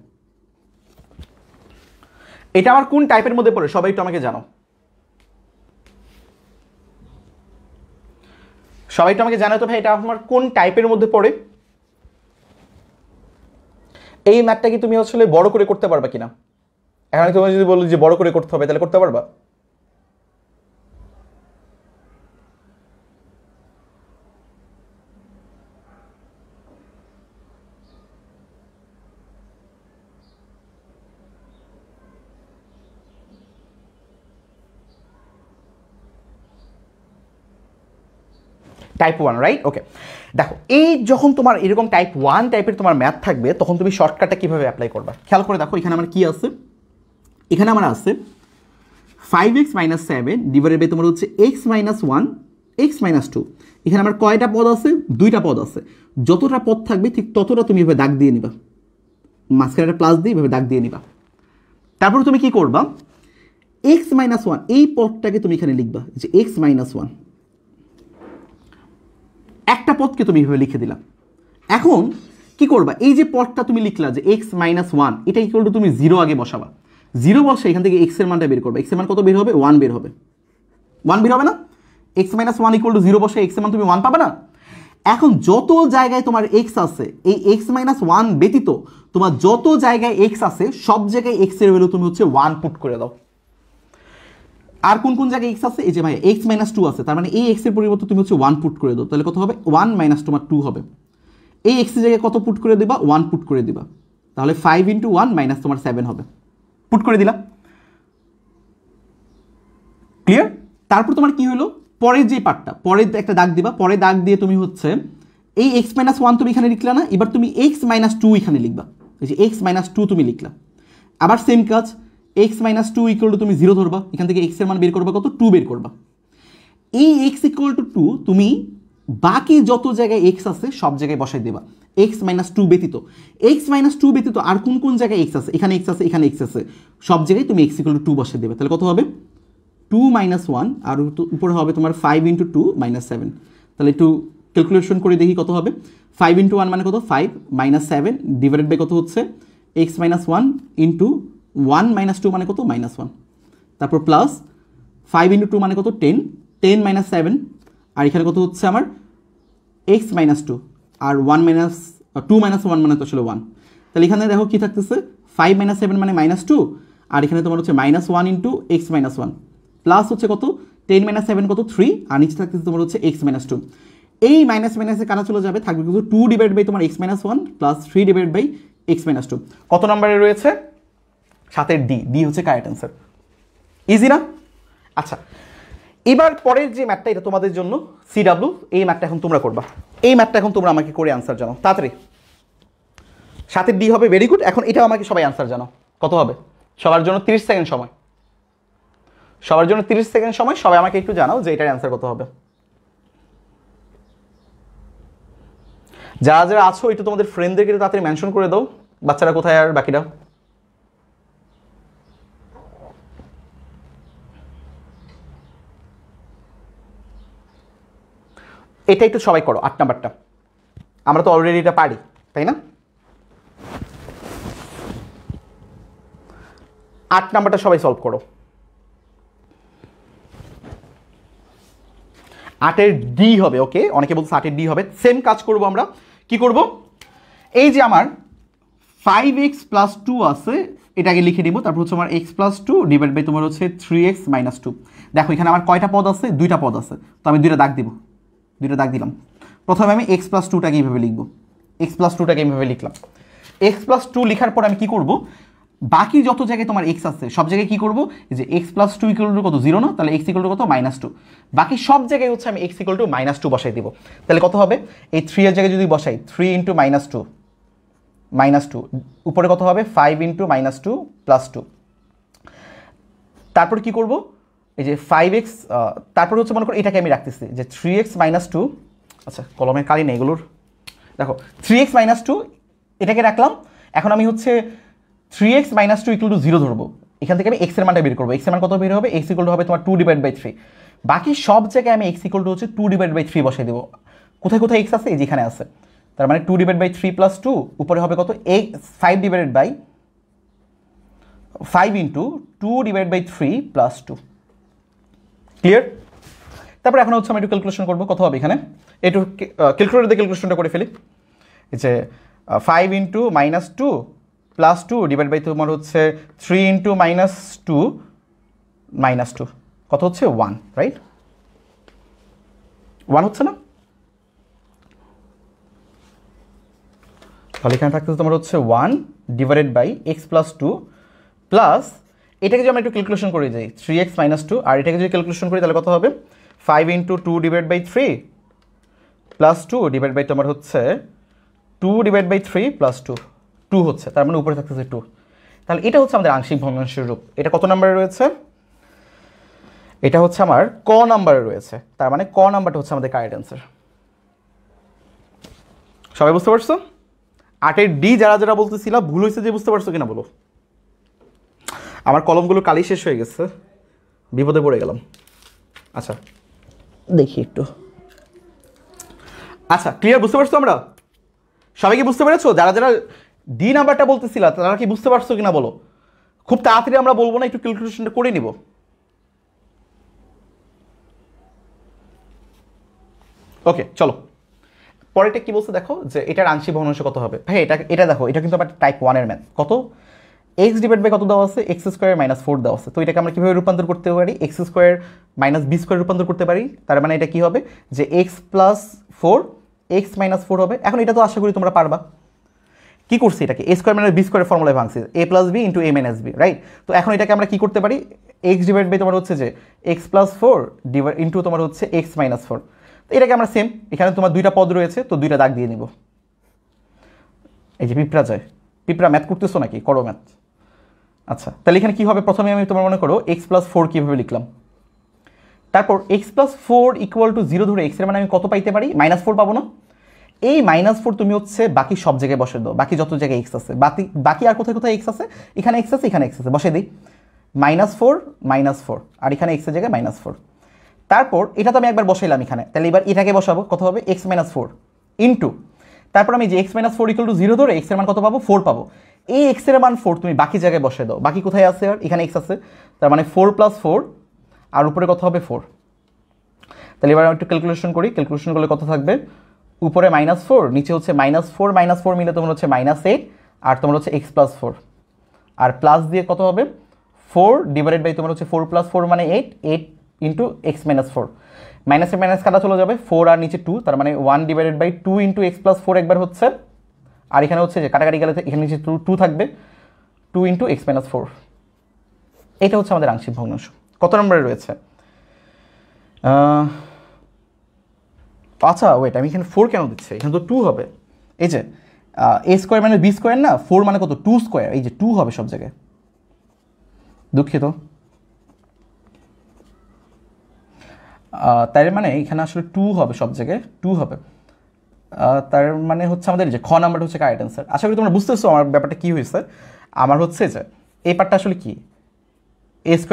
এটা আমার কোন টাইপের মধ্যে পড়ে সবাই একটু আমাকে জানো। সবাই একটু আমাকে জানো তো ভাই এটা আমার কোন টাইপের মধ্যে পড়ে? এই ম্যাথটা কি তুমি আসলে বড় করে করতে পারবা কিনা? এখন আমি তোমাকে যদি বলি যে বড় করে করতে হবে তাহলে করতে পারবা? Type 1 right? ওকে দেখো এই যখন তোমার এরকম টাইপ 1 টাইপের তোমার ম্যাথ থাকবে তখন তুমি শর্টকাটটা কিভাবে অ্যাপ্লাই করবা খেয়াল করে দেখো। এখানে আমার কি আছে? এখানে আমার আছে 5x - 7 ডিভাইডেড বাই তোমার হচ্ছে x - 1 x - 2। এখানে আমার কয়টা পদ আছে? দুইটা পদ আছে। যতটা পদ থাকবে ঠিক ততটা তুমি এভাবে দাগ দিয়ে নিবা, মাঝখানে একটা প্লাস দিয়ে এভাবে দাগ দিয়ে নিবা। তারপর তুমি কি করবা? x - 1 এই পদটাকে তুমি এখানে লিখবা যে x - 1, একটা পদকে তুমি এভাবে লিখে দিলাম। এখন কি করবা? এই যে পদটা তুমি লিখলা যে x - 1 এটা ইকুয়াল টু তুমি 0 আগে বসাবা। 0 বসে এখান থেকে x এর মানটা বের করবে। x এর মান কত বের হবে? 1 বের হবে। 1 বের হবে না? x - 1 ইকুয়াল টু 0 বসে x এর মান তুমি 1 পাবে না? এখন যত জায়গায় তোমার x আছে এই x - 1 ব্যতীত তোমার যত জায়গায় x আছে সব জায়গায় x এর ভ্যালু তুমি হচ্ছে 1 পুট করে দাও। আর কোন কোন জায়গায় x আছে? এই যে ভাই x - 2 আছে, তার মানে এই x এর পরিবর্তে তুমি হচ্ছে 1 পুট করে দাও। তাহলে কত হবে? 1 - তোমার 2 হবে। এই x এর জায়গায় কত পুট করে দিবা? 1 পুট করে দিবা। তাহলে 5 × 1 - তোমার 7 হবে। পুট করে দিলাম। ক্লিয়ার? তারপর তোমার কি হলো? পরের যে পার্টটা, পরের একটা দাগ দিবা। পরে দাগ দিয়ে তুমি হচ্ছে এই x - 1 তুমি এখানে লিখলা না, এবার তুমি x - 2 এখানে লিখবা। এই যে x - 2 তুমি লিখলা। আবার সেম কাজ, x - 2 ইকুয়াল টু তুমি 0 ধরবা, এখান থেকে x এর মান বের করবা কত? 2 বের করবা। এই x ইকুয়াল টু 2 তুমি বাকি যত জায়গায় x আছে সব জায়গায় বসাই দেবা x - 2 ব্যতীত। x - 2 ব্যতীত আর কোন কোন জায়গায় x আছে? এখানে x আছে, এখানে x আছে, সব জায়গায় তুমি x ইকুয়াল টু 2 বসাই দেবে। তাহলে কত হবে? 2 - 1 আর উপরে হবে তোমার 5 × 2 - 7। তাহলে একটু ক্যালকুলেশন করে দেখি কত হবে। 5 × 1 মানে কত? 5 - 7 ডিভাইডেড বাই কত হচ্ছে? x - 1 ইন্টু 1 - 2 মানে কত? -1। তারপর প্লাস 5 × 2 মানে কত? 10 10 - 7 আর এখানে কত হচ্ছে আমার? x - 2 আর 2 - 1 মানে তো আসলে 1। তাহলে এখানে দেখো কি থাকতেছে? 5 - 7 মানে -2 আর এখানে তোমার হচ্ছে -1 ইন্টু x - 1 প্লাস হচ্ছে কত? 10 - 7 কত? 3 আর নিচে থাকতেছে তোমার হচ্ছে x - 2। এই মাইনাস মাইনাসে কারা চলে যাবে? থাকবে কিন্তু 2 ডিভাইড বাই তোমার x - 1 plus 3 divide by x - 2। কত নম্বরে রয়েছে? 7-এর ডি। ডি হচ্ছে কারেক্ট অ্যান্সার। ইজি না? আচ্ছা এবার পরের যে ম্যাথটা এটা তোমাদের জন্য CW, এই ম্যাথটা এখন তোমরা করবা। এই ম্যাথটা এখন তোমরা আমাকে করে আনসার জানাও তাড়াতাড়ি। 7-এর ডি হবে, ভেরি গুড। এখন এটা আমাকে সবাই আনসার জানাও কত হবে। সবার জন্য 30 সেকেন্ড সময়, সবার জন্য 30 সেকেন্ড সময়। সবাই আমাকে একটু জানাও যে এটার অ্যান্সার কত হবে। যারা যারা আছো একটু তোমাদের ফ্রেন্ডদেরকে তাড়াতাড়ি মেনশন করে দাও। বাচ্চারা কোথায় আর বাকিরা? এটা একটু সবাই করো 8 নাম্বারটা। আমরা তো অলরেডি এটা পারি, তাই না? 8 নাম্বারটা সবাই সলভ করো। 8-এর ডি হবে। ওকে, অনেকে বলছে 8-এর ডি হবে। সেম কাজ করব আমরা। কি করব? এই যে আমার 5x + 2 আছে, এটাকে লিখে দিব। তারপর হচ্ছে আমার x + 2 ডিভাইড বাই তোমার হচ্ছে 3x - 2। দেখো এখানে আমার কয়টা পদ আছে? দুইটা পদ আছে, তো আমি দুইটা দাগ দিব, দুইটা দাগ দিলাম। প্রথমে আমি x + 2টাকে এইভাবে লিখব, x + 2টাকে এইভাবে লিখলাম। x + 2 লেখার পর আমি কি করব, বাকি যত জায়গায় তোমার x আছে সব জায়গায় কি করব, যে x + 2 = কত? 0 না? তাহলে x = কত? -2। বাকি সব জায়গায় হচ্ছে আমি x = -2 বসাই দিব। তাহলে কত হবে? এই 3 এর জায়গায় যদি বসাই 3 × -2 উপরে কত হবে? 5 × -2 + 2। তারপর কি করব, এই যে 5x, তারপর হচ্ছে মনে করো এটাকে আমি রাখতেছি যে 3x - 2। আচ্ছা কলমের কালি নেই এগুলোর, দেখো 3x - 2 এটাকে রাখলাম। এখন আমি হচ্ছে 3x - 2 = 0 ধরবো। এখান থেকে আমি x এর মানটা বের করবো। x এর মান কত বের হবে? x = হবে তোমার 2/3। বাকি সব জায়গায় আমি x = হচ্ছে 2/3 বসাই দেবো। কোথায় কোথায় x আছে? এই যেখানে আছে। তার মানে 2/3 + 2 উপরে হবে কত? 5 × 2/3 + 2। ক্লিয়ার? তারপর এখন হচ্ছে আমি একটু ক্যালকুলেশন করবো, কত হবে এখানে একটু ক্যালকুলেটর দিয়ে ক্যালকুলেশনটা করে ফেলি। এই যে 5 × -2 + 2 ডিভাইড বাই তোমার হচ্ছে 3 × -2 -2 কত হচ্ছে? 1, রাইট? 1 হচ্ছে না? তাহলে এখানে থাকতেছে তোমার হচ্ছে 1 ডিভাইডেড বাই x + 2 প্লাস এটাকে যদি আমরা একটু ক্যালকুলেশন করে যাই 3x - 2, আর এটাকে যদি ক্যালকুলেশন করি তাহলে কত হবে? 5 × 2/3 + 2 ডিভাইড বাই তোমার হচ্ছে 2/3 + 2, 2 হচ্ছে। তার মানে উপরে থাকতেছে 2। তাহলে এটা হচ্ছে আমাদের আংশিক ভগ্নাংশের রূপ। এটা কত নম্বরে রয়েছে? এটা হচ্ছে আমার ক নাম্বারে রয়েছে। তার মানে ক নাম্বারটা হচ্ছে আমাদের কারেক্ট অ্যান্সার। সবাই বুঝতে পারছো? 8-এর ডি যারা যারা বলতেছিলা ভুল হয়েছে যে, বুঝতে পারছো কিনা বলো? আমার কলমগুলো কালি শেষ হয়ে গেছে, বিপদে পড়ে গেলাম। আচ্ছা দেখি একটু। আচ্ছা ক্লিয়ার? বুঝতে পারছো? আমরা সবাই কি বুঝতে পেরেছো? যারা যারা ডি নাম্বারটা বলতেছিলা তারা কি বুঝতে পারছো কিনা বলো? খুব তাড়াতাড়ি আমরা বলবো না, একটু ক্যালকুলেশনটা করে নিব। ওকে চলো পরেরটা কি বলছে দেখো, যে এটার আংশিক ভগ্নাংশ কত হবে। ভাই এটা দেখো, এটা কিন্তু আমার টাইপ 1 এর ম্যাথ। কত? x ডিভাইড বাই কত দেওয়া আছে? x² - 4 দেওয়া আছে। তো এটাকে আমরা কিভাবে রূপান্তর করতে পারি? x² - b² রূপান্তর করতে পারি। তার মানে এটা কি হবে, যে x + 4 x - 4 হবে। এখন এটা তো আশা করি তোমরা পারবা। কি করছি এটাকে? a² - b² ফর্মুলায় ভাঙছি, a + b × a - b, right? তো এখন এটাকে আমরা কি করতে পারি? x ডিভাইড বাই তোমার হচ্ছে যে x + 4 ডিভাইড ইন্টু তোমার হচ্ছে x - 4। তো এটাকে আমরা সেম, এখানে তোমার দুইটা পদ রয়েছে তো দুইটা দাগ দিয়ে নিব। এই যে পিঁপড়া যায়, পিঁপড়া ম্যাথ করতেছো নাকি? করো ম্যাথ। আচ্ছা তাহলে এখানে কি হবে? প্রথমে আমি তোমার মনে করো x + 4 কীভাবে লিখলাম, তারপর x + 4 = 0 ধরে x এর মানে আমি কত পাইতে পারি? -4 পাবো না? এই -4 তুমি হচ্ছে বাকি সব জায়গায় বসে দাও, বাকি যত জায়গায় x আছে, বাকি আর কোথায় কোথায় x আছে? এখানে x আছে, এখানে x আছে, বসে দিই। -4 -4, আর এখানে x এর জায়গায় -4। তারপর এটা তো আমি একবার বসাইলাম এখানে, তাহলে এবার এটাকে বসাবো, কত হবে? x - 4 ইন্টু, তারপর আমি যে x - 4 = 0 ধরে x এর মান কত পাবো? 4 পাবো। এই x এর মান 4 তুমি বাকি জায়গায় বসে দাও, বাকি কোথায় আছে? আর এখানে x আছে, তার মানে 4 + 4 আর উপরে কত হবে? 4। তাহলে এবার আমি একটু ক্যালকুলেশন করি, ক্যালকুলেশন করলে কত থাকবে? উপরে -4, নিচে হচ্ছে -4 -4 মিলে তোমার হচ্ছে -8, আর তোমার হচ্ছে x + 4, আর প্লাস দিয়ে কত হবে? 4 ডিভাইডেড বাই তোমার হচ্ছে 4 + 4 মানে 8, 8 ইন্টু x - 4। মাইনাসে মাইনাস কাটা চলে যাবে, 4 আর নিচে 2, তার মানে 1 ডিভাইডেড বাই 2 ইন্টু x + 4 একবার হচ্ছে, আর এখানে হচ্ছে যে কাটাকাটি গেলে এখানে নিচে 2 থাকবে, 2 ইন্টু x - 4। এটা হচ্ছে আমাদের আংশিক ভগ্নাংশ। কত নম্বরে রয়েছে? আচ্ছা ওয়েট, আমি এখানে 4 কেন দিচ্ছি? এখানে তো 2 হবে। এই যে a² মানে b² না, 4 মানে কত? 2²। এই যে 2 হবে সব জায়গায়, দুঃখিত। তার মানে এখানে আসলে 2 হবে সব জায়গায়, 2 হবে। তার মানে হচ্ছে আমাদের যে খ নাম্বারটা হচ্ছে কারেক্ট অ্যান্সার। আশা করি তোমরা বুঝতেছো আমার ব্যাপারটা কী হয়েছে। আমার হচ্ছে যে এই পার্টটা আসলে কি, a² -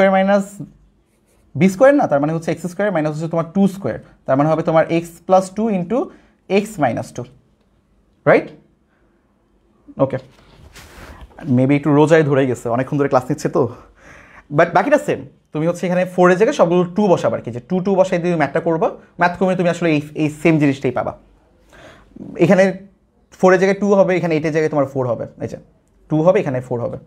b² না, তার মানে হচ্ছে x² মাইনাস হচ্ছে তোমার 2², তার মানে হবে তোমার x + 2 ইন্টু x - 2, রাইট? ওকে, মেবি একটু রোজায় ধরে গেছে, অনেকক্ষণ ধরে ক্লাস নিচ্ছে তো, বাট বাকিটা সেম। তুমি হচ্ছে এখানে 4 এর জায়গায় সবগুলো 2 বসাবার, কি যে 2 বসাই দিয়ে ম্যাথটা করবা, ম্যাথ করে তুমি আসলে এই সেম জিনিসটাই পাবা। এখানে 4 এর জায়গায় 2 হবে, এখানে 8 এর জায়গায় তোমার 4 হবে, এই যে 2 হবে, এখানে 4 হবে,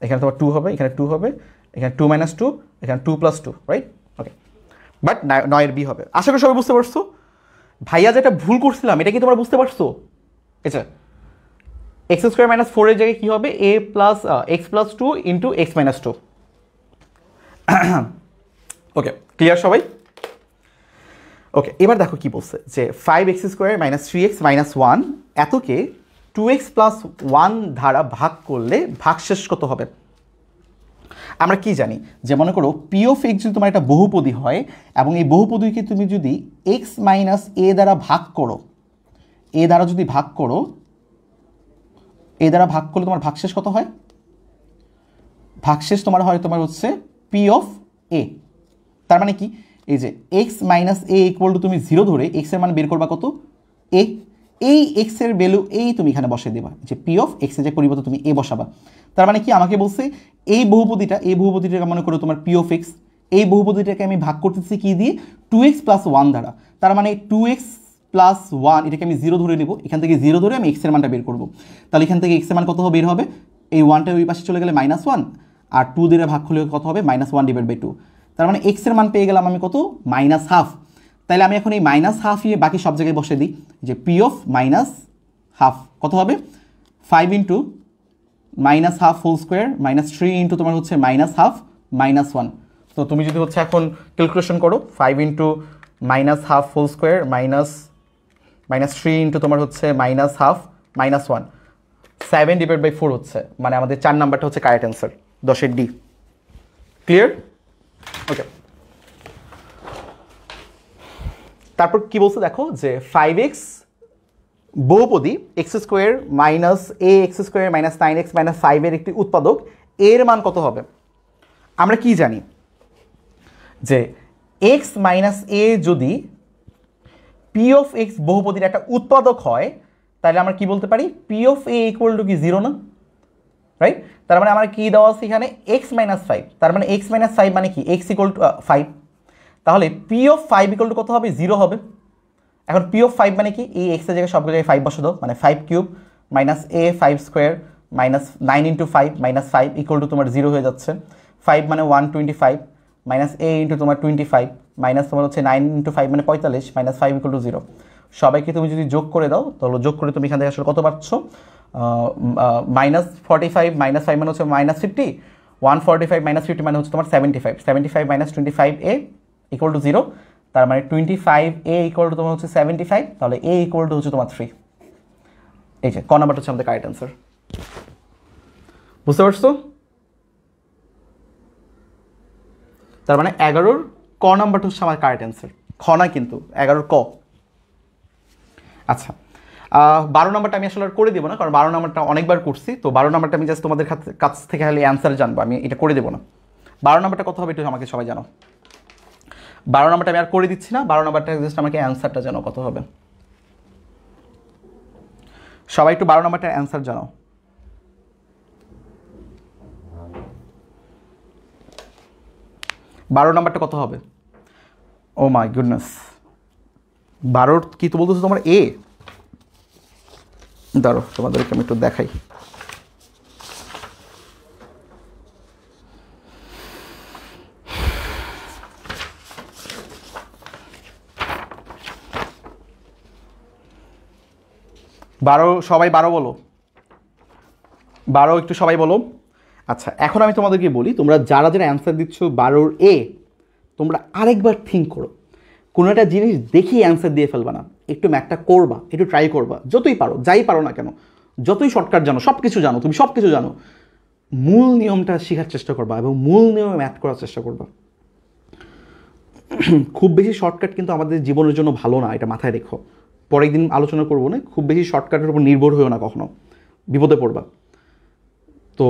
এখানে তোমার 2 হবে, এখানে 2 হবে, এখানে 2 - 2, এখানে 2 + 2, রাইট? ওকে, বাট 9 এর বি হবে। আশা করি সবাই বুঝতে পারছো। ভাইয়া যেটা ভুল করছিলাম এটা কি তোমরা বুঝতে পারছো? আচ্ছা, x² - 4 এর জায়গায় কি হবে? a plus x plus 2 into x minus 2। Okay, clear সবাই? ওকে, এবার দেখো কি বলছে যে 5x² - 3x - 1 এতকে 2x + 1 দ্বারা ভাগ করলে ভাগশেষ কত হবে? আমরা কি জানি যে মনে করো p অফ x যদি তোমার একটা বহুপদী হয় এবং এই বহুপদীকে তুমি যদি x মাইনাস a দ্বারা ভাগ করো, a দ্বারা যদি ভাগ করো, a দ্বারা ভাগ করলে তোমার ভাগশেষ কত হয়? ভাগশেষ তোমার হয় তোমার হচ্ছে p অফ a। তার মানে কি, এই যে x minus a equal to তুমি 0 ধরে x এর মান বের করবা কত? a। এই x এর ভ্যালু এই তুমি এখানে বসিয়ে দেবা, যে p অফ x এর যে পরিবর্তে তুমি a বসাবা। তার মানে কি আমাকে বলছে এই বহুপদীটা মনে করো তোমার p অফ x, এই বহুপদীটাকে আমি ভাগ করতেছি কি দিয়ে? 2x + 1 দ্বারা। তার মানে 2x + 1 এটাকে আমি 0 ধরে নেব, এখান থেকে 0 ধরে আমি x এর মানটা বের করব। তাহলে এখান থেকে x এর মান কত বের হবে? এই 1টা ওই পাশে চলে গেলে -1, আর 2 দিয়ে ভাগ করলে কত হবে? -1/2। তার মানে x এর মান পেয়ে গেলাম আমি কত? -1/2। তাহলে আমি এখন এই -1/2 নিয়ে বাকি সব জায়গায় বসে দিই, যে p অফ -1/2 কত হবে? 5 ইন্টু -1/2 হোল স্কোয়ার -3 ইন্টু তোমার হচ্ছে -1/2 -1। তো তুমি যদি হচ্ছে এখন ক্যালকুলেশন করো, 5 ইন্টু -1/2 হোল স্কোয়ার -3 ইন্টু তোমার হচ্ছে -1/2 -1, 7/4 হচ্ছে, মানে আমাদের 4 নাম্বারটা হচ্ছে কারেক্ট অ্যান্সার, 10-এর ডি। ক্লিয়ার? ওকে, তারপর কি বলছে দেখো, যে 5x বহুপদী x² - ax² - 9x - 5 এর একটি উৎপাদক, এর মান কত হবে? আমরা কি জানি যে x - a যদি p অফ x বহুপদীর একটা উৎপাদক হয়, তাহলে আমরা কি বলতে পারি? p of a equal to কি 0 না? রাইট? তার মানে আমার কি দেওয়া আছে এখানে? x - 5। তার মানে x - 5 মানে কি? x equal two 5। তাহলে p অফ 5 ইকুয়াল টু কত হবে? 0 হবে। এখন p অফ 5 মানে কি? এই x এর জায়গায় সবগুলো জায়গায় 5 বসে দাও, মানে 5³ - a 5² -9 ইন্টু 5 -5 ইকুয়াল টু তোমার 0 হয়ে যাচ্ছে। 5 মানে 125 - a ইন্টু তোমার 25 মাইনাস তোমার হচ্ছে 9 ইন্টু 5 মানে 45 -5 ইকুয়াল টু 0। সবাইকে তুমি যদি যোগ করে দাও, তাহলে যোগ করে তুমি এখান থেকে আসলে কত পাচ্ছ? -45 - 5 মানে হচ্ছে -50, 145 - 50 মানে হচ্ছে তোমার 75, 75 - 25a ইকুয়াল টু 0। তার মানে 25a ইকুয়াল টু তোমার হচ্ছে 75, তাহলে a ইকুয়াল টু হচ্ছে তোমার 3। এই যে ক নাম্বারটা হচ্ছে আমাদের কারেক্ট অ্যান্সার। বুঝতে পারছো? তার মানে 11-র ক নাম্বারটা হচ্ছে আমার কারেক্ট অ্যান্সার, খ না কিন্তু 11-র ক। আচ্ছা, 12 নাম্বারটা আমি আসলে করে দেবো না, কারণ 12 নাম্বারটা অনেকবার করছি, তো 12 নাম্বারটা আমি জাস্ট তোমাদের কাছ থেকে খালি অ্যান্সার জানবো, আমি এটা করে দেবো না। 12 নাম্বারটা কত হবে একটু আমাকে সবাই জানো। 12 নাম্বারটা আমি আর করে দিচ্ছি না, 12 নাম্বারটা জাস্ট আমাকে অ্যান্সারটা জানো কত হবে। সবাই একটু 12 নাম্বারটার অ্যান্সার জানাও। বারো নাম্বারটা কত হবে? ও মাই গুডনেস, 12 কি তো বলতেছো তোমার এ? দাঁড়ো তোমাদেরকে আমি একটু দেখাই। সবাই 12 বলো, 12 একটু সবাই বলো। আচ্ছা, এখন আমি তোমাদেরকে বলি, তোমরা যারা যারা অ্যান্সার দিচ্ছ 12-র এ, তোমরা আরেকবার থিঙ্ক করো, কোনো একটা জিনিস দেখি অ্যান্সার দিয়ে ফেলবা না, একটু ম্যাথটা করবা, একটু ট্রাই করবা, যতই পারো, যাই পারো না কেন, যতই শর্টকাট জানো, সব কিছু জানো, তুমি সব কিছু জানো, মূল নিয়মটা শেখার চেষ্টা করবা এবং মূল নিয়মে ম্যাথ করার চেষ্টা করবা। খুব বেশি শর্টকাট কিন্তু আমাদের জীবনের জন্য ভালো না, এটা মাথায় রেখো। পরের দিন আলোচনা করবো না, খুব বেশি শর্টকাটের উপর নির্ভর হয়েও না, কখনো বিপদে পড়বা। তো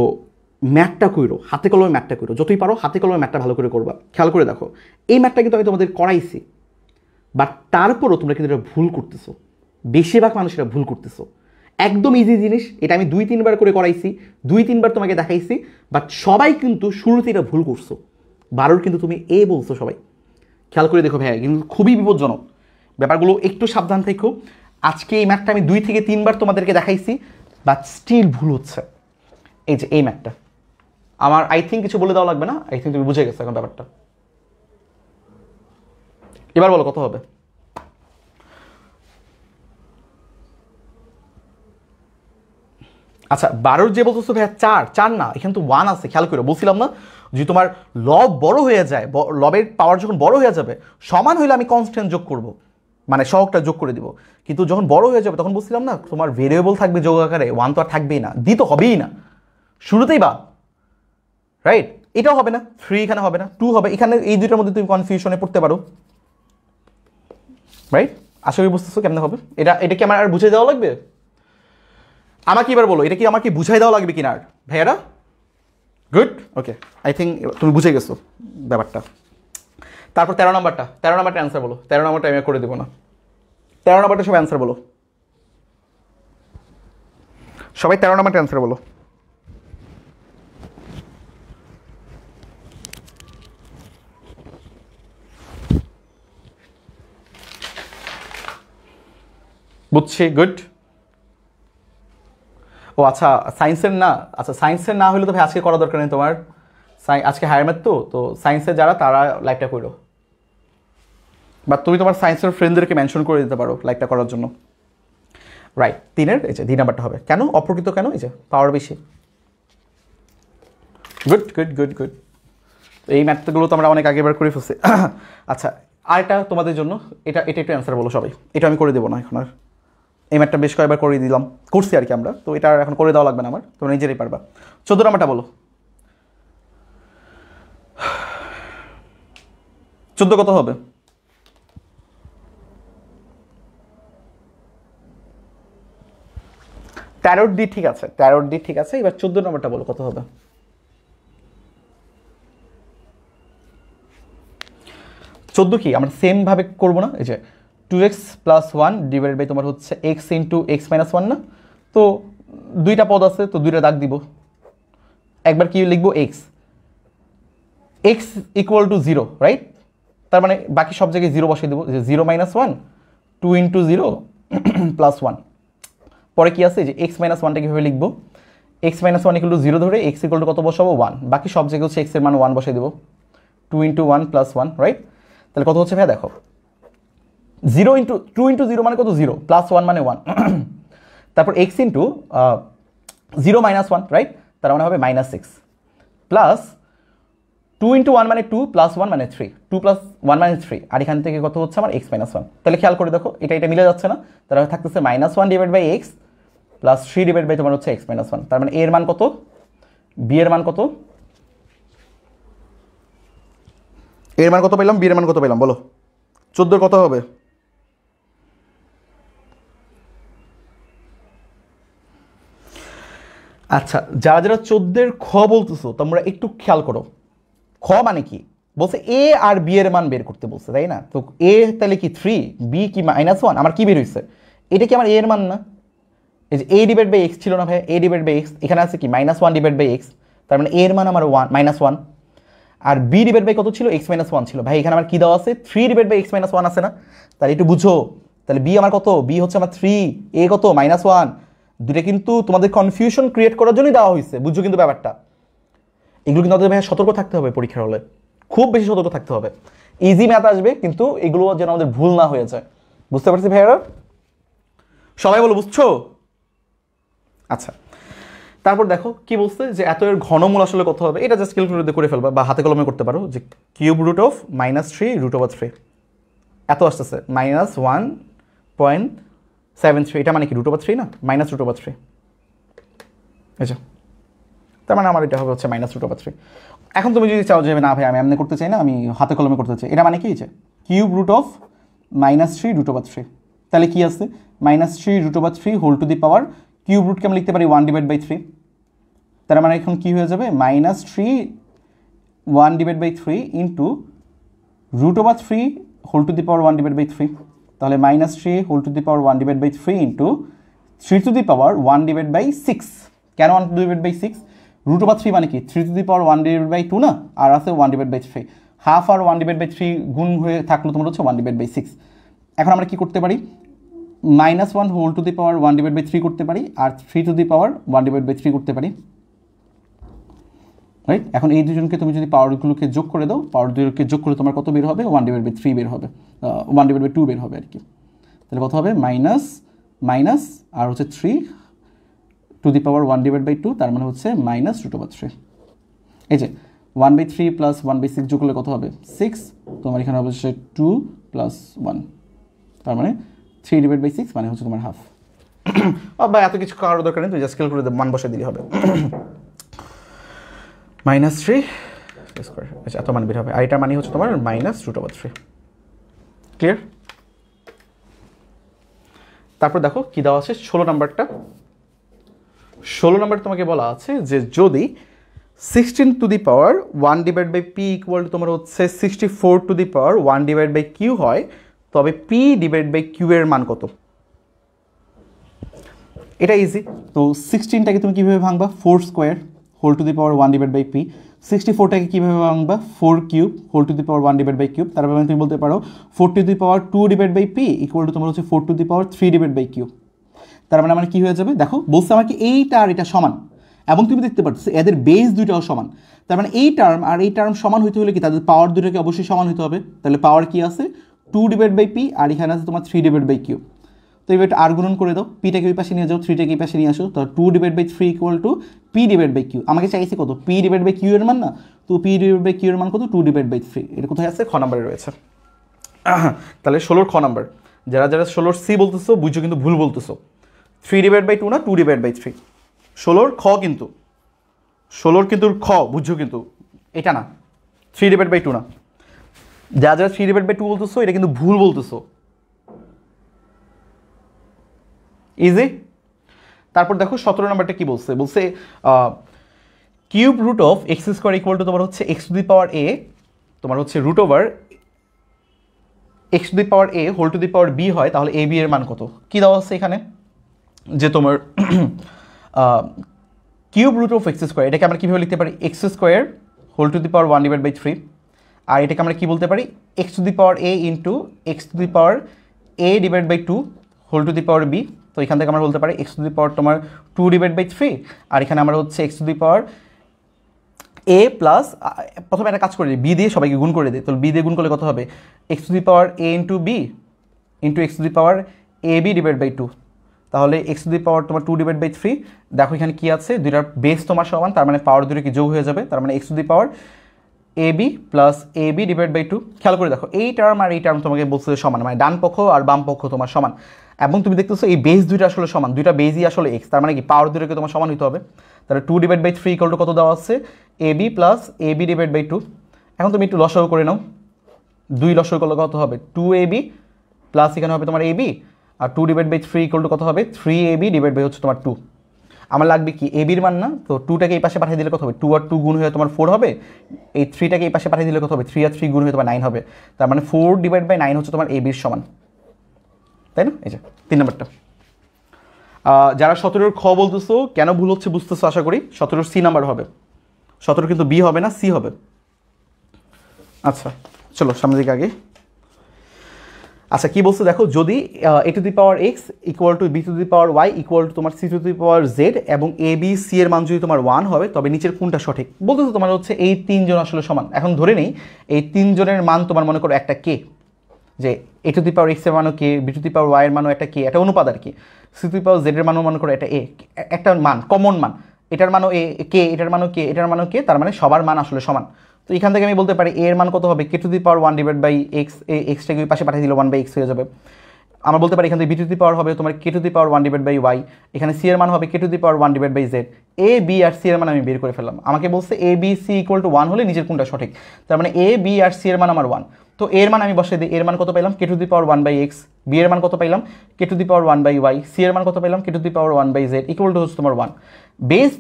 ম্যাথটা কইরো, হাতে কলমে ম্যাথটা কইরো, যতই পারো হাতে কলমে ম্যাথটা ভালো করে করবা। খেয়াল করে দেখো, এই ম্যাথটা কিন্তু আমি তোমাদের করাইছি, বাট তারপরও তোমরা কিন্তু এটা ভুল করতেছো, বেশিরভাগ মানুষ এটা ভুল করতেছো। একদম ইজি জিনিস, এটা আমি 2-3 বার করে করাইছি, 2-3 বার তোমাকে দেখাইছি, বাট সবাই কিন্তু শুরুতে এটা ভুল করছো। 12-র কিন্তু তুমি এ বলছো সবাই। খেয়াল করে দেখো ভাইয়া, কিন্তু খুবই বিপজ্জনক ব্যাপারগুলো, একটু সাবধান থেকো। আজকে এই ম্যাথটা আমি 2 থেকে 3 বার তোমাদেরকে দেখাইছি, বাট স্টিল ভুল হচ্ছে। এই যে এই ম্যাথটা আমার আই থিঙ্ক কিছু বলে দেওয়া লাগবে না, আই থিঙ্ক তুমি বুঝে গেছো এখন ব্যাপারটা। এবার বলো কত হবে? আচ্ছা 12 যে বলতেছো ভাইয়া 4 না, এখানে তো 1 আছে, খেয়াল করো। বলছিলাম না যে তোমার লব বড় হয়ে যায়, লবের পাওয়ার যখন বড় হয়ে যাবে সমান হইলে আমি কনস্ট্যান্ট যোগ করব, মানে সহগটা যোগ করে দিব। কিন্তু যখন বড় হয়ে যাবে তখন বলছিলাম না তোমার ভেরিয়েবল থাকবে যোগ আকারে, 1 তো আর থাকবেই না, তো হবেই না শুরুতেই বা, রাইট? এটাও হবে না, 3 এখানে হবে না, 2 হবে এখানে। এই দুইটার মধ্যে তুমি কনফিউশনে পড়তে পারো, রাইট? আশা করি বুঝতেছো কেমনে হবে এটা। এটা কি আমার আর বুঝে দেওয়া লাগবে? আমাকে এবার বলো, এটা কি আমাকে বুঝাই দেওয়া লাগবে কিনা আর ভাইয়ারা? গুড, ওকে, আই থিঙ্ক তুমি বুঝে গেছো ব্যাপারটা। তারপর 13 নাম্বারটা অ্যান্সার বলো। 13 নাম্বারটা আমি করে দেবো না, 13 নাম্বারটা সবাই অ্যান্সার বলো, সবাই 13 নাম্বারটা অ্যান্সার বলো। বুঝছি, গুড। ও আচ্ছা, সায়েন্সের না, আচ্ছা সায়েন্সের না হলে তো ভাই আজকে করা দরকার নেই তোমার, আজকে হায়ার ম্যাথ তো সায়েন্সের যারা তারা লাইভটা করো, বা তুমি তোমার সায়েন্সের ফ্রেন্ডদেরকে মেনশন করে দিতে পারো লাইভটা করার জন্য, রাইট? 3-এর এই যে 2 নাম্বারটা হবে। কেন অপ্রকৃত? কেন? এই যে পাওয়ার বেশি। গুড গুড গুড গুড, এই ম্যাথগুলো তো আমরা অনেক আগেবার করে ফেলছি। আচ্ছা আরেকটা তোমাদের জন্য, এটা একটু অ্যান্সার বলো সবাই। এটা আমি করে দেবো না এখন আর, এই ম্যাথটা বেশ কয়েকবার করে দিলাম, করছি আর কি আমরা, তো এটা এখন করে দেওয়া লাগবে না আমার, তোমরা নিজেরাই পারবা। 14 নাম্বারটা বলো। 14 কত হবে? তেরোর ডি ঠিক আছে, 13 ডি ঠিক আছে। এবার 14 নম্বরটা বলো কত হবে? 14 কি আমরা সেম ভাবে করবো না? এই যে 2x + 1 ডিভাইডেড বাই তোমার হচ্ছে x ইন্টু x - 1 না? তো দুইটা পদ আছে, তো দুইটা দাগ দিব। একবার কি লিখবো? x equal two 0, right? তার মানে বাকি সব জায়গায় 0 বসিয়ে দেবো, যে 0 - 1 2 ইন্টু 0 প্লাস 1। পরে কি আছে? যে x - 1টা কীভাবে লিখবো? x - 1 ইকুয়াল টু 0 ধরে x ইকুয়াল টু কত বসাবো? 1। বাকি সব জায়গায় হচ্ছে x এর মান 1 বসিয়ে দেবো, 2 ইন্টু 1 প্লাস 1, রাইট? তাহলে কত হচ্ছে ভাইয়া দেখো, 0 ইন্টু 2 ইন্টু 0 মানে কত? 0 প্লাস 1 মানে 1। তারপর x ইন্টু 0 - 1, রাইট? তার মানে হবে -6 প্লাস 2 ইন্টু 1 মানে 2 প্লাস 1 মানে 3, 2 প্লাস 1 মানে 3। আর এখান থেকে কত হচ্ছে আমার? x - 1। তাহলে খেয়াল করে দেখো, এটা মিলে যাচ্ছে না? তাহলে থাকতেছে -1 divide by x plus 3 divide by তোমার হচ্ছে x - 1। তার মানে এর মান কত? বি এর মান কত? এর মান কত পেলাম? বি এর মান কত পেলাম বলো? 14 কত হবে? আচ্ছা যারা যারা 14 খ বলতেছো তোমরা একটু খেয়াল করো। খ মানে কি বলছে? এ আর বি এর মান বের করতে বলছে, তাই না? তো এ তাহলে কি 3, বি কি -1? আমার কি বের হয়েছে? এটা কি আমার এ এর মান না? এই যে a ডিভাইড বাই x ছিল না ভাই, a ডিভাইড বাই x, এখানে আছে কি -1 ডিভাইড বাই x, তার মানে a এর মান আমার 1 -1। আর b ডিভাইড বাই কত ছিল? x - 1 ছিল। ভাই এখানে আমার কি দেওয়া আছে? 3 ডিভাইড বাই x - 1 আছে না? তাহলে একটু বুঝো, তাহলে b আমার কত? b হচ্ছে আমার 3, a কত? -1। দুটো কিন্তু তোমাদের কনফিউশন ক্রিয়েট করার জন্যই দেওয়া হয়েছে, বুঝছো কিন্তু ব্যাপারটা। এগুলো কিন্তু আমাদের ভাই সতর্ক থাকতে হবে পরীক্ষার হলে, খুব বেশি সতর্ক থাকতে হবে। ইজি ম্যাথ আসবে কিন্তু এগুলো যেন আমাদের ভুল না হয়ে যায়, বুঝতে পারছি ভাইয়ারা? সবাই বলো বুঝছো? আচ্ছা তারপর দেখো কি বলছে, যে এত এর ঘনমূল আসলে কত হবে? এটা জাস্ট ক্যালকুলেটর করে ফেলবা বা হাতে কলমে করতে পারো, যে কিউব রুট অফ -3 √3 এত আসতেছে -1.73। এটা মানে কি √3 না? -√3। আচ্ছা তার মানে আমার এটা হবে হচ্ছে -√3। এখন তুমি যদি চাও যে না ভাই আমি এমনি করতে চাই না, আমি হাতে কলমে করতে চাই, এটা মানে কি? যে কিউব রুট অফ -3 √3। তাহলে কি আছে? -3 √3 whole to the power, cube রুটকে আমি লিখতে পারি 1 ডিভাইড বাই 3। তার মানে এখন কি হয়ে যাবে? -3 1 divide by 3 into √3 whole to the power 1 divide by 3। তাহলে -3 whole to the power 1 divide by 3 into 3 to the power 1 divide by 6। কেন 1 ডিভাইড বাই 6? √3 মানে কি? 3 to the power 1 divide by 2 না, আর আছে 1 ডিভাইড বাই 3। হাফ আর 1 divide by 3 গুণ হয়ে থাকলো তোমার হচ্ছে 1 ডিভাইড বাই 6। এখন আমরা কি করতে পারি? -1 হোল টু দি পাওয়ার 1/3 করতে পারি, আর 3 টু দি পাওয়ার 1/3 করতে পারি, রাইট। এখন এই দুজনকে তুমি যদি পাওয়ারগুলোকে যোগ করে দাও, পাওয়ার দুটোকে যোগ করে তোমার কত বের হবে? 1/3 বের হবে, 1/2 বের হবে আর কি। তাহলে কত হবে? মাইনাস মাইনাস আর হচ্ছে 3 টু দি পাওয়ার 1/2, তার মানে হচ্ছে -√3। এই যে 1/3 প্লাস 1/6 যোগ করলে কত হবে? 6। তোমার এখানে হবে হচ্ছে 2 + 1, তার মানে 3/6 মানে হচ্ছে তোমার হাফ। বা এত কিছু করার দরকার নেই, তুই জাস্ট স্কেল করে মান বসে দিলে হবে। -3 স্কয়ার, আচ্ছা এত মান বের হবে, আর এটা মানে হচ্ছে তোমার -√3। ক্লিয়ার? তারপর দেখো কি দেওয়া আছে 16 নাম্বারটা। 16 নাম্বার তোমাকে বলা আছে যে যদি 16 two the power 1/p equal to তোমার হচ্ছে 64 টু দি পাওয়ার 1/q হয়, তবে p/q এর মান কত? এটা ইজি। তো 16টাকে তুমি কীভাবে ভাঙবা? 4 square whole to the power 1/p। 64টাকে কীভাবে ভাঙবা? 4 cube whole to the power 1/3। তারপরে তুমি বলতে পারো 4 to the power 2/p equal to তোমার হচ্ছে 4 টু দি পাওয়ার 3/q। তার মানে আমার কী হয়ে যাবে? দেখো বলছে আমাকে এইটা আর এটা সমান, এবং তুমি দেখতে পাচ্ছ এদের বেস দুইটাও সমান। তার মানে এই টার্ম আর এই টার্ম সমান হইতে হলে কি তাদের পাওয়ার দুটোকে অবশ্যই সমান হতে হবে। তাহলে পাওয়ার কি আছে? 2/p, আর এখানে আছে তোমার 3/q। তো এবার আর গুণন করে দাও, পিটাকে ওই পাশে নিয়ে যাও, 3টাকে এই পাশে নিয়ে আসো, তো 2/3 ইকুয়াল টু p/q। আমাকে চাইছে কত? p/q এর মান না, তো p/q এর মান কত? 2/3। এটা কোথায় আছে? খ নাম্বারে রয়েছে। তাহলে 16 খ নাম্বার। যারা যারা 16 সি বলতেছো বুঝছো কিন্তু ভুল বলতেছো, 3/2 না 2/3। 16 খ কিন্তু, 16 কিন্তু খ বুঝছো কিন্তু এটা না, 3/2 না। যারা যারা 3/2 বলতেছো এটা কিন্তু ভুল বলতেছো। ইজি। তারপর দেখো 17 নাম্বারটা কি বলছে? বলছে cube root of x square equal to তোমার হচ্ছে x to the power a, তোমার হচ্ছে root over x to the power a whole to the power b হয়, তাহলে এ বি এর মান কত? কি দেওয়া আছে এখানে? যে তোমার cube root of x square, এটাকে আমরা কীভাবে লিখতে পারি? X square whole to the power 1/3। আর এটাকে আমরা কী বলতে পারি? X to the power a into x to the power a/2 whole to the power b. তো এখান থেকে আমরা বলতে পারি এক্স টু দি পাওয়ার তোমার 2/3, আর এখানে আমরা হচ্ছে x to the power A plus, প্রথমে একটা কাজ করে দিই, বি দিয়ে সবাইকে গুণ করে দিই। তো বি দিয়ে গুণ করলে কত হবে? X to the power a into b into x to the power ab/2। তাহলে এক্স টু দি পাওয়ার তোমার 2/3। দেখো এখানে কি আছে? দুইটার বেস তোমার সমান, তার মানে পাওয়ার দুটো কি যোগ হয়ে যাবে, তার মানে x to the power ab plus ab/2। খেয়াল করে দেখো এই টার্ম আর এই টার্ম তোমাকে বলছে সমান, মানে ডান পক্ষ আর বাম পক্ষ তোমার সমান, এবং তুমি দেখতেছো এই বেস দুইটা আসলে সমান, দুইটা বেসই আসলে এক্স, তার মানে কি পাওয়ার দুটোকে তোমার সমান হতে হবে। তাহলে 2/3 ইকুয়াল টু কত দেওয়া আছে? ab plus ab/2। এখন তুমি একটু লসাগু করে নাও, 2 লসাগু করলে কত হবে? 2ab প্লাস এখানে হবে তোমার ab, আর 2/3 ইকুয়াল টু কত হবে? 3ab হচ্ছে তোমার 2। আমার লাগবে কি? এবির মান না, তো 2টাকে এই পাশে পাঠিয়ে দিলে কত হবে? 2 আর 2 গুণ হয়ে তোমার 4 হবে। এই 3টাকে এই পাশে পাঠিয়ে দিলে কত হবে? 3 আর 3 গুণ হয়ে তোমার 9 হবে। তার মানে 4/9 হচ্ছে তোমার এবির সমান, তাই না? এই যে 3 নম্বরটা। যারা 17 খ বলতেছো কেন ভুল হচ্ছে বুঝতেছো আশা করি। 17 সি নাম্বার হবে, 17 কিন্তু বি হবে না, সি হবে। আচ্ছা চলো সামনের দিকে আগে। আচ্ছা কি বলছে দেখো, যদি a to the power x equal to b to the power y equal to তোমার c to the power z, এবং এ বি সি এর মান যদি তোমার 1 হবে, তবে নিচের কোনটা সঠিক? বলতেছো তোমার হচ্ছে এই 3 জন আসলে সমান। এখন ধরে নেই এই 3 জনের মান তোমার মনে করো একটা কে, যে এ টু দি পাওয়ার এক্স এর মানও কে, b to the power y এর মানও একটা কে, একটা অনুপাত আর কি, c to the power z এর মানও মনে করো এটা এ, একটা মান কমন মান, এটার মানও এ কে, এটার মানও কে, এটার মানও কে, তার মানে সবার মান আসলে সমান। তো এখান থেকে আমি বলতে পারি এ এর মান কত হবে? K to the power 1/x, এক্সটাকে ওই পাশে পাঠিয়ে দিলে 1/x হয়ে যাবে। আমরা বলতে পারি এখান থেকে বি টু দি পাওয়ার হবে তোমার কে টু দি পাওয়ার 1/y, এখানে সি এর মান হবে k to the power 1/z। A b আর সি এর মান আমি বের করে ফেললাম। আমাকে বলছে a b c equal to 1 হলে নিচের কোনটা সঠিক, তার মানে এ বি আর সি এর মান আমার 1। তো এর মান আমি বসে দিই, এর মান কত পাইলাম? K to the power 1/x, B এর মান কত পাইলাম? K to the power 1/y, C এর মান কত পাইলাম? K to the power 1/z equal to হচ্ছে তোমার 1। বেস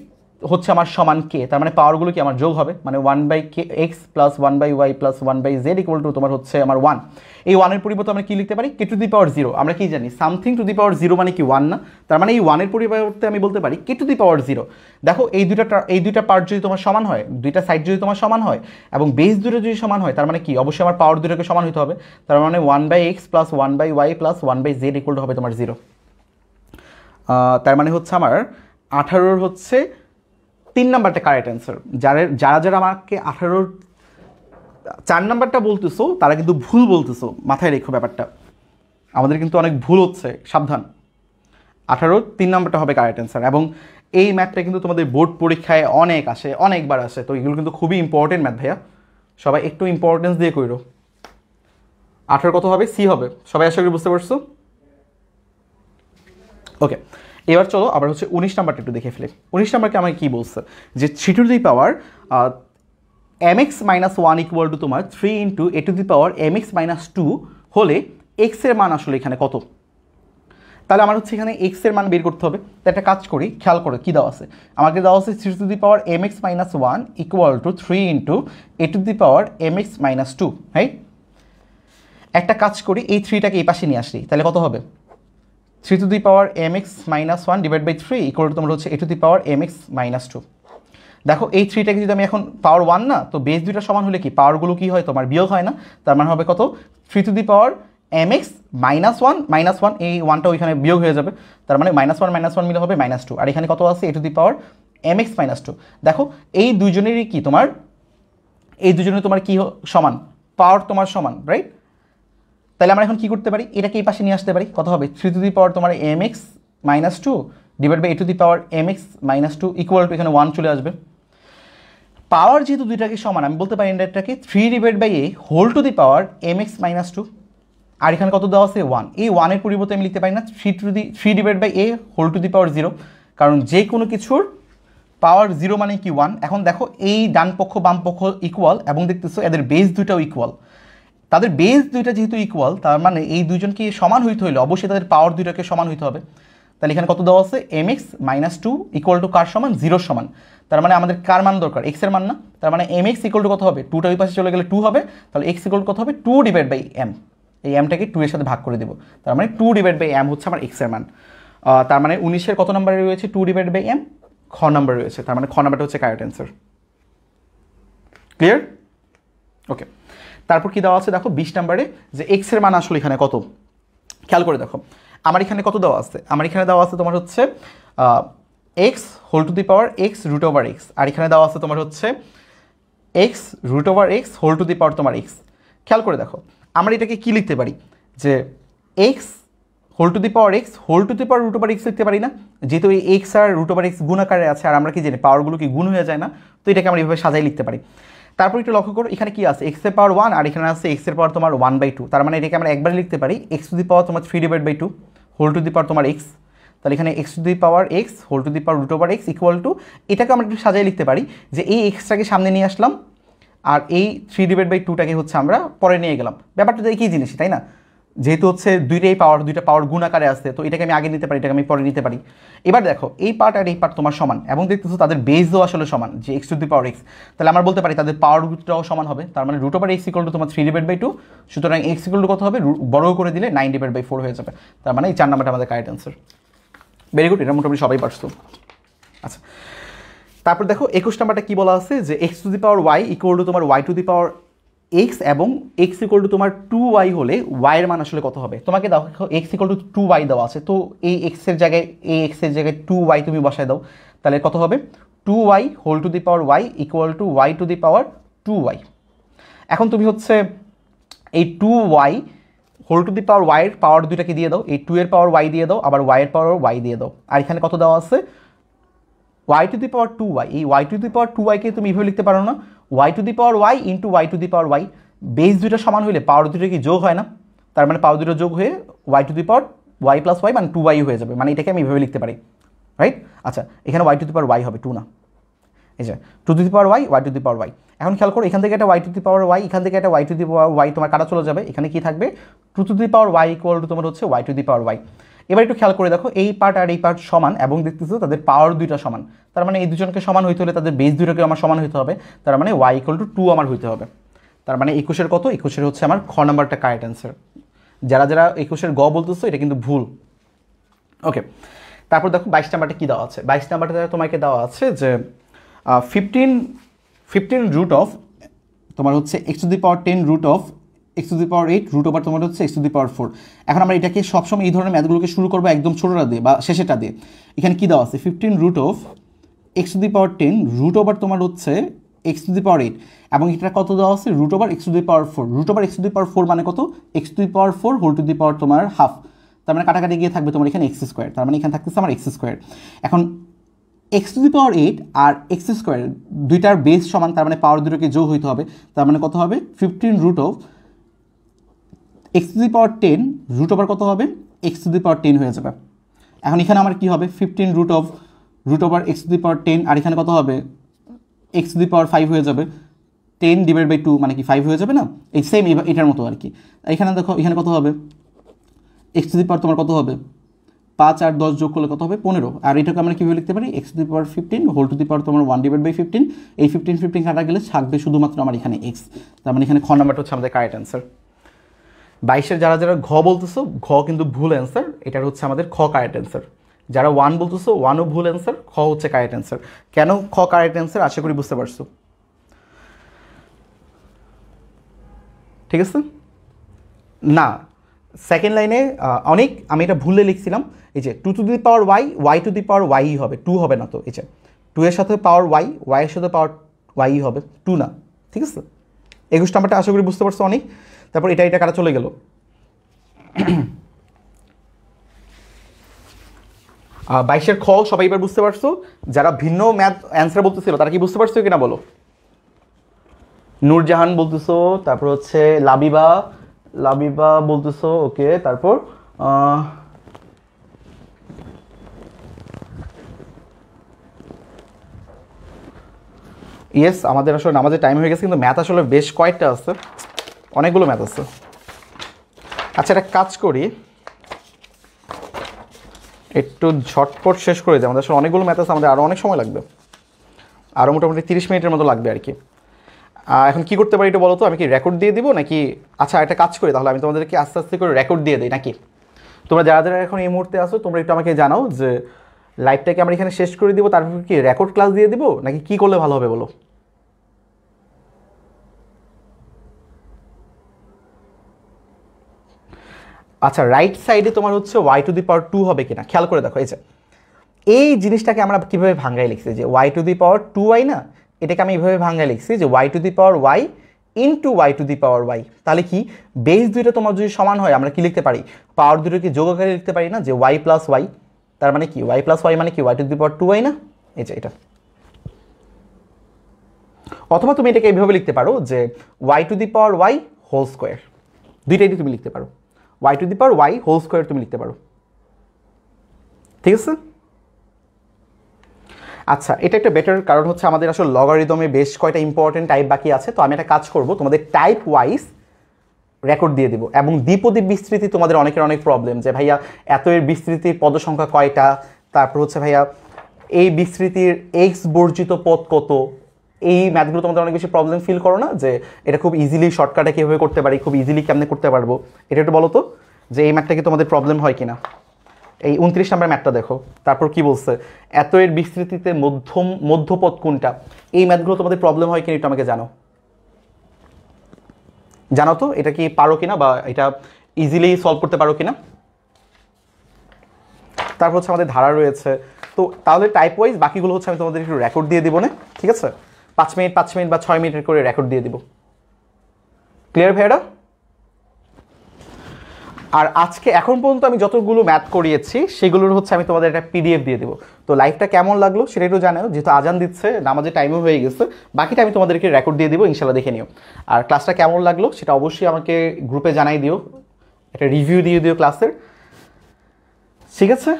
হচ্ছে আমার সমান কে, তার মানে পাওয়ারগুলো কি আমার যোগ হবে, মানে 1/x plus 1/y plus 1/z equal to তোমার হচ্ছে আমার 1। এই 1-এর পরিবর্তে আমরা কি লিখতে পারি, কে টু দি পাওয়ার 0। আমরা কি জানি সামথিং টু দি পাওয়ার 0 মানে কি 1 না, তার মানে এই 1-এর পরিবর্তে আমি বলতে পারি কে টু দি পাওয়ার 0। দেখো এই দুইটা পার্ট যদি তোমার সমান হয়, দুইটা সাইড যদি তোমার সমান হয় এবং বেস দুটো যদি সমান হয়, তার মানে কি অবশ্যই আমার পাওয়ার দুটোকে সমান হতে হবে, তার মানে 1/x plus 1/y plus 1/z equal two হবে তোমার 0। তার মানে হচ্ছে আমার 18-র হচ্ছে 3 নাম্বারটা কারেক্ট অ্যান্সার। যারা যারা আমাকে 18-র 4 নাম্বারটা বলতেছো তারা কিন্তু ভুল বলতেছো, মাথায় রেখো ব্যাপারটা, আমাদের কিন্তু অনেক ভুল হচ্ছে, সাবধান। 18-র 3 নাম্বারটা হবে কারেক্ট অ্যান্সার। এবং এই ম্যাথটা কিন্তু তোমাদের বোর্ড পরীক্ষায় অনেক আসে, অনেকবার আসে, তো এগুলো কিন্তু খুবই ইম্পর্টেন্ট ম্যাথ ভাইয়া, সবাই একটু ইম্পর্টেন্স দিয়ে কইরো। 18 কত হবে, সি হবে, সবাই আশা করি বুঝতে পারছো। ওকে, এবার চলো আবার হচ্ছে 19 নাম্বারটা একটু দেখে ফেলে। 19 নাম্বারকে আমাকে কী বলছে, যে 3 to the power mx minus 1 equal to তোমার 3 into a to the power mx minus 2 হলে x এর মান আসলে এখানে কত। তাহলে আমার হচ্ছে এখানে x এর মান বের করতে হবে। তো একটা কাজ করি, খেয়াল করে কী দেওয়া আছে, আমাকে দেওয়া আছে 3 to the power mx minus 1 equal to 3 into a to the power mx minus 2, right. একটা কাজ করি, এই 3টাকে এই পাশে নিয়ে আসি, তাহলে কত হবে, 3 to the power mx minus 1 divide by 3 equal to তোমার হচ্ছে a to the power mx minus 2। দেখো এই 3টাকে যদি আমি এখন পাওয়ার 1 না, তো বেস দুইটা সমান হলে কি পাওয়ারগুলো কি হয় তোমার বিয়োগ হয় না, তার মানে হবে কত 3 to the power mx minus 1 এই 1টা ওইখানে বিয়োগ হয়ে যাবে, তার মানে -1 মিলে হবে -2, আর এখানে কত আছে a to the power mx minus 2। দেখো এই দুইজনেরই কি তোমার, এই দুজনের তোমার কি সমান, পাওয়ার তোমার সমান, রাইট। তাহলে আমরা এখন কি করতে পারি, এটাকে এই পাশে নিয়ে আসতে পারি, কত হবে 3 টু দি পাওয়ার তোমার mx minus 2 divide by a to the power mx minus 2 equal to এখানে 1 চলে আসবে। পাওয়ার যেহেতু দুইটাকে সমান, আমি বলতে পারি এটাকে 3 divide by a whole to the power mx minus 2, আর এখানে কত দেওয়া আছে 1, এই 1-এর পরিবর্তে আমি লিখতে পারি না 3 divide by a whole to the power 0, কারণ যে কোনো কিছুর পাওয়ার 0 মানে কি 1। এখন দেখো এই ডান পক্ষ বাম পক্ষ ইকুয়াল এবং দেখতেছো এদের বেস দুইটাও ইকুয়াল, তাদের বেস দুইটা যেহেতু ইকুয়াল, তার মানে এই দুইজনকে সমান হইতে হলে অবশ্যই তাদের পাওয়ার দুইটাকে সমান হইতে হবে। তাহলে এখানে কত দেওয়া আছে mx মাইনাস 2 ইকুয়াল টু কার সমান, 0 সমান, তার মানে আমাদের কার মান দরকার, x এর মান না, তার মানে mx ইকুয়াল টু কত হবে, 2টা ওই পাশে চলে গেলে 2 হবে, তাহলে x ইকুয়াল টু কত হবে 2 ডিভাইড বাই m, এই mটাকে 2 এর সাথে ভাগ করে দেব, তার মানে 2 ডিভাইড বাই m হচ্ছে আমার x এর মান। তার মানে 19-এর কত নম্বরে রয়েছে 2 ডিভাইড বাই m, খ নম্বরে রয়েছে, তার মানে খ নম্বরটা হচ্ছে কারেক্ট অ্যান্সার। ক্লিয়ার? ওকে, তারপর কি দেওয়া আছে দেখো 20 নম্বরে, যে x এর মান আসলে এখানে কত, খেয়াল করে দেখো আমার এখানে কত দেওয়া আছে, আমার এখানে দেওয়া আছে তোমার হচ্ছে x whole to the power x root over x, আর এখানে দেওয়া আছে তোমার হচ্ছে x root over x whole to the power তোমার x। খেয়াল করে দেখো আমরা এটাকে কি লিখতে পারি, যে x whole to the power x whole to the power root over x লিখতে পারি না, যেহেতু এই x আর রুট ওভার x গুণ আকারে আছে, আর আমরা কি জানি পাওয়ারগুলো কি গুণ হয়ে যায় না, তো এটাকে আমরা এইভাবে সাজাই লিখতে পারি। তারপর একটু লক্ষ্য করো এখানে কি আছে, x এর পাওয়ার 1 আর এখানে আছে x এর পাওয়ার তোমার 1/2, তার মানে এটাকে আমরা একবার লিখতে পারি x টু দি পাওয়ার তোমার 3 divide by 2 whole to the power তোমার x। তাহলে এখানে x to the power x whole to the power root over x equal to, এটাকে আমরা একটু সাজাই লিখতে পারি যে এই xটাকে সামনে নিয়ে আসলাম আর এই 3 ডিভাইড বাই 2টাকে হচ্ছে আমরা পরে নিয়ে গেলাম, ব্যাপারটা তো একই জিনিস তাই না, যেহেতু হচ্ছে দুইটা পাওয়ার গুণ আকারে আসছে, তো এটাকে আমি আগে নিতে পারি, এটাকে আমি পরে নিতে পারি। এবার দেখো এই পার্ট আর এই পার্ট তোমার সমান এবং দেখতেছো তাদের বেসও আসলে সমান, যে x to the power x, তাহলে আমরা বলতে পারি তাদের পাওয়ার রুটটাও সমান হবে, তার মানে root over x equal to তোমার 3 ডিভাইড বাই 2, সুতরাং x ইকুয়াল টু কত হবে, বড় করে দিলে 9 ডিভাইড বাই 4 হয়ে যাবে, তার মানে এই 4 নাম্বারটা আমাদের কারেক্ট অ্যান্সার। ভেরি গুড, এটা মোটামুটি সবাই পারছো। আচ্ছা, তারপর দেখো 21 নাম্বারটা কি বলা আছে, যে x to the power y equal to তোমার y to the power x এবং x ইকুয়াল টু তোমার 2y হলে y এর মান আসলে কত হবে। তোমাকে দেখো x ইকুয়াল টু 2y দেওয়া আছে, তো এই x এর জায়গায় 2y তুমি বসায় দাও, তাহলে কত হবে 2y whole to the power y equal to y to the power 2y। এখন তুমি হচ্ছে এই 2y whole to the power y এর পাওয়ার দুইটাকে দিয়ে দাও, এই 2 এর পাওয়ার y দিয়ে দাও, আবার y এর পাওয়ার y দিয়ে দাও, আর এখানে কত দেওয়া আছে y to the power 2y, এই y to the power 2y কে তুমি এভাবে লিখতে পারো না, y to the power y into y to the power y, base দুইটা সমান হলে পাওয়ার দুটো কি যোগ হয় না, তার মানে পাওয়ার দুটো যোগ হয়ে y to the power y plus y মানে 2y হয়ে যাবে, মানে এটাকে আমি এভাবে লিখতে পারি, রাইট। আচ্ছা, এখানে y to the power y হবে 2 না, এই যে 2 two the power y to the power y। এখন খেয়াল করো এখান থেকে একটা y to the power y, এখান থেকে একটা y to the power y তোমার কাটা চলে যাবে, এখানে কি থাকবে 2 two the power y equal to তোমার হচ্ছে y to the power y। এবার একটু খেয়াল করে দেখো, এই পার্ট আর এই পার্ট সমান এবং দেখতেছো তাদের পাওয়ার দুইটা সমান, তার মানে এই দুজনকে সমান হইতে হলে তাদের বেস দুইটাকে আমার সমান হইতে হবে, তার মানে y = 2 আমার হইতে হবে। তার মানে 21-এর কত? 21-এর হচ্ছে আমার খ নাম্বারটা কারেক্ট অ্যান্সার। যারা যারা 21-এর গ বলতেছো এটা কিন্তু ভুল। ওকে, তারপর দেখো 22 নাম্বারটা কী দেওয়া আছে। 22 নাম্বারটা তোমাকে দেওয়া আছে যে 15 রুট অফ তোমার হচ্ছে x⁻10 root of x⁸ root over তোমার হচ্ছে x⁴। এখন আমরা এটাকে সবসময় এই ধরনের ম্যাথগুলোকে শুরু করবো একদম ছোটোটা দিয়ে বা শেষেটা দিয়ে। এখানে কী দেওয়া আছে? 15 root of x⁻10 root over তোমার হচ্ছে x⁸, এবং এটা কত দেওয়া আছে? Root over x⁴। Root over x⁴ মানে কত? x⁴ whole to the power তোমার হাফ, তার মানে কাটাকাটি গিয়ে থাকবে তোমার এখানে x², তার মানে এখানে থাকতেছে আমার x²। এখন x⁸ আর x² দুইটার বেস সমান, তার মানে পাওয়ার দুটোকে যোগ হইতে হবে, তার মানে কত হবে? 15 root of x⁻10 root over কত হবে? x⁻10 হয়ে যাবে। এখন এখানে আমার কি হবে? 15 রুট ওভার x⁻10, আর এখানে কত হবে? x⁵ হয়ে যাবে। 10/2 মানে কি 5 হয়ে যাবে না? এই সেম এটার মতো আর কি। এখানে দেখো এখানে কত হবে? x⁻ তোমার কত হবে? 5 আর 10 যোগ করলে কত হবে? 15। আর এটাকে আমরা কীভাবে লিখতে পারি? x⁻15 whole to the power তোমার 1/15। এই 15 কাটা গেলে থাকবে শুধুমাত্র আমার এখানে x, তার মানে এখানে খ নাম্বারটা হচ্ছে আমাদের কারেক্ট অ্যান্সার। 22-এর যারা যারা ঘ বলতেছো, ঘ কিন্তু ভুল অ্যান্সার, এটার হচ্ছে আমাদের খ কারেক্ট অ্যান্সার। যারা 1 বলতেছো, 1ও ভুল অ্যান্সার, খ হচ্ছে কারেক্ট অ্যান্সার। কেন খ কারেক্ট অ্যান্সার আশা করি বুঝতে পারছো, ঠিক আছে? না, সেকেন্ড লাইনে অনেক আমি এটা ভুলে লিখছিলাম। এই যে 2 two the power y to the power y হবে, 2 হবে না তো। এই যে 2 এর সাথে পাওয়ার y এর সাথে পাওয়ার y হবে, 2 না, ঠিক আছে? 21 নাম্বারটা আশা করি বুঝতে পারছো অনেক। তারপর এটা কাটা চলে গেল। 22-এর খ সবাই এবার বুঝতে পারছো? যারা ভিন্ন ম্যাথ অ্যান্সার বলতেছিল তারা কি বুঝতে পারছো কিনা বলো? নূরজাহান বলতেছো, তারপর হচ্ছে লাবিবা বলতেছো, ওকে। তারপর ইয়েস, আমাদের আসলে নামাজের টাইম হয়ে গেছে, কিন্তু ম্যাথ আসলে বেশ কয়েকটা আছে, অনেকগুলো ম্যাথ আছে। আচ্ছা, একটা কাজ করি, একটু ঝটপট শেষ করে দিই। আমাদের আসলে অনেকগুলো ম্যাথ আছে, আমাদের আরও অনেক সময় লাগবে, আরও মোটামুটি 30 মিনিটের মতো লাগবে আর কি। এখন কি করতে পারি একটু বলো তো? আমি কি রেকর্ড দিয়ে দিব নাকি? আচ্ছা, একটা কাজ করি তাহলে, আমি তোমাদেরকে আস্তে আস্তে করে রেকর্ড দিয়ে দিই নাকি? তোমরা যারা যারা এখন এই মুহূর্তে আসো তোমরা একটু আমাকে জানাও যে লাইভটাকে আমরা এখানে শেষ করে দিব, তারপর কি রেকর্ড ক্লাস দিয়ে দিব নাকি কি করলে ভালো হবে বলো? আচ্ছা, রাইট সাইডে তোমার হচ্ছে y⁻2 হবে কিনা খেয়াল করে দেখো। এই জিনিসটাকে আমরা কীভাবে ভাঙায় লিখছি? যে y⁻2y না, এটাকে আমি এইভাবে ভাঙায় লিখছি যে y⁻y ইন্টু y⁻y। তাহলে কি বেস দুইটা তোমার যদি সমান হয় আমরা কি লিখতে পারি? পাওয়ার দুটোকে যোগ আকারে লিখতে পারি না, যে y প্লাস y। তার মানে কি y প্লাস y মানে কি y⁻2y না? এই যে এটা। অথবা তুমি এটাকে এইভাবে লিখতে পারো যে y⁻y হোল স্কোয়ার। দুইটাই তুমি লিখতে পারো, y⁻y হোল স্কোয়ার তুমি লিখতে পারো, ঠিক আছে? আচ্ছা, এটা একটা বেটার, কারণ হচ্ছে আমাদের আসলে লগারিদমে বেশ কয়টা ইম্পর্টেন্ট টাইপ বাকি আছে। তো আমি একটা কাজ করব, তোমাদের টাইপ ওয়াইজ রেকর্ড দিয়ে দিব। এবং দ্বিপদী বিস্তৃতি তোমাদের অনেকের অনেক প্রবলেম, যে ভাইয়া এত এর বিস্তৃতির পদ সংখ্যা কয়টা, তারপর হচ্ছে ভাইয়া এই বিস্তৃতির এক্স বর্জিত পদ কত। এই ম্যাথগুলো তোমাদের অনেক বেশি প্রবলেম ফিল করো না, যে এটা খুব ইজিলি শর্টকাটে কীভাবে করতে পারি, খুব ইজিলি কেমনে করতে পারবো, এটা একটু বলো তো, যে এই ম্যাথটা কি তোমাদের প্রবলেম হয় কিনা। এই 29 নম্বর ম্যাথটা দেখো, তারপর কি বলছে, এত এর বিস্তৃতিতে মধ্যপদ কোনটা। এই ম্যাথগুলো তোমাদের প্রবলেম হয় কিনা একটু আমাকে জানো তো, এটা কি পারো কিনা, বা এটা ইজিলি সলভ করতে পারো কিনা। তারপর হচ্ছে আমাদের ধারা রয়েছে। তো তাহলে টাইপ ওয়াইজ বাকিগুলো হচ্ছে আমি তোমাদের একটু রেকর্ড দিয়ে দিব না, ঠিক আছে? 5 মিনিট বা 6 মিনিটের করে রেকর্ড দিয়ে দিব। ক্লিয়ার ভাইয়ারা? আর আজকে এখন পর্যন্ত আমি যতগুলো ম্যাথ করিয়েছি সেগুলোর হচ্ছে আমি তোমাদের একটা পিডিএফ দিয়ে দেবো। তো লাইভটা কেমন লাগলো সেটা একটু জানাও, যেহেতু আজান দিচ্ছে, নামাজের টাইমও হয়ে গেছে। বাকিটা আমি তোমাদেরকে রেকর্ড দিয়ে দিব, ইনশাল্লাহ দেখে নিও। আর ক্লাসটা কেমন লাগলো সেটা অবশ্যই আমাকে গ্রুপে জানাই দিও, একটা রিভিউ দিয়ে দিও ক্লাসের, ঠিক আছে?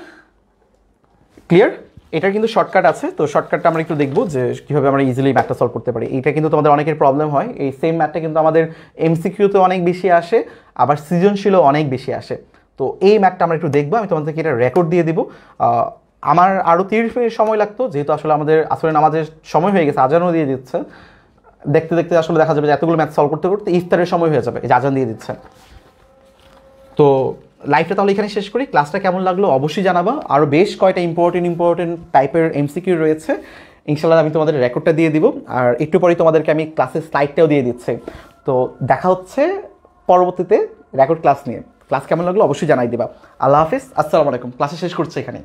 ক্লিয়ার? এটার কিন্তু শর্টকাট আছে, তো শর্টকাটটা আমরা একটু দেখবো যে কীভাবে আমরা ইজিলি ম্যাথটা সলভ করতে পারি। এটা কিন্তু তোমাদের অনেকের প্রবলেম হয়, এই সেম ম্যাথটা কিন্তু আমাদের এমসিকিউতে অনেক বেশি আসে, আবার সৃজনশীলও অনেক বেশি আসে। তো তো এই ম্যাথটা আমরা একটু দেখবো, আমি তোমাদেরকে এটা রেকর্ড দিয়ে দিব। আমার আরও 30 মিনিট সময় লাগতো, যেহেতু আসলে আমাদের আসলে নামাজের সময় হয়ে গেছে, আজানও দিয়ে দিচ্ছে। দেখতে দেখতে আসলে দেখা যাবে যে এতগুলো ম্যাথ সলভ করতে করতে ইফতারের সময় হয়ে যাবে, এই যে আজান দিয়ে দিচ্ছে। তো লাইভটা তাহলে এখানে শেষ করি। ক্লাসটা কেমন লাগলো অবশ্যই জানাবা। আরও বেশ কয়টা ইম্পর্টেন্ট টাইপের এমসিকিউ রয়েছে, ইনশাল্লাহ আমি তোমাদের রেকর্ডটা দিয়ে দিব। আর একটু পরেই তোমাদেরকে আমি ক্লাসের স্লাইডটাও দিয়ে দিচ্ছি। তো দেখা হচ্ছে পরবর্তীতে রেকর্ড ক্লাস নিয়ে। ক্লাস কেমন লাগলো অবশ্যই জানাই দিবা। আল্লাহ হাফিজ, আসসালামু আলাইকুম। ক্লাসে শেষ করছে এখানে।